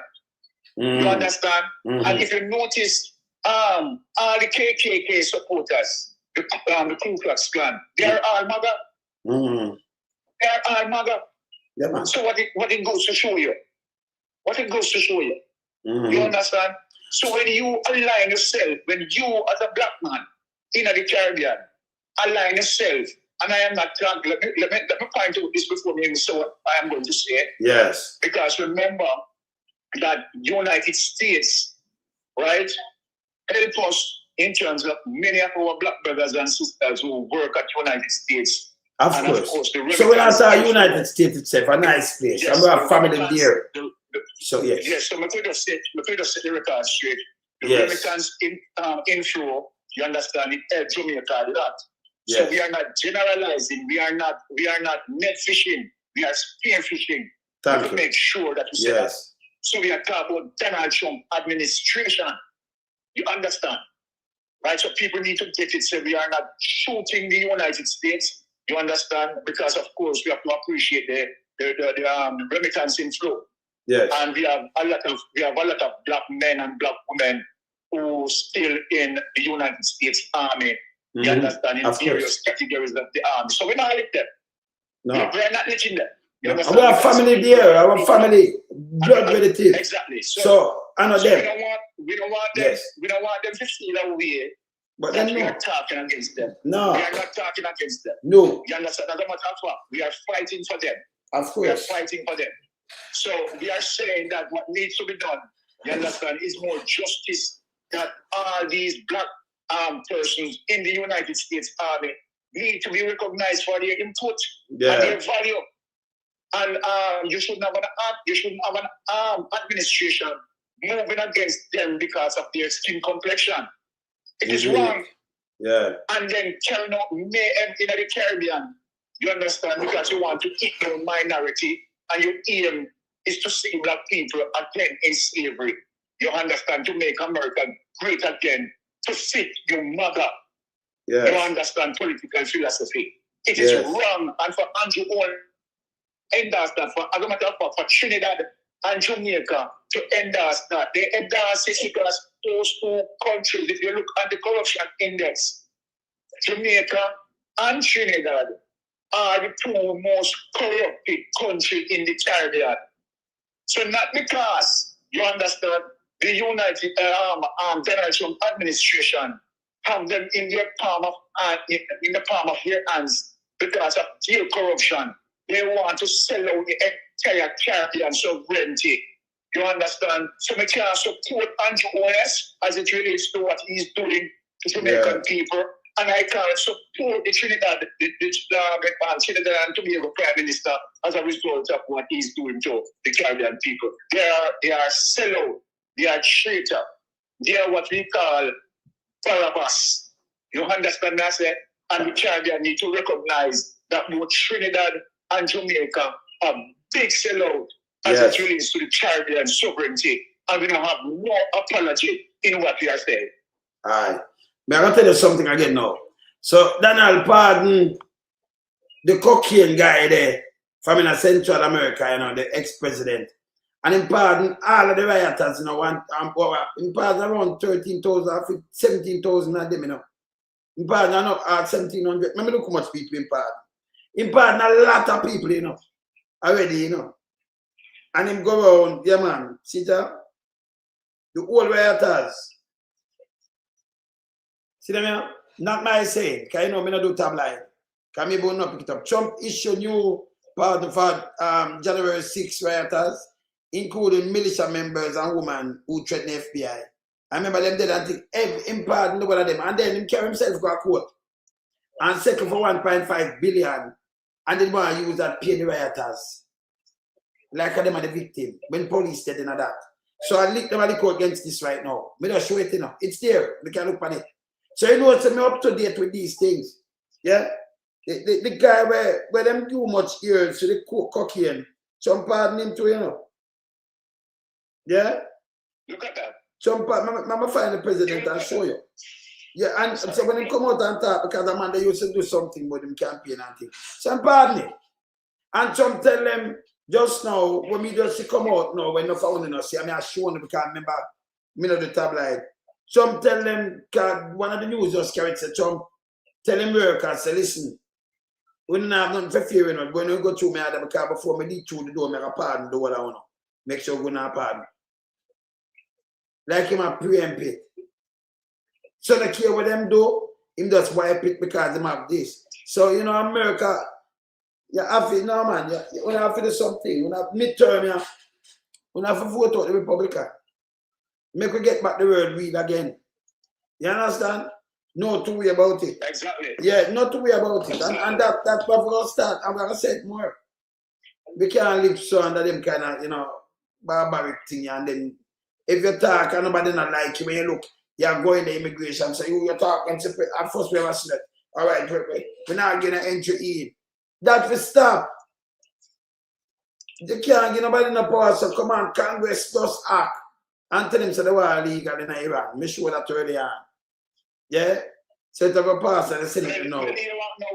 You understand? And if you notice, all the KKK supporters, the Ku Klux Klan, they are all MAGA. They are all MAGA. Yeah, man. So what it goes to show you? You understand? So when you align yourself, when you as a black man in the Caribbean align yourself, and I am not talking, let me point out this before me say what I am going to say. Yes. Because remember that United States, right, help us in terms of many of our black brothers and sisters who work at United States. Of course. So when I saw United States itself, a nice place. Yes, and we have family there. So yes. Yes, so I could just set the record straight. The remittance inflow, you understand, it helps Jamaica a lot. Yes. So we are not generalizing, we are not net fishing, we are spear fishing. Thank to make sure that we say that. So we are talking about Donald Trump administration. You understand? Right? So people need to get it. So we are not shooting the United States. You understand? Because of course we have to appreciate the remittance inflow. Yes. And we have a lot of black men and black women who still in the United States Army. You understand? In various categories of the army. So we're not like them. No. We are not letting them. Our family there, our family, blood relative. Exactly. So I know them. We don't want them. Yes. We don't want them to feel that way. But that then we are talking against them. No. We are not talking against them. No. You understand? As a matter of fact, we are fighting for them. Of course. We are fighting for them. So we are saying that what needs to be done, you understand, is more justice, that all these black persons in the United States Army need to be recognized for their input and their value. And you shouldn't have an administration moving against them because of their skin complexion. It is wrong. Yeah. And then carrying out mayhem in the Caribbean, you understand, because you want to ignore minority and your aim is to see black people again in slavery. You understand, to make America great again, to fit your mother. Yes. You understand political philosophy. It is wrong. And for Andrew Owen, endorse that. For, as a matter of fact, for Trinidad and Jamaica to endorse that. They endorse it because those two countries, if you look at the corruption index, Jamaica and Trinidad are the two most corrupted countries in the Caribbean. So not because, you understand, the United Donald Trump administration have them in their palm of in the palm of their hands because of their corruption. They want to sell out the entire Caribbean sovereignty. You understand? So we can't support Andrew Holness as it relates to what he's doing to Jamaican people. And I can't support the Trinidad and Tobago Prime Minister as a result of what he's doing to the Caribbean people. They are sellout. They are traitor. They are what we call Barabbas. You understand what I say? And the Caribbean need to recognize that both Trinidad and Jamaica are big sellout as it relates to the Caribbean sovereignty. And we don't have no apology in what we are saying. Aye. I'm going to tell you something again now. So, Donald pardon the cocaine guy there from in Central America, you know, the ex-president. And in pardon all of the rioters, you know, in pardon around 13,000, 17,000 of them, you know. In pardon, I know 1,700. Remember, look how much people in pardon. In pardon, a lot of people, you know, already, you know. And him go around, yeah, man, see that? The old rioters. See them here? Not my saying, because you know me not do tabloid. Because me not pick it up. Trump issued new pardon for January 6 rioters, including militia members and women who threatened the FBI. I remember them did that thing. Him pardon one of them. And then him carry himself go to court and settle for 1.5 billion. And then want to use that pay the rioters. Like them are the victim. When police did that. So I lick them at the court against this right now. Me just show it, you know. It's there. We can look at it. So you know what's me up to date with these things. Yeah? The guy where them too much ears to the cocaine. Some pardon him too, you know. Yeah? Look at that. Some pardon, I'm find the president and show you. Yeah, and so when he come out and talk, because the man they used to do something with him campaign and things. Some pardon him. And some tell them just now, when me just come out now, when no found us, see, I mean I show them because I remember me know the tabloid. Some tell them, one of the news just carried, say, Trump, tell him workers, say, listen, we don't have nothing for fear, you know, when you go through me, because before me lead through the door, make a pardon, do what I want to. Make sure we not pardon. Like him a preempt it. So they care what them do, him just wipe it because them have this. So, you know, America, you have to, no man, you have to do something. You have midterm, you have to vote out the Republican. Make we get back the word weed again. You understand? No to worry about it. Exactly. Yeah, not to worry about it. And that's what we're going to start. I'm going to say it more. We can't live so under them kind of, you know, barbaric thing. And then if you talk and nobody not like you, when you look, you're going to immigration. So you talk and say, at first we have a slip. All right, we're not going to enter in. That will stop. You can't give nobody no power. So come on, Congress just act. And tell them so they were illegal in Iran. Make sure that already are. Yeah? Set up a pass and send it now.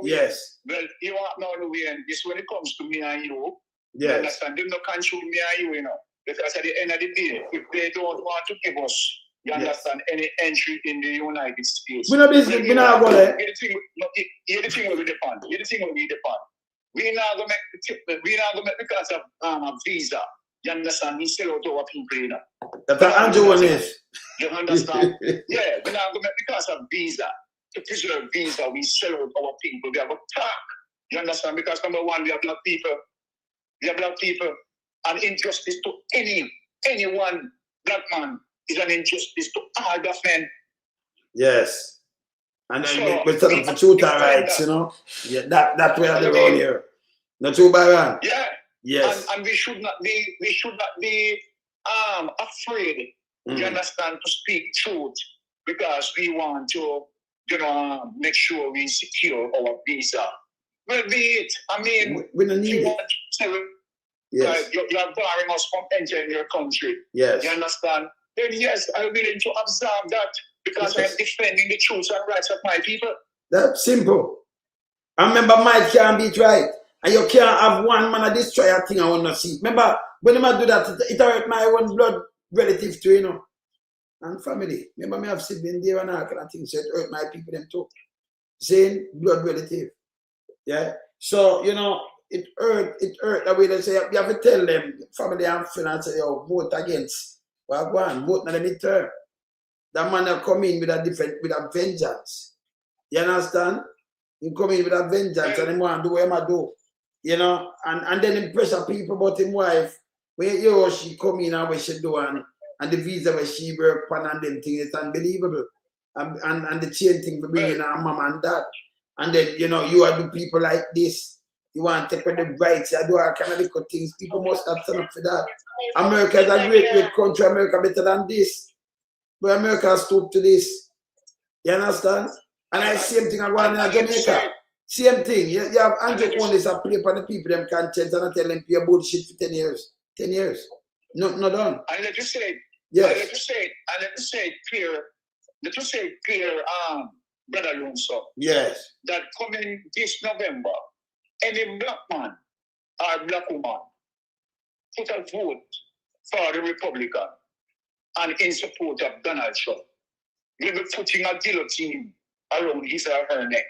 Yes. Well, you want now the way, and this when it comes to me and you. Yes. You understand? They don't control me and you, you know. Because at the end of the day, if they don't want to give us, you understand, any entry in the United States. We're not busy, we're not going there. Here's the thing where we depend. Here's the thing where we depend. We're not going to make because of a visa. You understand? We sell out our people, you know. That's what Andrew is. You understand? Yeah, we're not going to because of visa. To preserve visa, we sell out our people. We have a talk. You understand? Because number one, we have black people. We have black people. And injustice to any one black man is an injustice to all black men. Yes. And then we're talking for truth and rights, you know. Yeah, that way the role here. Not too bad. Yeah. Yes. And we should not be afraid, you understand, to speak truth because we want to, you know, make sure we secure our visa. Well, be it. I mean, we don't need it. Yes. You're barring us from entering your country. Yes. You understand? Then yes, I'm willing to observe that because I'm defending the truth and rights of my people. That's simple. I remember Mike can't beat right. And you can't have one man destroy a thing I want to see. Remember, when I do that, it hurt my own blood relative to, you know. and family. Remember, me have siblings there and all kind of things, so it hurt my people them too. Same blood relative. Yeah. So, you know, it hurt the way they say, you have to tell them, family and friends, and say, yo, vote against. Well, go on, vote in the midterm. That man will come in with a vengeance. You understand? He come in with a vengeance and he want to do what he do. You know, and then he pressure people about his wife. When you know she come in and what she do and the visa where she work on and them things, it's unbelievable. And the chain thing for bringing her mom and dad. And then, you know, you are the people like this. You want to take with the rights, you do all kind of little things. People must have stand up for that. America is a great country. America better than this. But America stood to this. You understand? And the same thing I want in Jamaica. Same thing. You have Andrew Holness a play for the people, them conscience, and I tell them pure bullshit for 10 years. 10 years. No done. And let you say, yes. Let you say clear, Brother Alonso. Yes. That coming this November, any black man or black woman put a vote for the Republican and in support of Donald Trump, you'll be putting a guillotine around his or her neck.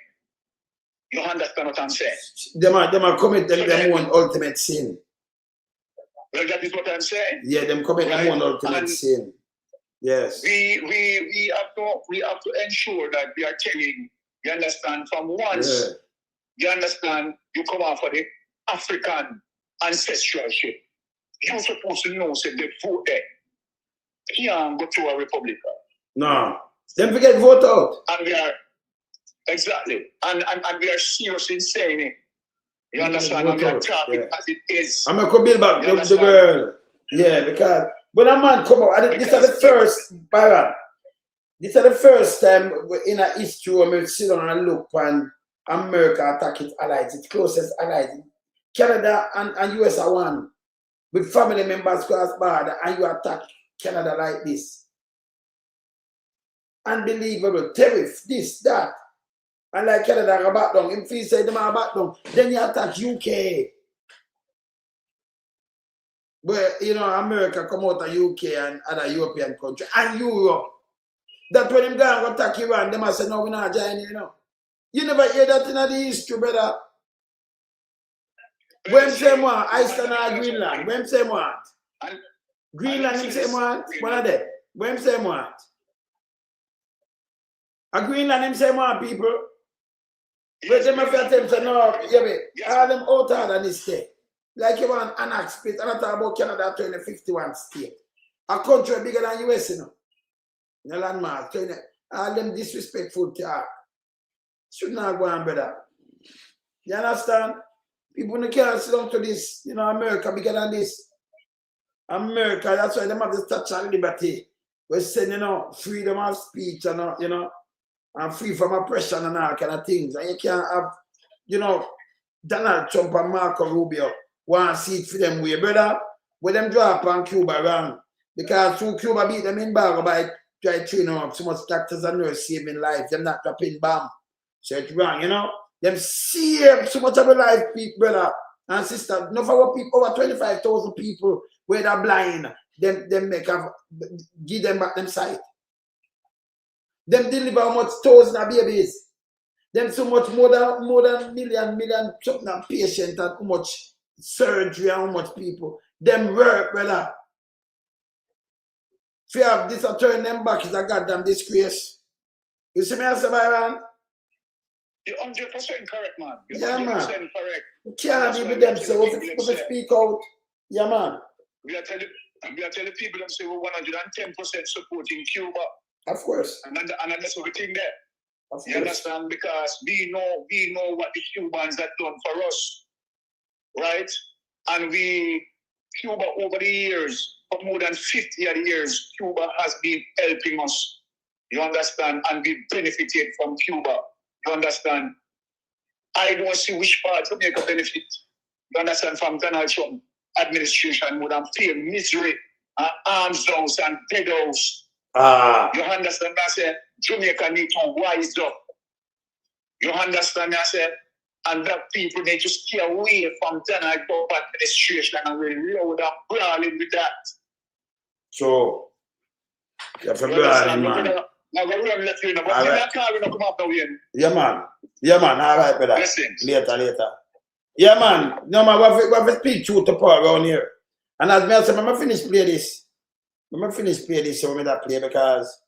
You understand what I'm saying? They might commit their own ultimate sin. Well, that is what I'm saying. Yeah, them commit their own ultimate sin. Yes. We have to ensure that we are telling, you understand, from once, you understand, you come out for the African ancestralship. You're supposed to know, say, the vote there. You can't go to a Republican. No. Then we get vote out. And we are, exactly. And we are serious in saying it. You understand? And we are talking as it is. I'm going to build back the world. Yeah, because when a man come out, this is the first, Baron, this is the first time in a history when we sit down and look when America attack its allies, its closest allies. Canada and US are one. With family members cross border and you attack Canada like this. Unbelievable. Tariff, this, that. And like Canada are back down. If you say them are back down, then you attack UK. But, you know, America come out of UK and other European countries and Europe. That when them go and attack Iran, they must say, no, we're not joining, you know. You never hear that in the history, brother. When say what? Iceland or Greenland? When say what? Greenland, him say what? One of them. When say what? A Greenland, him say what, people? But them have to say, no, yeah, all them out than this state. Like you want an axe split, and I talk about Canada 251 state. A country bigger than US, you know. In the landmark, all them disrespectful talk. Should not go on, brother. You understand? People can't sit down to this, you know, America bigger than this. America, that's why they have this touch on liberty. We're saying, you know, freedom of speech and, you know, and free from oppression and all kind of things. And you can't have, you know, Donald Trump and Marco Rubio want to see it for them way, brother. When them drop on Cuba wrong. Because through Cuba beat them in bar by trying to train them up so much doctors and nurses saving lives. Them not dropping bomb. So it's wrong, you know. Them save so much of the life, people, brother and sister. No for what people, over 25,000 people where they're blind, them make have give them back them sight. Them deliver how much thousands of babies. Them so much more than million something of patients and how much surgery and how much people. Them work, brother. If you have this or turn them back, it's a goddamn disgrace. You see me as a Byron? You're 100% correct, man. You're yeah, 100% man. correct. You can't be with them, so if you speak out, yeah, man. We are telling people that say we're 110% supporting Cuba. Of course. And that's what we think there. Of you course. understand? Because we know what the Cubans have done for us. Right? And Cuba over the years, for more than 50 years, Cuba has been helping us. You understand? And we benefited from Cuba. You understand? I don't see which part to make a benefit. You understand? From Donald Trump administration would have feel misery, arms down and dead-outs. You understand? I said, Jamaica need to wise up. You understand? I said, and that people need to stay away from Donald Trump administration and we're loud and brawling with that. So, Yeah, from Brian, man. Yeah, man. Yeah, man. All right, brother. Blessings. Later. Yeah, man. No, man, we have to speak truth to power around here. And as I said, I'm going to finish play this. So I'm going to play because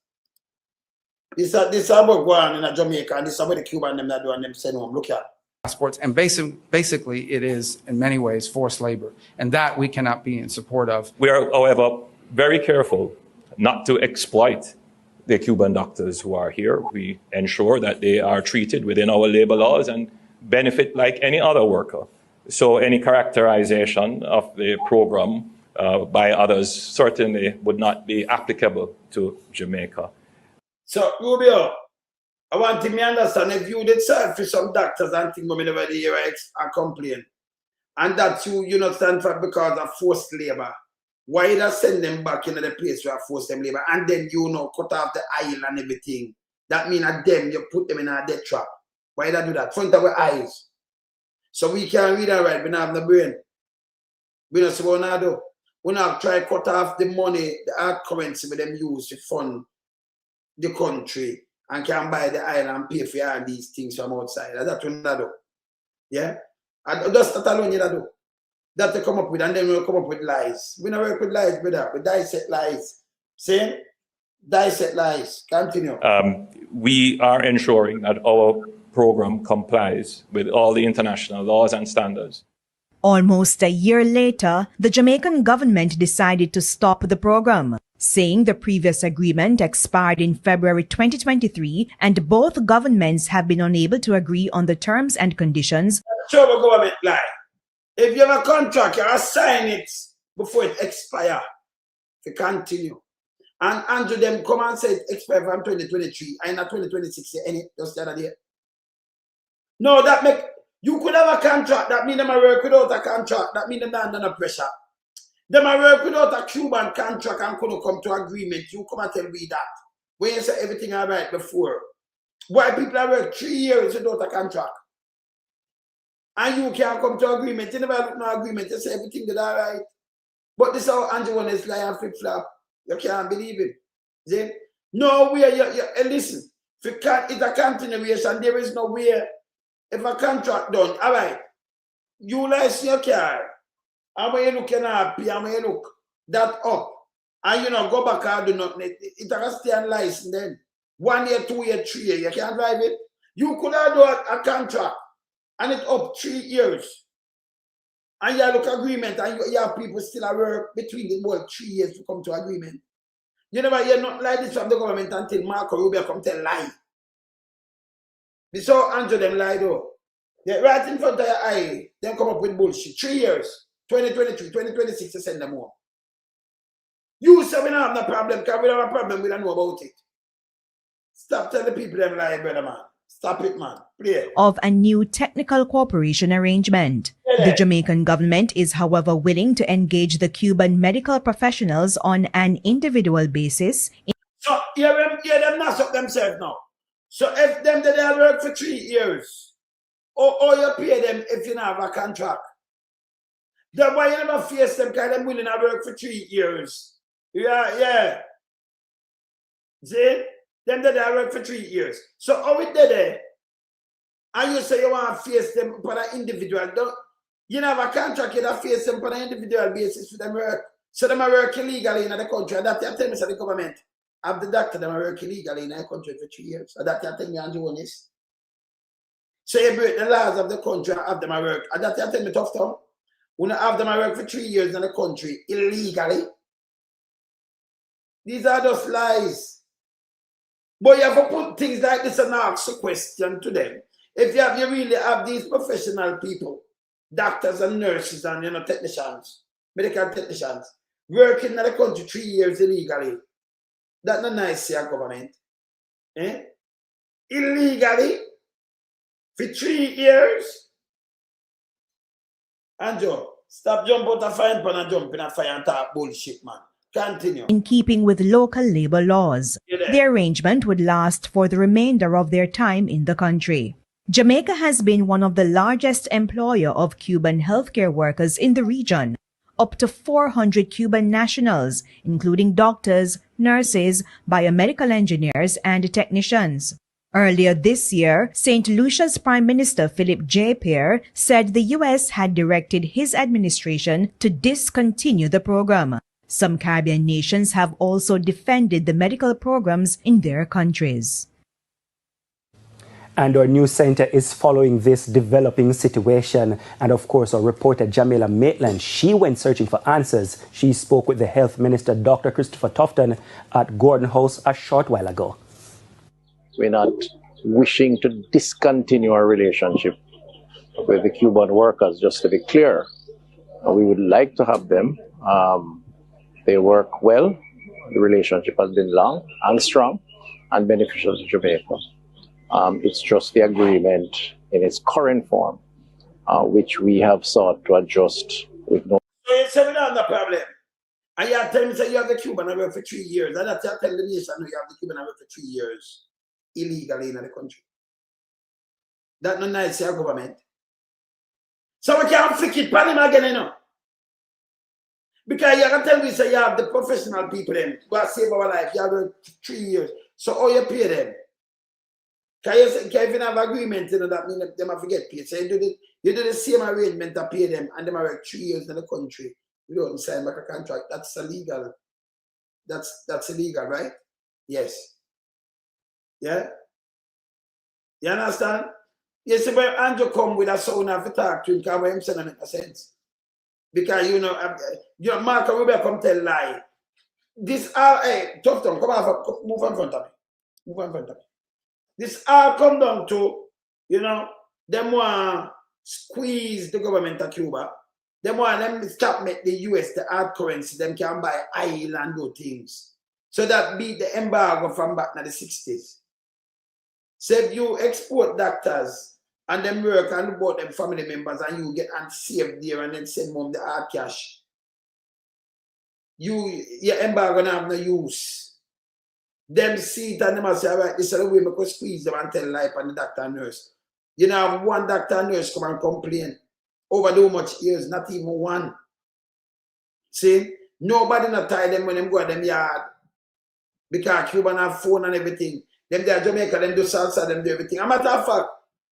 this is about going in Jamaica and this is about the Cuban them that do and them send home. Look at passports, and basically it is in many ways forced labor, and that we cannot be in support of. We are, however, very careful not to exploit the Cuban doctors who are here. We ensure that they are treated within our labor laws and benefit like any other worker. So any characterization of the program by others certainly would not be applicable to Jamaica. So, Rubio, I want to understand if you did serve for some doctors and things women over the year and complain, and that you not stand for because of forced labor, why you not send them back into the place where forced them labor and then cut off the aisle and everything? That means that them, you put them in a death trap. Why you not do that? Front of our eyes. So we can't read and write, we don't have no brain. We don't see what we do. We not try to cut off the money, the hard currency with them use to fund the country and can buy the island and pay for all these things from outside. That's what we do. Yeah? And that's not alone you do. That they come up with, and then we'll come up with lies. We don't work with lies, brother. We dissect lies. See? Dissect lies. Continue. We are ensuring that our program complies with all the international laws and standards. Almost a year later, the Jamaican government decided to stop the program, saying the previous agreement expired in February 2023 and both governments have been unable to agree on the terms and conditions. Show the government lie. If you have a contract, you sign it before it expires to continue. And Andrew them come and say it expires from 2023 and not 2026 any just the other day. No, that make you could have a contract, that means them a work without a contract, that means them not under pressure. Them a work without a Cuban contract and couldn't come to agreement. You come and tell me that. When you say everything all right before. Why people have worked 3 years without a contract? And you can't come to agreement. You never look no agreement. You say everything is all right. But this is how Andrew one is lie and flip-flop. You can't believe it. See? No way. Listen. If it's a continuation, there is no way. If a contract done, all right. You license your car. And when you look happy, and when you look that up, and you know, go back and do nothing, it has to stay on license then. 1 year, 2 year, 3 years, you can't drive it. You could have done a contract, and it's up 3 years. And you look agreement, and you have people still at work between the world 3 years to come to agreement. You never hear nothing like this from the government until Marco Rubio come tell lie. This how Andrew them lie though. They right in front of your eye, then come up with bullshit. 3 years. 2023, 2026 to send them home. You say we don't have no problem, because we don't have a problem, we don't know about it. Stop telling people them lie, brother man. Stop it, man. Play. Of a new technical cooperation arrangement. The Jamaican government is, however, willing to engage the Cuban medical professionals on an individual basis. So, them not up themselves now. So, if them they have worked for 3 years, or you pay them if you don't have a contract. That's why you never face them because they're willing to work for 3 years. Yeah. See? Them that they work for 3 years. So how it did it? And you say you want to face them on an individual. You don't have a contract, you don't face them on an individual basis for them work. So them are work illegally in the country. And that you tell me so the government have the doctor them are work illegally in the country for 3 years. So that you tell me Andrew Holness. So you break the laws of the country and have them at work. And that you tell me tough town. We don't have them at work for 3 years in the country illegally. These are just lies. But you have to put things like this and ask a question to them. If you really have these professional people, doctors and nurses and technicians, medical technicians, working in the country 3 years illegally, that's not nice to your government. Illegally for 3 years. Andrew, stop jumping out of fire and jump in a fire and talk bullshit, man. Continue. In keeping with local labor laws. The arrangement would last for the remainder of their time in the country. Jamaica has been one of the largest employer of Cuban healthcare workers in the region. Up to 400 Cuban nationals, including doctors, nurses, biomedical engineers, and technicians. Earlier this year, St. Lucia's Prime Minister Philip J. Pierre said the U.S. had directed his administration to discontinue the program. Some Caribbean nations have also defended the medical programs in their countries. And our news center is following this developing situation. And of course, our reporter Jamila Maitland, she went searching for answers. She spoke with the Health Minister, Dr. Christopher Tufton, at Gordon House a short while ago. We're not wishing to discontinue our relationship with the Cuban workers, just to be clear. We would like to have them. They work well. The relationship has been long and strong and beneficial to Jamaica. It's just the agreement in its current form, which we have sought to adjust with no. So you say we don't have no problem. And you are telling me that you have the Cuban away for 3 years. And that's telling the nation you have the Cuban away for 3 years illegally in the country. That's not nice to your government. So we can't flick it pan him again, you know. Because you can tell me say you have the professional people them who are save our life. You have 3 years. So how you pay them? Can you have agreement, you know, that means them have to get paid. So you do the same arrangement to pay them and them are 3 years in the country. You don't sign back a contract. That's illegal. That's illegal, right? Yes. Yeah? You understand? You see, when Andrew come with a sound of to talk to him, because what him saying make no sense. Because, you know, Mark and Rebecca come tell lie. This all, hey, Tufton, come on, move in front of me. Move in front of me. This all come down to, you know, them want squeeze the government of Cuba. Them want them stop make the US the hard currency. Them can buy oil and do things. So that beat the embargo from back in the 60s. So if you export doctors and them work and about them family members and you get and save there and then send mom the hard cash, your embargo don't have no use. Them see it and them say, all right, this is the way we could squeeze them and tell life and the doctor and nurse. You know, have one doctor and nurse come and complain over too much years, not even one. See, nobody not tie them when them go to them yard. Because Cuban have phone and everything. Them there Jamaica, them do salsa, them do everything. A matter of fact,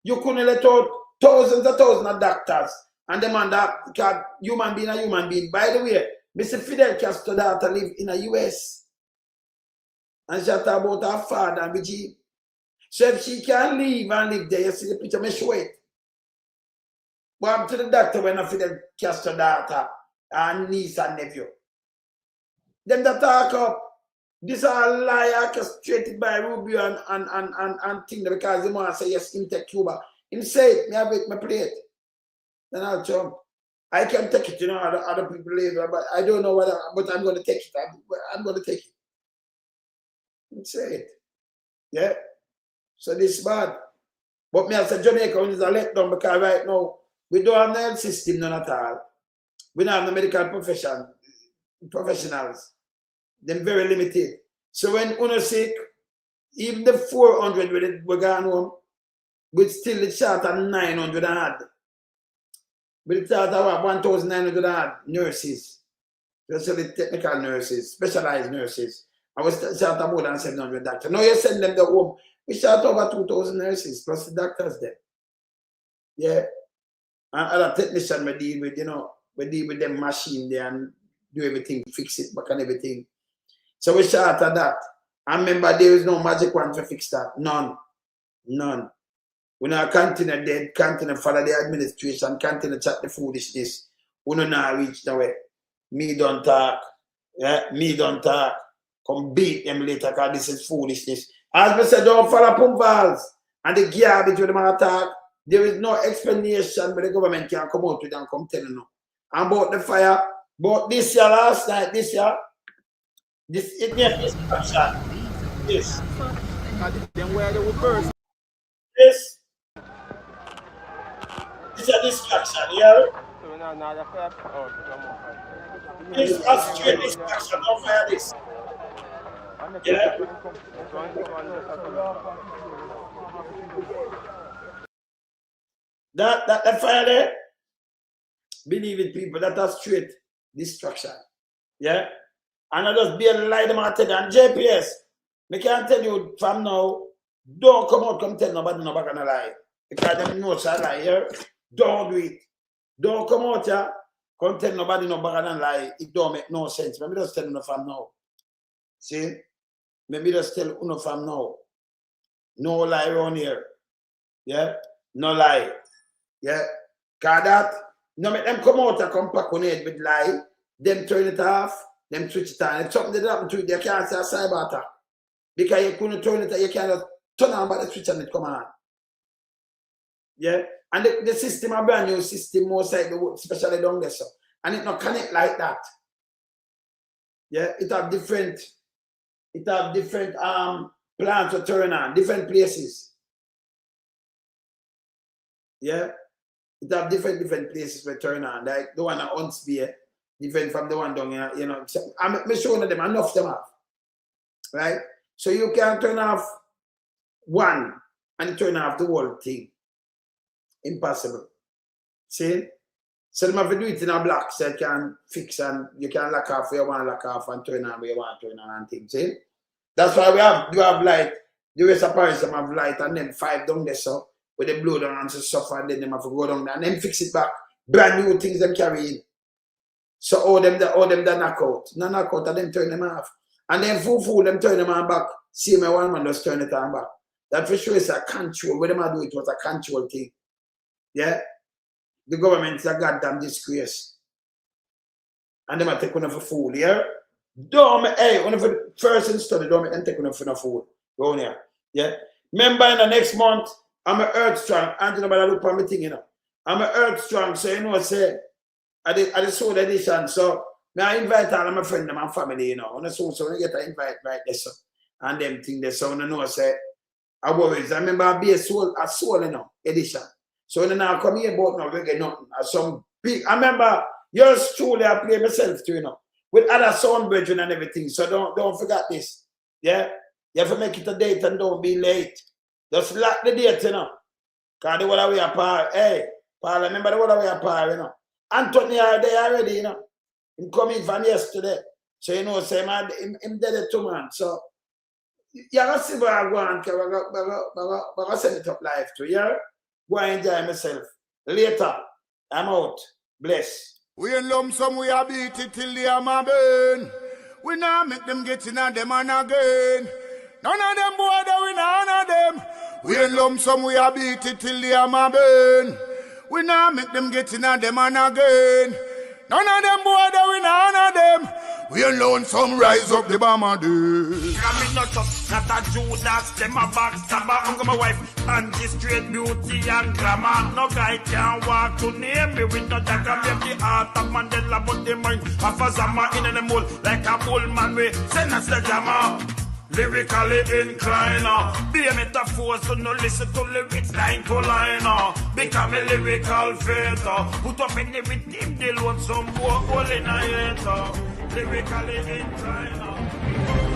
you couldn't let out thousands of doctors and them on that because human being a human being. By the way, Mr. Fidel Castro daughter live in the US. And she talk about her father and Vigi. So if she can leave and live there, you see the picture, me show it. What happened to the doctor when a Fidel Castro daughter and niece and nephew? Them that talk up. This is a lie orchestrated by Rubio and thing because they want to say yes, him take Cuba. Him say it, me have it, me play it. Then I'll jump. I can take it, you know, other people later, but I don't know whether, but I'm going to take it. I'm going to take it. Him say it. Yeah? So this is bad. But me as a Jamaican is a letdown because right now, we don't have the health system, none at all. We don't have the medical professionals. Them very limited. So when uno sick, even the 400 we're going home, we still the short of 900 and odd. We start at 1,900 odd nurses, especially technical nurses, specialized nurses. I was short of more than 700 doctors. Now you send them to home. We short over 2,000 nurses plus the doctors there. Yeah. And other technicians we deal with, you know, we deal with them machine there and do everything, fix it back and everything. So we short of that. And remember, there is no magic one to fix that. None. None. We not continue dead, continue follow the administration, continue chat the foolishness. We don't not reach the way. Me don't talk. Yeah, me don't talk. Come beat them later because this is foolishness. As we said, don't follow Pums Vaz and the garbage with them attack. There is no explanation where the government can come out with and come tell you. And about the fire, but this year, last night, this year, this it needs destruction. This. Then where they will burst. This. This is a distraction, yeah? This is a straight distraction, don't fire this. Yeah? That fire there, believe it, people, that is straight distraction. Yeah? And I just be a lie them and tell you. And JPS, I can't tell you from now, don't come out, come tell nobody no back on a lie. Because them know it's a lie here. Don't do it. Don't come out here, come tell nobody no back on a lie. It don't make no sense. Maybe just tell you from now. See? Maybe just tell you from now. No lie around here. Yeah? No lie. Yeah? Because that, no make them come out and come back on it with lie. Them turn it off. Them switch it on. If something did happen to it, they can't say a cyber attack. Because you couldn't turn it on, you can't turn on by the switch and it come on. Yeah? And the system, a brand new system, most like especially down there. So. And it not connect like that. Yeah? It have different plans to turn on, different places. Yeah? It have different places to turn on. Like the one at Huntsby, different from the one down here, you know. So I'm showing them enough them off. Right? So you can turn off one and turn off the whole thing. Impossible. See? So them have to do it in a block so you can fix and you can lock off where you want to lock off and turn on where you want to turn on and things. See? That's why you have light. The rest of Paris have light and then 5 down there so with the blow down and so suffer and then them have to go down there and then fix it back. Brand new things them carry in. So all them that knock out. No knock out and then turn them off. And then fool them turn them on back. See me one man just turn it on back. That for sure is a control. What them do it was a control thing. Yeah? The government is a goddamn disgrace. And them are taking one for fool, yeah? One of the first in study, don't make them take one for no fool. Go on here. Yeah? Remember in the next month, I'm a Earth Strong. And nobody look at me thing, you know. I'm a Earth Strong, so you know say I the soul edition. So I invite all of my friends and my family, you know. On the soul, so I get an invite right there. So, and them thing there. So I know say I worries. I remember I be a soul, you know, edition. So when I come here about now, we get nothing. Some big I remember yours truly I play myself too, you know, with other sound brethren and everything. So don't forget this. Yeah? You have to make it a date and don't be late. Just lock the date, you know. Because the one we are par. Hey, Paul, remember the one we are par, you know. Anthony are there already, you know. Him coming from yesterday. So you know, say man, him dead too, man. So you gotta see where I go and I'm gonna send it up live to you. Go and enjoy myself. Later, I'm out. Bless. We in lump sum, we a beat it till the hammer burn. We now make them get in and them and again. None of them boy, we none of them. We in lump sum, we a beat it till the hammer burn. We now make them get in and them and again. None of them boy, we none of them. We alone some rise up the bomber dude. I'm not a Judas, them a backstabber. I'm my wife, and she straight beauty and glamour. No guy can walk to near me with no dagger. Maybe the heart of Mandela, but the mind of a Zama in the mold. Like a bull man, we send us the jammer. Lyrically inclined, be a metaphor, so no listen to lyrics line to line. Become a lyrical fighter, put up in the rhythm, they want some more hole in a hater. Lyrically inclined.